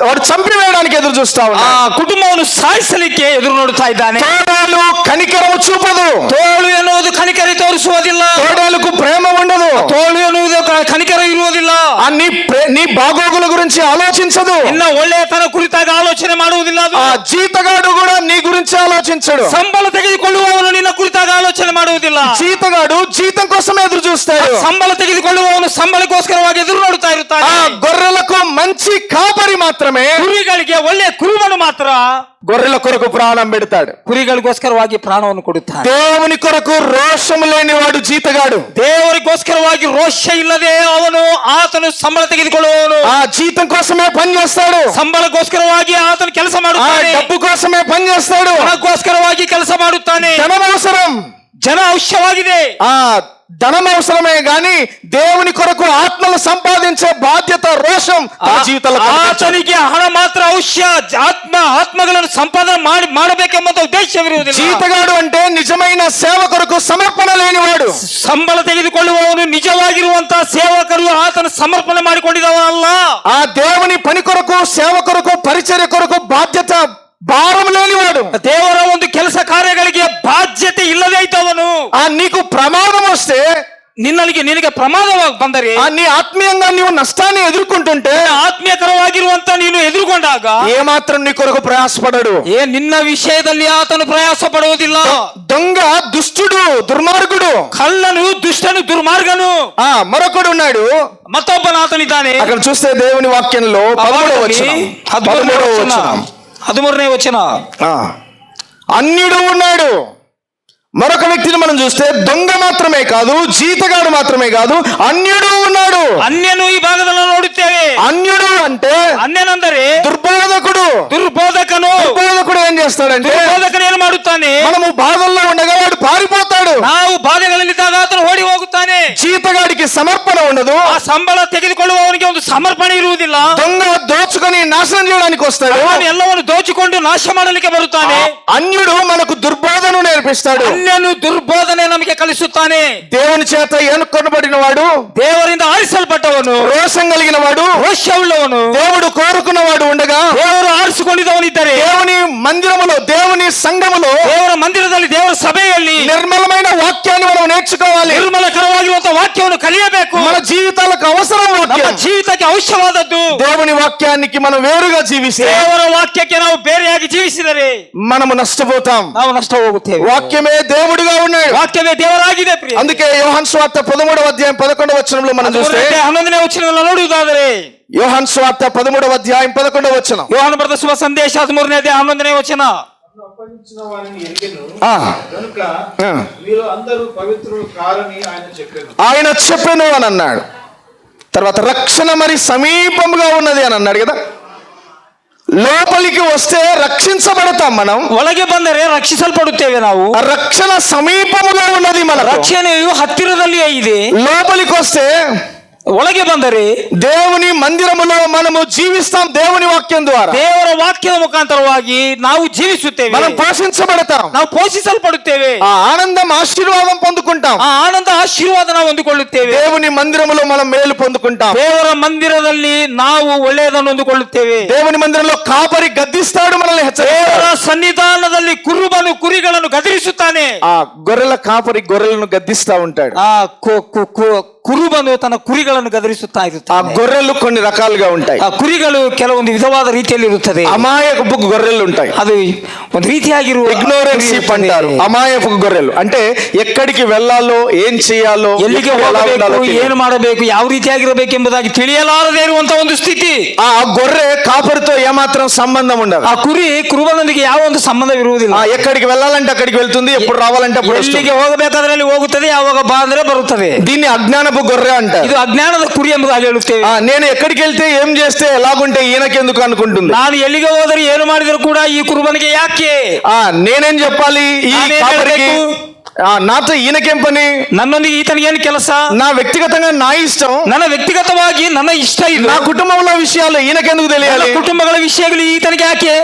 వాడు చంపివేయడానికి ఎదురు చూస్తా ಆ ఉన్నాడు. ಕುಟುಂಬವನ್ನು ಸಾಯಿಸಲಿಕ್ಕೆ ಎದುರು ನೋಡುತ್ತಾ ಇದ್ದಾನೆ. తోడేలు కనికరము చూపదు. ತೋಳು ಎನ್ನುವುದು ಕನಿಕರ ತೋರಿಸುವುದಿಲ್ಲ. తోడేలకు ప్రేమ ఉండదు. ತೋಳು ಎನ್ನುವುದು ಕನಿಕರ ಇರುವುದಿಲ್ಲ. నీ బాగోగుల గురించి ఆలోచించదు. ಇನ್ನ ಒಳ್ಳೆಯತನ ಕುರಿತಾಗಿ ಆಲೋಚನೆ ಮಾಡುವುದಿಲ್ಲ ಅದು. ఆ జీతగాడు కూడా నీ గురించి ఆలోచించడు. ಸಂಬಳ ತೆಗೆದುಕೊಳ್ಳುವವನು ನಿನ್ನ ಕುರಿತಾಗಿ ಆಲೋಚನೆ ಮಾಡುವುದಿಲ್ಲ. జీతగాడు జీతం కోసమే ఎదురు చూస్తాడు. ಸಂಬಳ ತೆಗೆದುಕೊಳ್ಳುವವನು ಸಂಬಳಕ್ಕೋಸ್ಕರವಾಗಿ ಎದುರು ನೋಡುತ್ತಾ ಇರುತ್ತಾನೆ. ఆ గొర్రెలకు మంచి కాపరి మాత్రమే ಕುರಿಗಳಿಗೆ ಒಳ್ಳೆಯ ಕುರುಬನು ಮಾತ್ರ గొర్రెల కొరకు ప్రాణం పెడతాడు. ಕುರಿಗಳಿಗೋಸ್ಕರವಾಗಿ ಪ್ರಾಣವನ್ನು ಕೊಡುತ್ತಾನೆ. దేవుని కొరకు రోషము లేనివాడు జీతగాడు. ದೇವರಿಗೋಸ್ಕರವಾಗಿ ರೋಷ ಇಲ್ಲದೆ ಅವನು ಆತನು ಸಂಬಳ ತೆಗೆದುಕೊಳ್ಳುವವನು. ఆ జీతం కోసమే పని చేస్తాడు. ಸಂಬಳಕ್ಕೋಸ್ಕರವಾಗಿ ಆತನು ಕೆಲಸ ఆ ಮಾಡುತ್ತಾನೆ. డబ్బు కోసమే పని చేస్తాడు. ಹಣಕ್ಕೋಸ್ಕರವಾಗಿ ಕೆಲಸ ಮಾಡುತ್ತಾನೆ. ధనం అవసరం, ಜನ ಅವಶ್ಯವಾಗಿದೆ. ఆ ధనం అవసరమే గాని దేవుని కొరకు ఆత్మలు సంపాదించే బాధ్యత, రోషం తన జీవితంలో కనపరచదు. ಆತನಿಗೆ ಹಣ ಮಾತ್ರ ಅವಶ್ಯ. ಆತ್ಮಗಳನ್ನು ಸಂಪಾದನೆ ಮಾಡಬೇಕೆಂಬ ಉದ್ದೇಶವಿರುವುದಿಲ್ಲ. జీతగాడు అంటే నిజమైన సేవ కొరకు సమర్పణ లేనివాడు. ಸಂಬಳ ತೆಗೆದುಕೊಳ್ಳುವವನು ನಿಜವಾಗಿರುವಂತಹ ಸೇವಕರು ಆತನ ಸಮರ್ಪಣೆ ಮಾಡಿಕೊಂಡಿದ್ದವನಲ್ಲ. ఆ దేవుని పని కొరకు, సేవ కొరకు, పరిచర్య కొరకు బాధ్యత, భారం లేనివాడు. ದೇವರ ಒಂದು ಕೆಲಸ ಕಾರ್ಯಗಳಿಗೆ ಬಾಧ್ಯತೆ ಇಲ್ಲದೆ ಇದ್ದವನು. నీకు ప్రమాదం వస్తే ನಿನಗೆ ಪ್ರಮಾದವಾಗಿ ಬಂದರೆ, నీ ఆత్మీయంగా నీవు నష్టాన్ని ఎదుర్కొంటుంటే ಆತ್ಮೀಯಕರವಾಗಿರುವಂತ ನೀನು ಎದುರುಗೊಂಡಾಗ ఏమాత్రం నీ కొరకు ప్రయాసపడడు. ನಿನ್ನ ವಿಷಯದಲ್ಲಿ ಆತನು ಪ್ರಯಾಸ ಪಡುವುದಿಲ್ಲ. దొంగ దుష్టుడు, దుర్మార్గుడు, ಕಳ್ಳನು ದುಷ್ಟನು ದುರ್ಮಾರ್ಗನು, మరొకడు ఉన్నాడు. ಮತ್ತೊಬ್ಬನಾತನಿದ್ದಾನೆ. అక్కడ చూస్తే దేవుని వాక్యంలో 13ನೇ ವಚನ, అన్యుడు ఉన్నాడు. మరొక వ్యక్తిని మనం చూస్తే దొంగ మాత్రమే కాదు, జీతగాడు మాత్రమే కాదు, అన్యుడు ఉన్నాడు. ಅನ್ಯನು ಈ ಭಾಗದಲ್ಲಿ ನೋಡುತ್ತೇವೆ. అన్యుడు అంటే ಅನ್ಯನೆಂದರೆ దుర్బోధకుడు. ದುರ್ಬೋಧಕನು. దుర్బోధకుడు ఏం చేస్తాడంటే, ದುರ್ಬೋಧಕನು ಏನು ಮಾಡುತ್ತಾನೆ? మనము బాధల్లో ఉండగా వాడు పారిపోతాడు. ನಾವು ಬಾಧೆಗಳಲ್ಲಿದ್ದಾಗ ಆತನು ಓಡಿ ಹೋಗುತ್ತಾನೆ. జీతగాడికి సమర్పణ ఉండదు. ಆ ಸಂಬಳ ತೆಗೆದುಕೊಳ್ಳುವವನಿಗೆ ಒಂದು ಸಮರ್ಪಣೆ ಇರುವುದಿಲ್ಲ. దొంగ దోచుకొని నాశనం చేయడానికి వస్తాడు. ಅವನು ಎಲ್ಲವನ್ನು ದೋಚಿಕೊಂಡು ನಾಶ ಮಾಡಲಿಕ್ಕೆ ಬರುತ್ತಾನೆ. అన్యుడు మనకు దుర్బోధను నేర్పిస్తాడు. ಅನ್ಯನು ದುರ್ಬೋಧನೆ ನಮಗೆ ಕಲಿಸುತ್ತಾನೆ. దేవుని చేత ఎన్నుకొనబడిన వాడు, ದೇವರಿಂದ ಆರಿಸಲ್ಪಟ್ಟವನು, రోషం కలిగిన వాడు, ರೋಷವುಳ್ಳವನು, దేవుడు కోరుకున్నవాడు ఉండగా, ದೇವರು ಆರಿಸಿಕೊಂಡಿದ್ದವನಿದ್ದರೆ, దేవుని మందిరములో, దేవుని సంఘములో, ದೇವರ ಮಂದಿರದಲ್ಲಿ, ದೇವರ ಸಭೆಯಲ್ಲಿ నిర్మలమైన వాక్యాన్ని మనం నేర్చుకోవాలి. ನಿರ್ಮಲಕರವಾಗಿರುವಂತಹ ವಾಕ್ಯವನ್ನು ಕಲಿಯಬೇಕು. మన జీవితాలకు అవసరం ನಮ್ಮ వాక్యం. ಜೀವಿತಕ್ಕೆ ಅವಶ್ಯವಾದದ್ದು దేవుని వాక్యానికి మనం వేరుగా జీవిస్తే ದೇವರ ವಾಕ್ಯಕ್ಕೆ ನಾವು ಬೇರೆಯಾಗಿ ಜೀವಿಸಿದರೆ మనము నష్టపోతాం. ನಾವು ನಷ್ಟ ಹೋಗುತ್ತೇವೆ. వాక్యమే దేవుడిగా ఉన్నాడు. ವಾಕ್ಯವೇ ದೇವರಾಗಿದೆ. ಪ್ರಿಯ, అందుకే యోహాను సువార్త 13వ అధ్యాయం 11వ వచనంలో మనం చూస్తే, 11ನೇ ವಚನವನ್ನು ನೋಡುವುದಾದರೆ, యోహాను సువార్త 13వ అధ్యాయం 11వ వచనం, ಯೋಹಾನ ಬರೆದ ಶುಭ ಸಂದೇಶ 13ನೇ ಅಧ್ಯಾಯ 11ನೇ ವಚನ. నన్ను అప్పగించిన వారిని ఎరిగెను ఆ, కనుక ఆ. మీరు అందరూ పవిత్రులు కారని ఆయన చెప్పాను. ఆయన చెప్పెను అని అన్నాడు. తర్వాత రక్షణ మరి సమీపంగా ఉన్నది అని అన్నాడు కదా. లోపలికి వస్తే రక్షించబడతాం మనం. ಒಳಗೆ ಬಂದರೆ ರಕ್ಷಿಸಲ್ಪಡುತ್ತೇವೆ ನಾವು. ఆ రక్షణ సమీపముగా ఉన్నది మన ರಕ್ಷಣೆಯು ಹತ್ತಿರದಲ್ಲಿಯೇ ಇದೆ. లోపలికి వస్తే, ಒಳಗೆ ಬಂದರೆ దేవుని మందిరములో మనము జీవిస్తాం. దేవుని వాక్యం ద్వారా ದೇವರ ವಾಕ್ಯದ ಮುಖಾಂತರವಾಗಿ ನಾವು ಜೀವಿಸುತ್ತೇವೆ. మనం పోషించబడతాం. ನಾವು ಪೋಷಿಸಲ್ಪಡುತ್ತೇವೆ. ఆ ఆనందం, ఆశీర్వాదం పొందుకుంటాం. ಆ ಆನಂದ ಆಶೀರ್ವಾದ ನಾವು ಹೊಂದಿಕೊಳ್ಳುತ್ತೇವೆ. దేవుని మందిరములో మనం మేలు పొందుకుంటాం. ದೇವರ ಮಂದಿರದಲ್ಲಿ ನಾವು ಒಳ್ಳೆಯದನ್ನು ಹೊಂದಿಕೊಳ್ಳುತ್ತೇವೆ. దేవుని మందిరంలో కాపరి గద్దిస్తాడు, మనల్ని ದೇವರ హెచ్చరిస్తాడు. ಸನ್ನಿಧಾನದಲ್ಲಿ ಕುರುಬನು ಕುರಿಗಳನ್ನು ಗದರಿಸುತ್ತಾನೆ. ఆ గొర్రెల కాపరి గొర్రెలను గద్దిస్తా ఉంటాడు. ಆ ಕುರುಬನು ತನ್ನ ಕುರಿಗಳನ್ನು ಗದರಿಸುತ್ತಾ ఆ ಇರುತ್ತಾನೆ. గొర్రెలు కొన్ని రకాలుగా ఉంటాయి. ಆ ಕುರಿಗಳು ಕೆಲವೊಂದು ವಿಧವಾದ ರೀತಿಯಲ್ಲಿ ಇರುತ್ತದೆ. అమాయకపు గొర్రెలు ఉంటాయి. ಅದು ಒಂದು ರೀತಿಯಾಗಿರುವ ఇగ్నోరెన్స్ షీప్ అంటారు. అమాయపు గొర్రెలు అంటే ఎక్కడికి వెళ్ళాలో, ఏం చేయాలో, ಎಲ್ಲಿಗೆ ఎప్పుడు ఎలా ఉండాలో ಹೋಗಬೇಕು, తెలియదు. ಏನು ಮಾಡಬೇಕು, ಯಾವ ರೀತಿಯಾಗಿರಬೇಕು ಎಂಬುದಾಗಿ ತಿಳಿಯಲಾರದೇ ಇರುವಂತಹ ಒಂದು ಸ್ಥಿತಿ. ఆ గొర్రె కాపరితో ఏమాత్రం సంబంధం ఉండదు. ಆ ಕುರಿ ಕುರುಬನೊಂದಿಗೆ ಯಾವ ಒಂದು ಸಂಬಂಧವಿರುವುದಿಲ್ಲ. ఎక్కడికి వెళ్ళాలంటే అక్కడికి వెళ్తుంది, ఎప్పుడు రావాలంటే అప్పుడు వస్తుంది. ಎಲ್ಲಿಗೆ ಹೋಗಬೇಕಾದ್ರೆ ಅಲ್ಲಿ ಹೋಗುತ್ತದೆ, ಯಾವಾಗ ಬಾ ಅಂದ್ರೆ ಬರುತ್ತದೆ. దీన్ని అజ్ఞానపు గొర్రె అంటారు. ಇದು ಅಜ್ಞಾನದ ಕುರಿ ಎಂಬುದಾಗಿ ಹೇಳುತ್ತೇವೆ. నేను ఎక్కడికి వెళ్తే, ఏం చేస్తే, ఎలాగుంటే ఈయనకెందుకు అనుకుంటుంది. ನಾನು ಎಲ್ಲಿಗೆ ಹೋದರೆ ಏನು ಮಾಡಿದರೂ ಕೂಡ ಈ ಕುರುಬನಿಗೆ ಯಾಕೆ, నేనేం చెప్పాలి ఈ నానేం కాపరికి, ಹೇಳ್ಬೇಕು? నాతో ఈయనకేం పని, ನನ್ನೊಂದಿಗೆ ಈತನಿಗೆ ಏನು ಕೆಲಸ, నా వ్యక్తిగతంగా నా ఇష్టం, ನನ್ನ ವ್ಯಕ್ತಿಗತವಾಗಿ ನನ್ನ ಇಷ್ಟ ಇದು, నా కుటుంబంలో విషయాలు ఈయనకెందుకు ನನ್ನ తెలియాలి. ಕುಟುಂಬಗಳ ವಿಷಯಗಳು ಈತನಿಗೆ ಯಾಕೆ.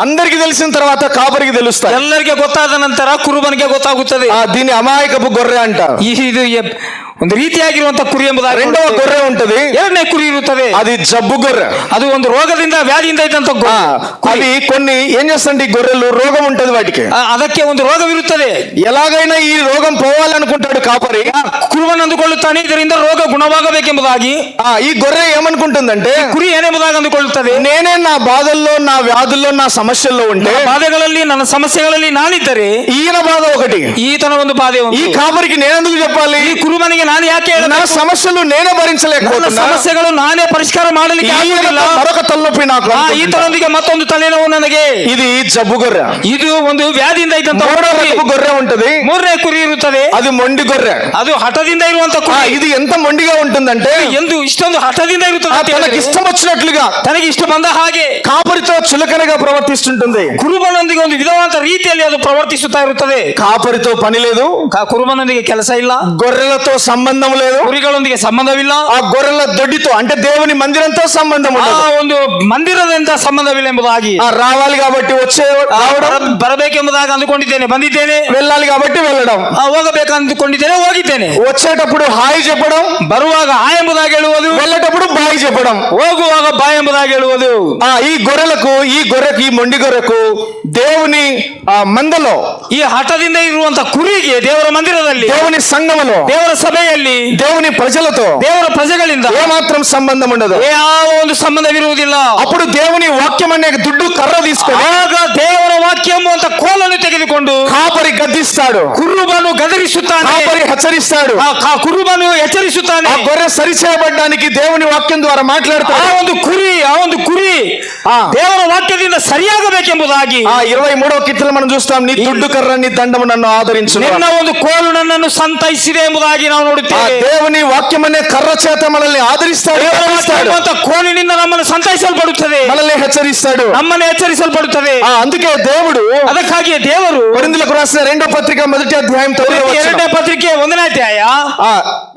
అందరికి తెలిసిన తర్వాత కాపరికి తెలుస్తాయి. ಎಲ್ಲರಿಗೆ ಗೊತ್ತಾದ ನಂತರ ಕುರುಬನಿಗೆ ಗೊತ್ತಾಗುತ್ತದೆ. దీన్ని అమాయకపు గొర్రె అంటారు. ಇದು ಒಂದು ರೀತಿಯಾಗಿರುವಂತಹ ಕುರಿ ಎಂಬುದಾಗಿ. రెండవ గొర్రె ఉంటది, ಎರಡನೇ ಕುರಿ ಇರುತ್ತದೆ. అది జబ్బు గొర్రె. ಅದು ಒಂದು ರೋಗದಿಂದ ವ್ಯಾಧಿಯಿಂದ ಇದ್ದಂತ అవి కొన్ని ఏం చేస్తాండి, ఈ గొర్రెలు రోగం ఉంటది వాటికి. ಅದಕ್ಕೆ ಒಂದು ರೋಗವಿರುತ್ತದೆ. ఎలాగైనా ఈ రోగం పోవాలనుకుంటాడు కాపరి. ಕುರುಬನ್ ಅಂದುಕೊಳ್ಳುತ್ತಾನೆ ಇದರಿಂದ ರೋಗ ಗುಣವಾಗಬೇಕೆಂಬುದಾಗಿ. ఈ గొర్రె ఏమనుకుంటుందంటే, ಕುರಿ ಏನೆಂಬುದಾಗಿ ಅಂದುಕೊಳ್ಳುತ್ತದೆ, నేనే నా బాధల్లో, నా వ్యాధుల్లో, నా సమస్యల్లో ఉంటే, ನನ್ನ ಬಾಧೆಗಳಲ್ಲಿ ನನ್ನ ಸಮಸ್ಯೆಗಳಲ್ಲಿ ನಾನಿದ್ದರೆ ఈయన బాధ ఒకటి, ಈತನ ಒಂದು ಬಾಧೆ ఈ ಒಂದು. కాపరికి నేనెందుకు చెప్పాలి, ಈ ಕುರುಬನಿಗೆ ನಾನು ಯಾಕೆ నా ಹೇಳಬೇಕು? సమస్యలు నేనే ನನ್ನ భరించలేకపోతున్నా, ಸಮಸ್ಯೆಗಳು ನಾನೇ ಪರಿಷ್ಕಾರ ಮಾಡಲಿಕ್ಕೆ ಆಗುವುದಿಲ್ಲ. మరొక తలనొప్పి నాకు. ಈತನೊಂದಿಗೆ ಮತ್ತೊಂದು ತಲೆನೋವು ನನಗೆ. ఇది జబ్బు గొర్రె. ಇದು ಒಂದು ವ್ಯಾಧಿಯಿಂದ ಇದ್ದಂತ మూడో రకపు గొర్రె ఉంటది, ಮೂರನೇ ಕುರಿ ಇರುತ್ತದೆ. అది మొండి గొర్రె. ಅದು ಹಠದಿಂದ ಇರುವಂತ ಕುರಿ. ఇది ఎంత మొండిగా ఉంటుందంటే, ಎಂದು ಇಷ್ಟೊಂದು ಹಠದಿಂದ ಇರುತ್ತದೆ ಅಂತ తనకి ಹೇಳಿದ್ರೆ, ఇష్టం వచ్చినట్లుగా ತನಗೆ ಇಷ್ಟ ಬಂದ ಹಾಗೆ కాపరితో చులకనగా ప్రవర్తిస్తుంటుంది. ಕುರುಬನೊಂದಿಗೆ ಒಂದು ವಿಧವಾದ ರೀತಿಯಲ್ಲಿ ಅದು ಪ್ರವರ್ತಿಸುತ್ತಾ ಇರುತ್ತದೆ. కాపరితో పని లేదు, ಕುರುಬನೊಂದಿಗೆ ಕೆಲಸ ಇಲ್ಲ, గొర్రెలతో సంబంధం లేదు, ಕುರಿಗಳೊಂದಿಗೆ ಸಂಬಂಧವಿಲ್ಲ, ఆ గొర్రెల దొడ్డితో అంటే దేవుని మందిరంతో సంబంధం ಆ ఉండదు. ಒಂದು ಮಂದಿರದಿಂದ ಸಂಬಂಧವಿಲ್ಲ ಎಂಬುದಾಗಿ. రావాలి కాబట్టి రావడం, ಬರಬೇಕೆಂಬುದಾಗಿ ಅಂದುಕೊಂಡಿದ್ದೇನೆ, ಬಂದಿದ್ದೇನೆ. వెళ్ళాలి కాబట్టి వెళ్ళడం, ಹೋಗಬೇಕು ಅಂದುಕೊಂಡಿದ್ದೇನೆ, ಹೋಗಿದ್ದೇನೆ. వచ్చేటప్పుడు హాయ్ చెప్పడం, ಬರುವಾಗ ಆ ಎಂಬುದಾಗಿ ಹೇಳುವುದು, వెళ్ళేటప్పుడు బాయ్ చెప్పడం, ಹೋಗುವಾಗ ಬಾ ಎಂಬುದಾಗಿ ಹೇಳುವುದು. ఈ గొర్రెకు, ఈ మొండి గొర్రెకు దేవుని మందలో, ಈ ಹಠದಿಂದ ಇರುವಂತ ಕುರಿಗೆ ದೇವರ ಮಂದಿರದಲ್ಲಿ, దేవుని సంఘములో, ದೇವರ ಸಭೆಯಲ್ಲಿ, దేవుని ప్రజలతో ದೇವರ ಪ್ರಜೆಗಳಿಂದ ఏమాత్రం సంబంధం ఉండదు. ಯಾವ ಒಂದು ಸಂಬಂಧವಿರುವುದಿಲ್ಲ. అప్పుడు దేవుని వాక్యం అనే దుడ్డు కర్ర తీసుకొని ಆಗ ದೇವರ ವಾಕ್ಯ ಎಂಬುವಂತ ಕೋಲನ್ನು ತೆಗೆದುಕೊಂಡು కాపరి గద్దిస్తాడు, ಕುರುಬನು ಗದರಿಸುತ್ತಾನೆ, కాపరి హెచ్చరిస్తాడు. ಕುರುಬನು ಎಚ್ಚರಿಸುತ್ತಾನೆ. ఆ గొర్రె సరిచేయబడ్డానికి దేవుని వాక్యం ద్వారా ಆ మాట్లాడతాడు. ಒಂದು ಕುರಿ ದೇವರ ವಾಕ್ಯದಿಂದ ಸರಿಯಾಗಬೇಕೆಂಬುದಾಗಿ 23వ కీర్తన మనం చూస్తాం, నీ దుడ్డు కర్ర నీ దండము నన్ను ఆదరించు. ನಿನ್ನ ಒಂದು ಕೋಲು ನನ್ನನ್ನು ಸಂತೈಸಿದೆ ಎಂಬುದಾಗಿ ನಾವು ನೋಡುತ್ತೇವೆ. దేవుని వాక్యం అనే కర్ర చేత మనల్ని ఆదరిస్తాడు, ಎಂಬಂತ ಕೋಲಿನಿಂದ ನಮ್ಮನ್ನು ಸಂತೈಸಲ್ಪಡುತ್ತದೆ, మనల్ని హెచ్చరిస్తాడు, ನಮ್ಮನ್ನು ಎಚ್ಚರಿಸಲ್ಪಡುತ್ತದೆ. అందుకే దేవుడు ಅದಕ್ಕಾಗಿ ದೇವರು కొరింథీయులకు రాసిన 2వ పత్రిక 1వ అధ్యాయం 9వ వచనం, 2ನೇ ಪತ್ರಿಕೆ 1ನೇ ಅಧ್ಯಾಯ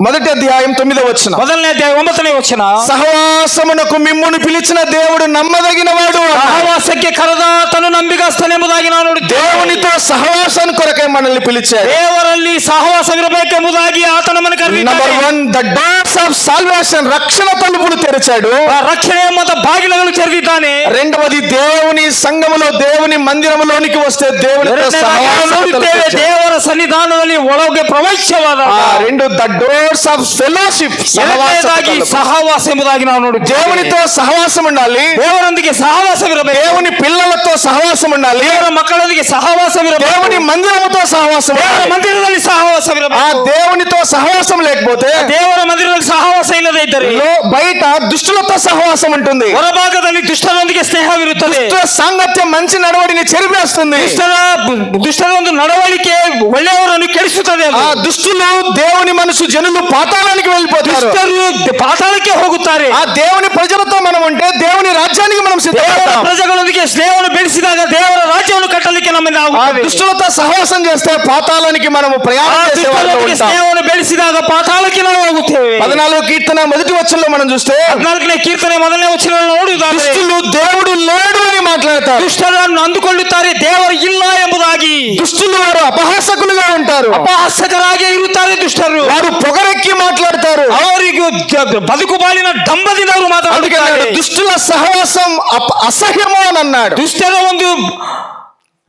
1వ అధ్యాయం 9వ వచనం, 1ನೇ ಅಧ್ಯಾಯ 9ನೇ ವಚನ. సహవాసమునకు మిమ్మును పిలిచిన దేవుడు నమ్మదగిన వాడు, ಸಹವಾಸಕ್ಕೆ ಕರೆದ ತನು ನಂಬಿಗಸ್ತನೆಂಬುದಾಗಿ ನಾವು ನೋಡುತ್ತೇವೆ. దేవునితో సహవాసం కొరకే మనల్ని పిలిచాడు. ದೇವರಲ್ಲಿ ಸಹವಾಸವಿರಬೇಕೆಂಬುದಾಗಿ ಆತ ನಮ್ಮನ್ನು నంబర్ ಕರೆದಿದ್ದಾನೆ. 1, ద డోర్స్ ఆఫ్ సాల్వేషన్, రక్షణ తలుపులు తెరిచాడు. ರಕ್ಷಣೆ ಎಂಬ ಬಾಗಿಲುಗಳು ತೆರೆದಿದ್ದಾನೆ. రెండవది, దేవుని సంఘములో దేవుని మందిరములోనికి వస్తే దేవునితో ಎರಡನೇದಾಗಿ ನಾವು సహవాసం ನೋಡುತ್ತೇವೆ, తెరిచాడు. ದೇವರ ಸನ್ನಿಧಾನದಲ್ಲಿ ಒಳಗೆ ಪ್ರವೇಶವಾದ. 2, ద డోర్స్ ఆఫ్ ఫెలోషిప్, ಎರಡನೇದಾಗಿ ಸಹವಾಸ ಎಂಬುದಾಗಿ ನಾವು ನೋಡುತ್ತೇವೆ. దేవునితో సహవాసం ఉండాలి, ದೇವರೊಂದಿಗೆ ಸಹವಾಸವಿರಬೇಕು, దేవుని పిల్లలతో సహవాసం ఉండాలి, ದೇವರ ಮಕ್ಕಳೊಂದಿಗೆ ಸಹವಾಸವಿರಬೇಕು, దేవుని మందిరముతో సహవాసం ದೇವರ ఉండాలి. ಮಂದಿರದಲ್ಲಿ ఆ ಸಹವಾಸವಿರಬೇಕು. దేవునితో సహవాసం లేకపోతే ದೇವರ ಮಂದಿರದಲ್ಲಿ ಸಹವಾಸ ಇಲ್ಲದೆ ಇದ್ದರೆ బయట దుష్టులతో సహవాసం ఉంటుంది. ಹೊರಭಾಗದಲ್ಲಿ ದುಷ್ಟರೊಂದಿಗೆ ಸ್ನೇಹವಿರುತ್ತದೆ. దుష్ట సాంగత్యం మంచి నడవడిని చెరిపేస్తుంది. ದುಷ್ಟರ ಒಂದು ನಡವಳಿಕೆ ಒಳ್ಳೆಯವರನ್ನು ಕೆಡಿಸುತ್ತದೆ. ఆ దుష్టులు దేవుని మనసు జనులు పాతాళానికి వెళ్ళిపోతారు. ದುಷ್ಟರು ಪಾತಾಳಕ್ಕೆ ಹೋಗುತ್ತಾರೆ. ఆ దేవుని ప్రజలతో మనం ఉంటే దేవుని రాజ్యానికి మనం ದೇವರ సిద్ధపడతాం. ಪ್ರಜೆಗಳೊಂದಿಗೆ ಸ್ನೇಹವನ್ನು ಬೆಳೆಸಿದಾಗ ದೇವರ ರಾಜ್ಯವನ್ನು ಕಟ್ಟಲಿಕ್ಕೆ ನಮ್ಮಿಂದ ఆ ಆಗುತ್ತದೆ. దుష్టులతో సహవాసం చేస్తే పాతాళానికి మనము ప్రయాణం చేసేవాళ్ళం ದುಷ್ಟರೊಂದಿಗೆ ఉంటాం. ಸ್ನೇಹವನ್ನು ಬೆಳೆಸಿದಾಗ ಪಾತಾಳಕ್ಕೆ ನಾವು ಹೋಗುತ್ತೇವೆ. 14వ కీర్తన 1వ వచనంలో మనం చూస్తే 14ನೇ ಕೀರ್ತನೆ 1ನೇ ವಚನ ನೋಡುವುದಾದರೆ దుష్టులు దేవుడు లేడు అని మాట్లాడతారు. ದುಷ್ಟರನ್ನು ಅಂದುಕೊಳ್ಳುತ್ತಾರೆ ದೇವರು ಇಲ್ಲ ಎಂಬುದಾಗಿ. దుష్టులు వారు అపహాసకులుగా ఉంటారు. ಅಪಹಾಸ್ಯಕರಾಗಿ ಇರುತ್ತಾರೆ ದುಷ್ಟರು. వారు పొగరెక్కి మాట్లాడతారు. ಅವರಿಗೂ ಬದುಕು ಬಾಳಿನ ಡಂಬದಿಂದ ಅವರು అందుకే ಮಾತನಾಡುತ್ತಾರೆ. దుష్టుల సహవాసం అసహ్యము అని అన్నాడు. ದುಷ್ಟರ ಒಂದು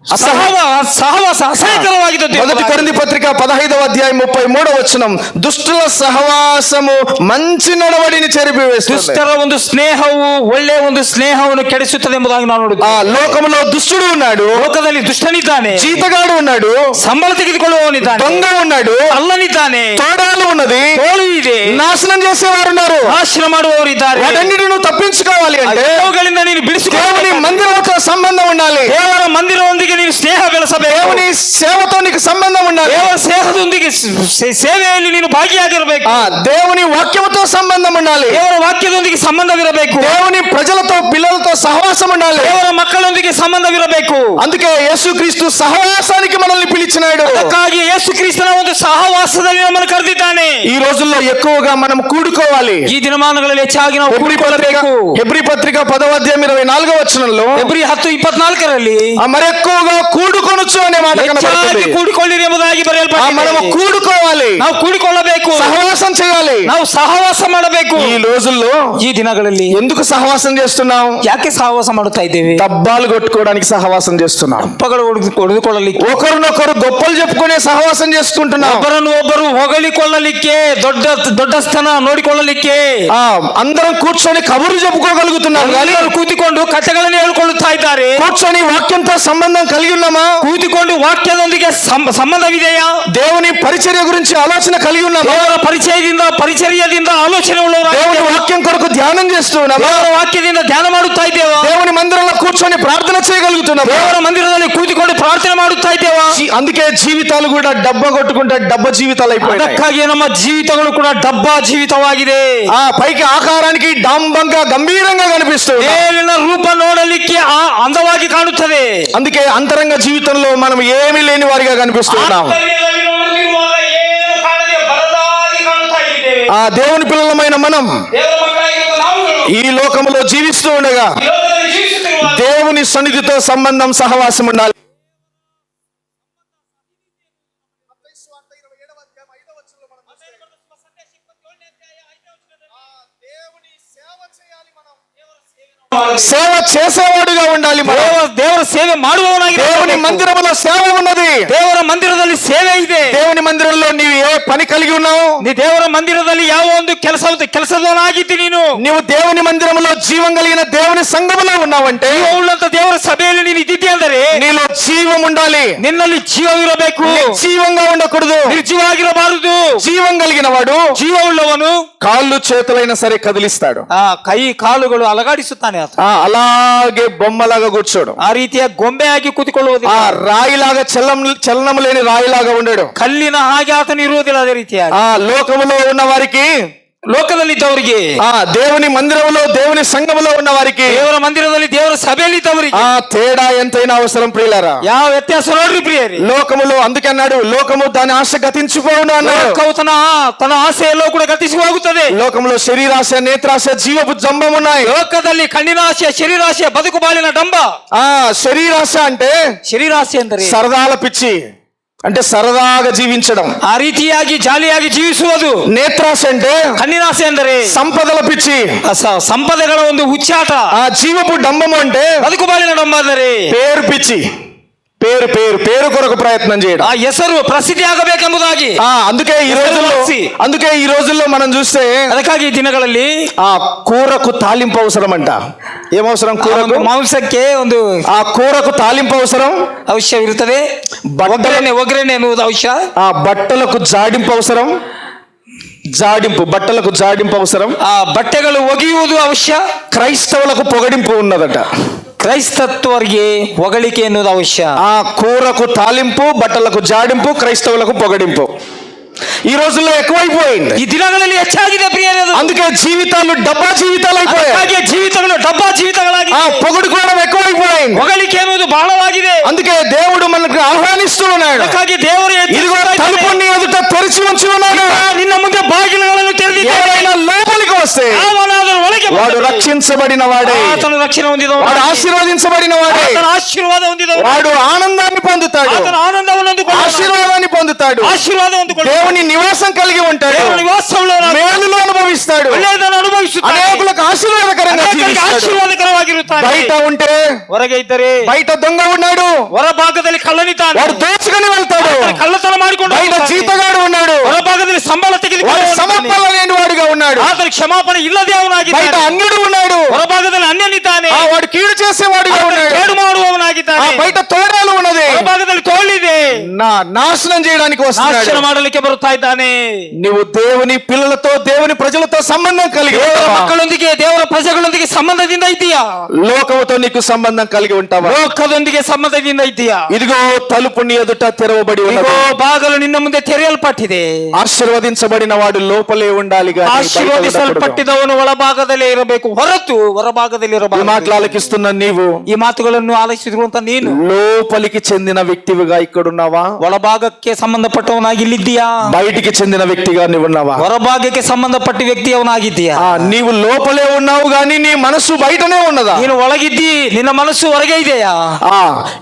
ಸಹವಾಸ ಅಸಹ್ಯಕರವಾಗಿದ್ದು. 1 కొరింథీ పత్రిక 15వ అధ్యాయం 33వ వచనం, దుష్టుల సహవాసము మంచి నడవడిని చెరిపివేస్తుంది. ದುಷ್ಟರ ಒಂದು ಸ್ನೇಹವು ಒಳ್ಳೆಯ ಒಂದು ಸ್ನೇಹವನ್ನು ಕೆಡಿಸುತ್ತದೆ ಎಂಬುದಾಗಿ ನಾವು ఆ ನೋಡುತ್ತೇವೆ. లోకములో దుష్టుడు ఉన్నాడు, ಲೋಕದಲ್ಲಿ ದುಷ್ಟನಿದ್ದಾನೆ, జీతగాడు ఉన్నాడు, ಸಂಬಳ ತೆಗೆದುಕೊಳ್ಳುವವನಿದ್ದಾನೆ, దొంగ ఉన్నాడు, ಕಳ್ಳನಿದ್ದಾನೆ, తోడాలు ఉన్నది, ತೋಳು ಇದೆ, నాశనం చేసేవారు ఉన్నారు. ನಾಶನ ಮಾಡುವವರಿದ್ದಾರೆ. వాటన్నిటిని నువ్వు తప్పించుకోవాలి అంటే ಅವುಗಳಿಂದ ನೀನು దేవుని ಬಿಡಿಸಿಕೊಳ್ಳಬೇಕು. మందిరముతో సంబంధం ఉండాలి. ದೇವರ ಮಂದಿರದೊಂದಿಗೆ ನೀನು ಸ್ನೇಹ ಬೆಳೆಸಬೇಕು. దేవుని సేవతో నీకు సంబంధం ఉండాలి. ದೇವರ ಸ್ನೇಹದೊಂದಿಗೆ ಸೇವೆಯಲ್ಲಿ ನೀನು ಭಾಗಿಯಾಗಿರಬೇಕು. దేవుని వాక్యముతో సంబంధం ఉండాలి. ದೇವರ ವಾಕ್ಯದೊಂದಿಗೆ ಸಂಬಂಧವಿರಬೇಕು. దేవుని ప్రజలతో పిల్లలతో సహవాసం ఉండాలి. ದೇವರ ಮಕ್ಕಳೊಂದಿಗೆ ಸಂಬಂಧವಿರಬೇಕು. అందుకే యేసుక్రీస్తు సహవాసానికి మనల్ని పిలిచినాడు. ಅದಕ್ಕಾಗಿ ಯೇಸು ಕ್ರಿಸ್ತನ ಒಂದು ಸಹವಾಸದಲ್ಲಿ ನಮ್ಮನ್ನು ಕರೆದಿದ್ದಾನೆ. ఈ రోజుల్లో ఎక్కువగా మనం కూడుకోవాలి. ಈ ದಿನಮಾನಗಳಲ್ಲಿ ಹೆಚ್ಚಾಗಿ ನಾವು ಕೂಡಿಕೊಳ್ಳಬೇಕು. హెబ్రీ పత్రిక 10వ అధ్యాయం 24వ వచనంలో ಫೆಬ್ರವರಿ 10:24 మరెక్కువగా కూడుకొనొచ్చు అనే మాట ಹೆಚ್ಚಾಗಿ కనబడుతుంది. ಕೂಡಿಕೊಳ್ಳಿರಿ ಎಂಬುದಾಗಿ మనము ಬರೆಯಲ್ಪಟ್ಟಿದೆ. కూడుకోవాలి, ನಾವು ಕೂಡಿಕೊಳ್ಳಬೇಕು, సహవాసం చేయాలి. ನಾವು ಸಹವಾಸ ಮಾಡಬೇಕು. ఈ రోజుల్లో ಈ ದಿನಗಳಲ್ಲಿ ఎందుకు సహవాసం చేస్తున్నాం? ಯಾಕೆ ಸಹವಾಸ ಮಾಡುತ್ತಾ ಇದ್ದೇವೆ? డబ్బాలు కొట్టుకోవడానికి సహవాసం చేస్తున్నాం. ಹಬ್ಬಗಳು ಹೊಡೆದುಕೊಳ್ಳಲಿಕ್ಕೆ, ఒకరినొకరు గొప్పలు చెప్పుకునే సహవాసం చేసుకుంటున్నాం. ಒಬ್ಬರನ್ನು ಒಬ್ಬರು ಹೊಗಳಿಕೊಳ್ಳಲಿಕ್ಕೆ, ದೊಡ್ಡ ಸ್ಥಾನ ನೋಡಿಕೊಳ್ಳಲಿಕ್ಕೆ, అందరం కూర్చొని కబుర్లు చెప్పుకోగలుగుతున్నాం కానీ ಎಲ್ಲರೂ ಕೂತಿಕೊಂಡು ಕಥೆಗಳನ್ನು ಹೇಳಿಕೊಳ್ಳುತ್ತಾ ಇದ್ದಾರೆ. కూర్చొని వాక్యంతో సంబంధం కలిగి ఉన్నామా? ಕೂತಿಕೊಂಡು ವಾಕ್ಯದೊಂದಿಗೆ ಸಂಬಂಧವಿದೆಯಾ? దేవుని పరిచర్య గురించి ఆలోచన కలిగి ఉన్నామా? ದೇವರ ಪರಿಚರ್ಯದಿಂದ ಆಲೋಚನೆ ಉಳ್ಳವರಾಗಿ దేవుని వాక్యం కొరకు ధ్యానం చేస్తూ ఉన్నామా? ದೇವರ ವಾಕ್ಯದಿಂದ ಧ್ಯಾನ ಮಾಡುತ್ತಾ ಇದ್ದೇವಾ? దేవుని మందిరంలో కూర్చొని ప్రార్థన చేయగలుగుతున్నామా? ದೇವರ ಮಂದಿರದಲ್ಲಿ ಕೂತಿಕೊಂಡು ಪ್ರಾರ್ಥನೆ ಮಾಡುತ್ತಾ ಇದ್ದೇವಾ? అందుకే జీవితాలు కూడా డబ్బ కొట్టుకుంటే డబ్బ జీవితాలు అయిపోయాయి. ಅದಕ್ಕಾಗಿ ನಮ್ಮ ಜೀವಿತಗಳು ಕೂಡ ಡಬ್ಬ ಜೀವಿತವಾಗಿದೆ. పైకి ఆకారానికి డాంబంగా గంభీరంగా కనిపిస్తుంది. ಮೇಲಿನ ರೂಪ ನೋಡಲಿಕ್ಕೆ ಅಂದವಾಗಿ ಕಾಣುತ್ತದೆ. అందుకే అంతరంగ జీవితంలో మనం ఏమీ లేని వారిగా కనిపిస్తున్నాం. ఆ దేవుని పిల్లలమైన మనం ఈ లోకములో జీవిస్తూ ఉండగా దేవుని సన్నిధితో సంబంధం సహవాసం ఉండాలి. సేవ చేసేవాడుగా ఉండాలి మనం. ದೇವರ ಸೇವೆ ಮಾಡುವವನಾಗಿ దేవుని మందిరములో సేవ ఉన్నది. ದೇವರ ಮಂದಿರದಲ್ಲಿ ಸೇವೆ ಇದೆ. దేవుని మందిరంలో నీవు ఏ పని కలిగి ఉన్నావు? ನೀ ದೇವರ ಮಂದಿರದಲ್ಲಿ ಯಾವ ಒಂದು ಕೆಲಸದವನಾಗಿದ್ದಿ ನೀನು. నీవు దేవుని మందిరములో జీవం కలిగిన దేవుని సంఘములో ఉన్నావంటే ಉಳ್ಳಂತ ದೇವರ ಸಭೆಯಲ್ಲಿ ನೀನು ಇದ್ದಿದ್ದೆ ಅಂದರೆ నీలో జీవం ఉండాలి. ನಿನ್ನಲ್ಲಿ ಜೀವವಿರಬೇಕು. జీవంగా ఉండకూడదు. ನಿರ್ಜೀವಾಗಿರಬಾರದು. జీవం కలిగిన వాడు ಜೀವ ಉಳ್ಳವನು కాళ్ళు చేతులైనా సరే కదిలిస్తాడు. ಕೈ ಕಾಲುಗಳು ಅಲಗಾಡಿಸುತ್ತಾನೆ ಆತ. అలాగే బొమ్మలాగా కూర్చోడు. ಆ ರೀತಿಯ ಗೊಂಬೆಯಾಗಿ ಕೂತಿಕೊಳ್ಳುವುದಿಲ್ಲ. రాయిలాగా చలనం లేని రాయిలాగా ఉండడు. ಕಲ್ಲಿನ ಹಾಗೆ ಆತನು ಇರುವುದಿಲ್ಲ. ಅದೇ ರೀತಿಯಾಗಿ లోకములో ఉన్న వారికి, ಲೋಕದಲ್ಲಿದ್ದವರಿಗೆ, దేవుని మందిరములో దేవుని సంఘములో ఉన్న వారికి, ದೇವರ ಮಂದಿರದಲ್ಲಿ ದೇವರ ಸಭೆಯಲ್ಲಿದ್ದವರಿಗೆ తేడా ఎంతైనా అవసరం ప్రియులారా. ಯಾವ ವ್ಯತ್ಯಾಸ ನೋಡ್ರಿ ಪ್ರಿಯರಿ. లోకములో అందుకే అన్నాడు, లోకము దాని ఆశ గతించిపోవును అన్నాడు. ಲೋಕವು ತನ್ನ ಆಸೆಯಲ್ಲೂ ಕೂಡ ಗತಿಸಿ ಹೋಗುತ್ತದೆ. లోకంలో శరీరాశ, నేత్రాశ, జీవపు జంబం ఉన్నాయి. ಲೋಕದಲ್ಲಿ ಕಣ್ಣಿನ ಆಸೆ, ಶರೀರಾಸೆ, ಬದುಕು ಬಾಳಿನ ಡಂಬ. శరీరాశ అంటే ಶರೀರಾಸೆ ಅಂದರೆ సరదాల పిచ్చి, అంటే సరదాగా జీవించడం. ಆ ರೀತಿಯಾಗಿ ಜಾಲಿಯಾಗಿ ಜೀವಿಸುವುದು. నేత్రాశ అంటే ಕಣ್ಣಿನಾಸೆ ಅಂದರೆ సంపదల పిచ్చి, ಸಂಪದೆಗಳ ಒಂದು ಹುಚ್ಚಾಟ. జీవపు డంబము అంటే ಬದುಕು ಬಾಳಿನ ಡಂಬ ಅಂದರೆ పేరు పిచ్చి, పేరు కొరకు ప్రయత్నం చేయడం. ಆ ಹೆಸರು ಪ್ರಸಿದ್ಧಿ ಆಗಬೇಕೆಂಬುದಾಗಿ. అందుకే ఈ రోజుల్లో మనం చూస్తే ಅದಕ್ಕಾಗಿ ಈ ದಿನಗಳಲ್ಲಿ కూరకు తాలింపు అవసరం అంట. ఏమవసరం? కూరకు, ಮಾಂಸಕ್ಕೆ ಒಂದು కూరకు తాలింపు అవసరం, ಅವಶ್ಯವಿರುತ್ತದೆ. ಒಗ್ಗರಣೆ ಎನ್ನುವುದು ಅವಶ್ಯ. బట్టలకు జాడింపు అవసరం, బట్టలకు జాడింపు అవసరం. ಬಟ್ಟೆಗಳು ಒಗೆಯುವುದು ಅವಶ್ಯ. క్రైస్తవులకు పొగడింపు ఉన్నదట. ಕ್ರೈಸ್ತತ್ವರಿಗೆ ಹೊಗಳಿಕೆ ಎನ್ನುವುದು ಅವಶ್ಯ. కూరకు తాలింపు, బట్టలకు జాడింపు, క్రైస్తవులకు పొగడింపు ఈ రోజుల్లో ఎక్కువైపోయింది. ఈ ದಿನಗಳಲ್ಲಿ ಹೆಚ್ಚಾಗಿದೆ ಪ್ರಿಯರೇ. అందుకే జీవితాలు డబ్బా జీవితాలు అయిపోయాయి. ಜೀವಿತಗಳು ಡಬ್ಬಾ ಜೀವಿತಗಳಾಗಿ పొగడుకోవడం ఎక్కువైపోయింది. ಹೊಗಳಿಕೆ ಎನ್ನುವುದು ಬಹಳವಾಗಿದೆ. అందుకే దేవుడు మనకు ఆహ్వానిస్తూ ఉన్నాడు. ಅದಕ್ಕಾಗಿ ದೇವರು ఇదిగో తలుపు నీ ఎదుట తెరిచి ఉంచి ఉన్నాడు. ನಿನ್ನ ಮುಂದೆ ಬಾಗಿಲುಗಳನ್ನು ತೆರೆದಿದ್ದಾನೆ. ఎవరైనా లోపలికి వస్తే ಯಾವನಾದರೂ ಒಳಗೆ వాడు రక్షించబడిన వాడే, ಆತನು ರಕ್ಷಣೆ ಹೊಂದಿದವನು, వాడు ఆశీర్వదించబడిన వాడే, ಆತನ ಆಶೀರ್ವಾದ ಹೊಂದಿದವನು, వాడు ఆనందాన్ని పొందుతాడు, ಆತನ ಆನಂದವನ್ನು ಹೊಂದಿಕೊಳ್ಳುವನು, ఆశీర్వాదాన్ని పొందుతాడు, ಆಶೀರ್ವಾದ ಹೊಂದಿಕೊಳ್ಳುವನು, దేవుని నివాసం కలిగి ఉంటాడు, ದೇವರ ನಿವಾಸವುಳ್ಳವನಾಗಿ మేలును అనుభవిస్తాడు, ಒಳ್ಳೆಯದನ್ನು ಅನುಭವಿಸುತ್ತಾನೆ, అనేకులకు ఆశీర్వాదకరంగా జీవిస్తాడు. ಆಶೀರ್ವಾದಕರವಾಗಿರುತ್ತಾನೆ. బయట ఉంటే, ಹೊರಗೆ ಇದ್ದರೆ బయట దొంగ ఉన్నాడు, ಹೊರಭಾಗದಲ್ಲಿ ಕಳ್ಳನಿದ್ದಾನೆ, వాడు దోచుకొని వెళ్తాడు. ಕಳ್ಳತನ ಮಾಡಿಕೊಂಡು బయట జీతగాడు ఉన్నాడు, ಹೊರಭಾಗದಲ್ಲಿ ಸಂಬಳ వాడు ತೆಗೆದುಕೊಂಡು సమర్పణ లేని వాడిగా ఉన్నాడు. ಆತನ ಕ್ಷಮಾಪಣೆ ಇಲ್ಲದೆ బయట ಅವನಾಗಿದ್ದಾನೆ. అన్యుడు ఉన్నాడు, ಹೊರಭಾಗದಲ್ಲಿ ಅನ್ಯನಿದ್ದಾನೆ, వాడు కీడు చేసేవాడిగా ఉన్నాడు. ಕೇಡು ಮಾಡುವವನಾಗಿದ್ದಾನೆ. బయట తోడాలు ఉన్నది, ಹೊರಭಾಗದಲ್ಲಿ ತೋಳಿದೆ, నాశనం చేయడానికి ನಾಶನ వస్తున్నాడు. ಮಾಡಲಿಕ್ಕೆ ಬರುತ್ತಾ ಇದ್ದಾನೆ. నీవు దేవుని పిల్లలతో, దేవుని ప్రజలతో సంబంధం కలిగి ದೇವರ ఉంటావా? ಮಕ್ಕಳೊಂದಿಗೆ, ದೇವರ ಪ್ರಜೆಗಳೊಂದಿಗೆ ಸಂಬಂಧದಿಂದ ಇದ್ದೀಯಾ? లోకముతో నీకు సంబంధం కలిగి ఉంటావా? ಲೋಕದೊಂದಿಗೆ ಸಂಬಂಧದಿಂದ ಇದ್ದೀಯಾ? ఇదిగో తలుపు నీ ఎదుట తెరవబడి ఉన్నది. ಇಗೋ ಬಾಗಲು ನಿನ್ನ ಮುಂದೆ ತೆರೆಯಲ್ಪಟ್ಟಿದೆ. ఆశీర్వదించబడిన వాడు లోపలే ఉండాలి గాని బయట ఉండకూడదు. ಆಶೀರ್ವದಿಸಲ್ಪಟ್ಟಿದವನು ಒಳಭಾಗದಲ್ಲೇ ಇರಬೇಕು, ಹೊರತು ಹೊರಭಾಗದಲ್ಲಿ ఈ ಇರಬಾರದು. మాటలు ఆలకిస్తున్న నీవు ಈ ಮಾತುಗಳನ್ನು ಆಲೋಚಿಸಿರುವಂತ ನೀನು లోపలికి చెందిన వ్యక్తివిగా ఇక్కడున్నావా? ಒಳಭಾಗಕ್ಕೆ ಸಂಬಂಧಪಟ್ಟವನಾಗಿ ಇಲ್ಲಿದ್ದೀಯಾ? బయటికి చెందిన వ్యక్తిగా నీవున్నావా? ಹೊರಭಾಗಕ್ಕೆ ಸಂಬಂಧಪಟ್ಟ ವ್ಯಕ್ತಿಯವನಾಗಿದ್ದೀಯಾ? నీవు లోపలే ఉన్నావు గాని నీ మనసు బయటనే ఉన్నదా? ನೀನು ಒಳಗಿದ್ದಿ, ನಿನ್ನ ಮನಸ್ಸು ಹೊರಗೆ ಇದೆಯಾ?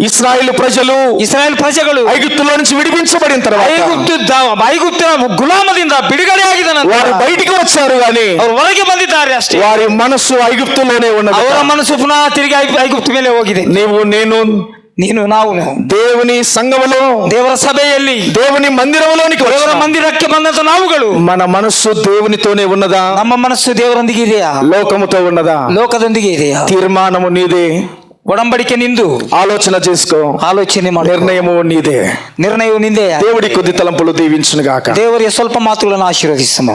ఇశ్రాయేలు ప్రజలు, ಇಸ್ರಾಯೇಲ್ ಪ್ರಜೆಗಳು ఐగుప్తులో నుంచి విడిపించబడిన తర్వాత ಐಗುಪ್ತಿನ ಗುಲಾಮದಿಂದ ಬಿಡುಗಡೆ ಆಗಿದ వారు ನಂತರ బయటికి వచ్చారు గాని ಅವರು ಹೊರಗೆ ಬಂದಿದ್ದಾರೆ ಅಷ್ಟೇ. వారి మనస్సు ఐగుప్తులోనే ఉన్నది. ಅವರ ಮನಸ್ಸು ಪುನಃ ತಿರುಗಿ ಐಗುಪ್ತ ಮೇಲೆ ಹೋಗಿದೆ. నేను ನೀನು ನಾವು దేవుని సంఘములో, ದೇವರ ಸಭೆಯಲ್ಲಿ, దేవుని మందిరంలోనికి ದೇವರ వచ్చాం. ಮಂದಿರಕ್ಕೆ ಬಂದಂತ ನಾವುಗಳು, మన మనస్సు దేవునితోనే ఉన్నదా? ನಮ್ಮ ಮನಸ್ಸು ದೇವರೊಂದಿಗೆ ಇದೆಯಾ? లోకముతో ఉన్నదా? ಲೋಕದೊಂದಿಗೆ ಇದೆಯಾ? తీర్మానము నీదే, ಒಡಂಬಡಿಕೆ ನಿಂದು, ఆలోచన చేసుకో, ಆಲೋಚನೆ ಮಾಡಿ, నిర్ణయము నీదే. ನಿರ್ಣಯವು ನಿಂದೆಯಾ? దేవుడి కొద్ది తలంపులు దీవించును గాక. ದೇವರಿಗೆ ಸ್ವಲ್ಪ ಮಾತುಗಳನ್ನು ಆಶೀರ್ವದಿಸಮ.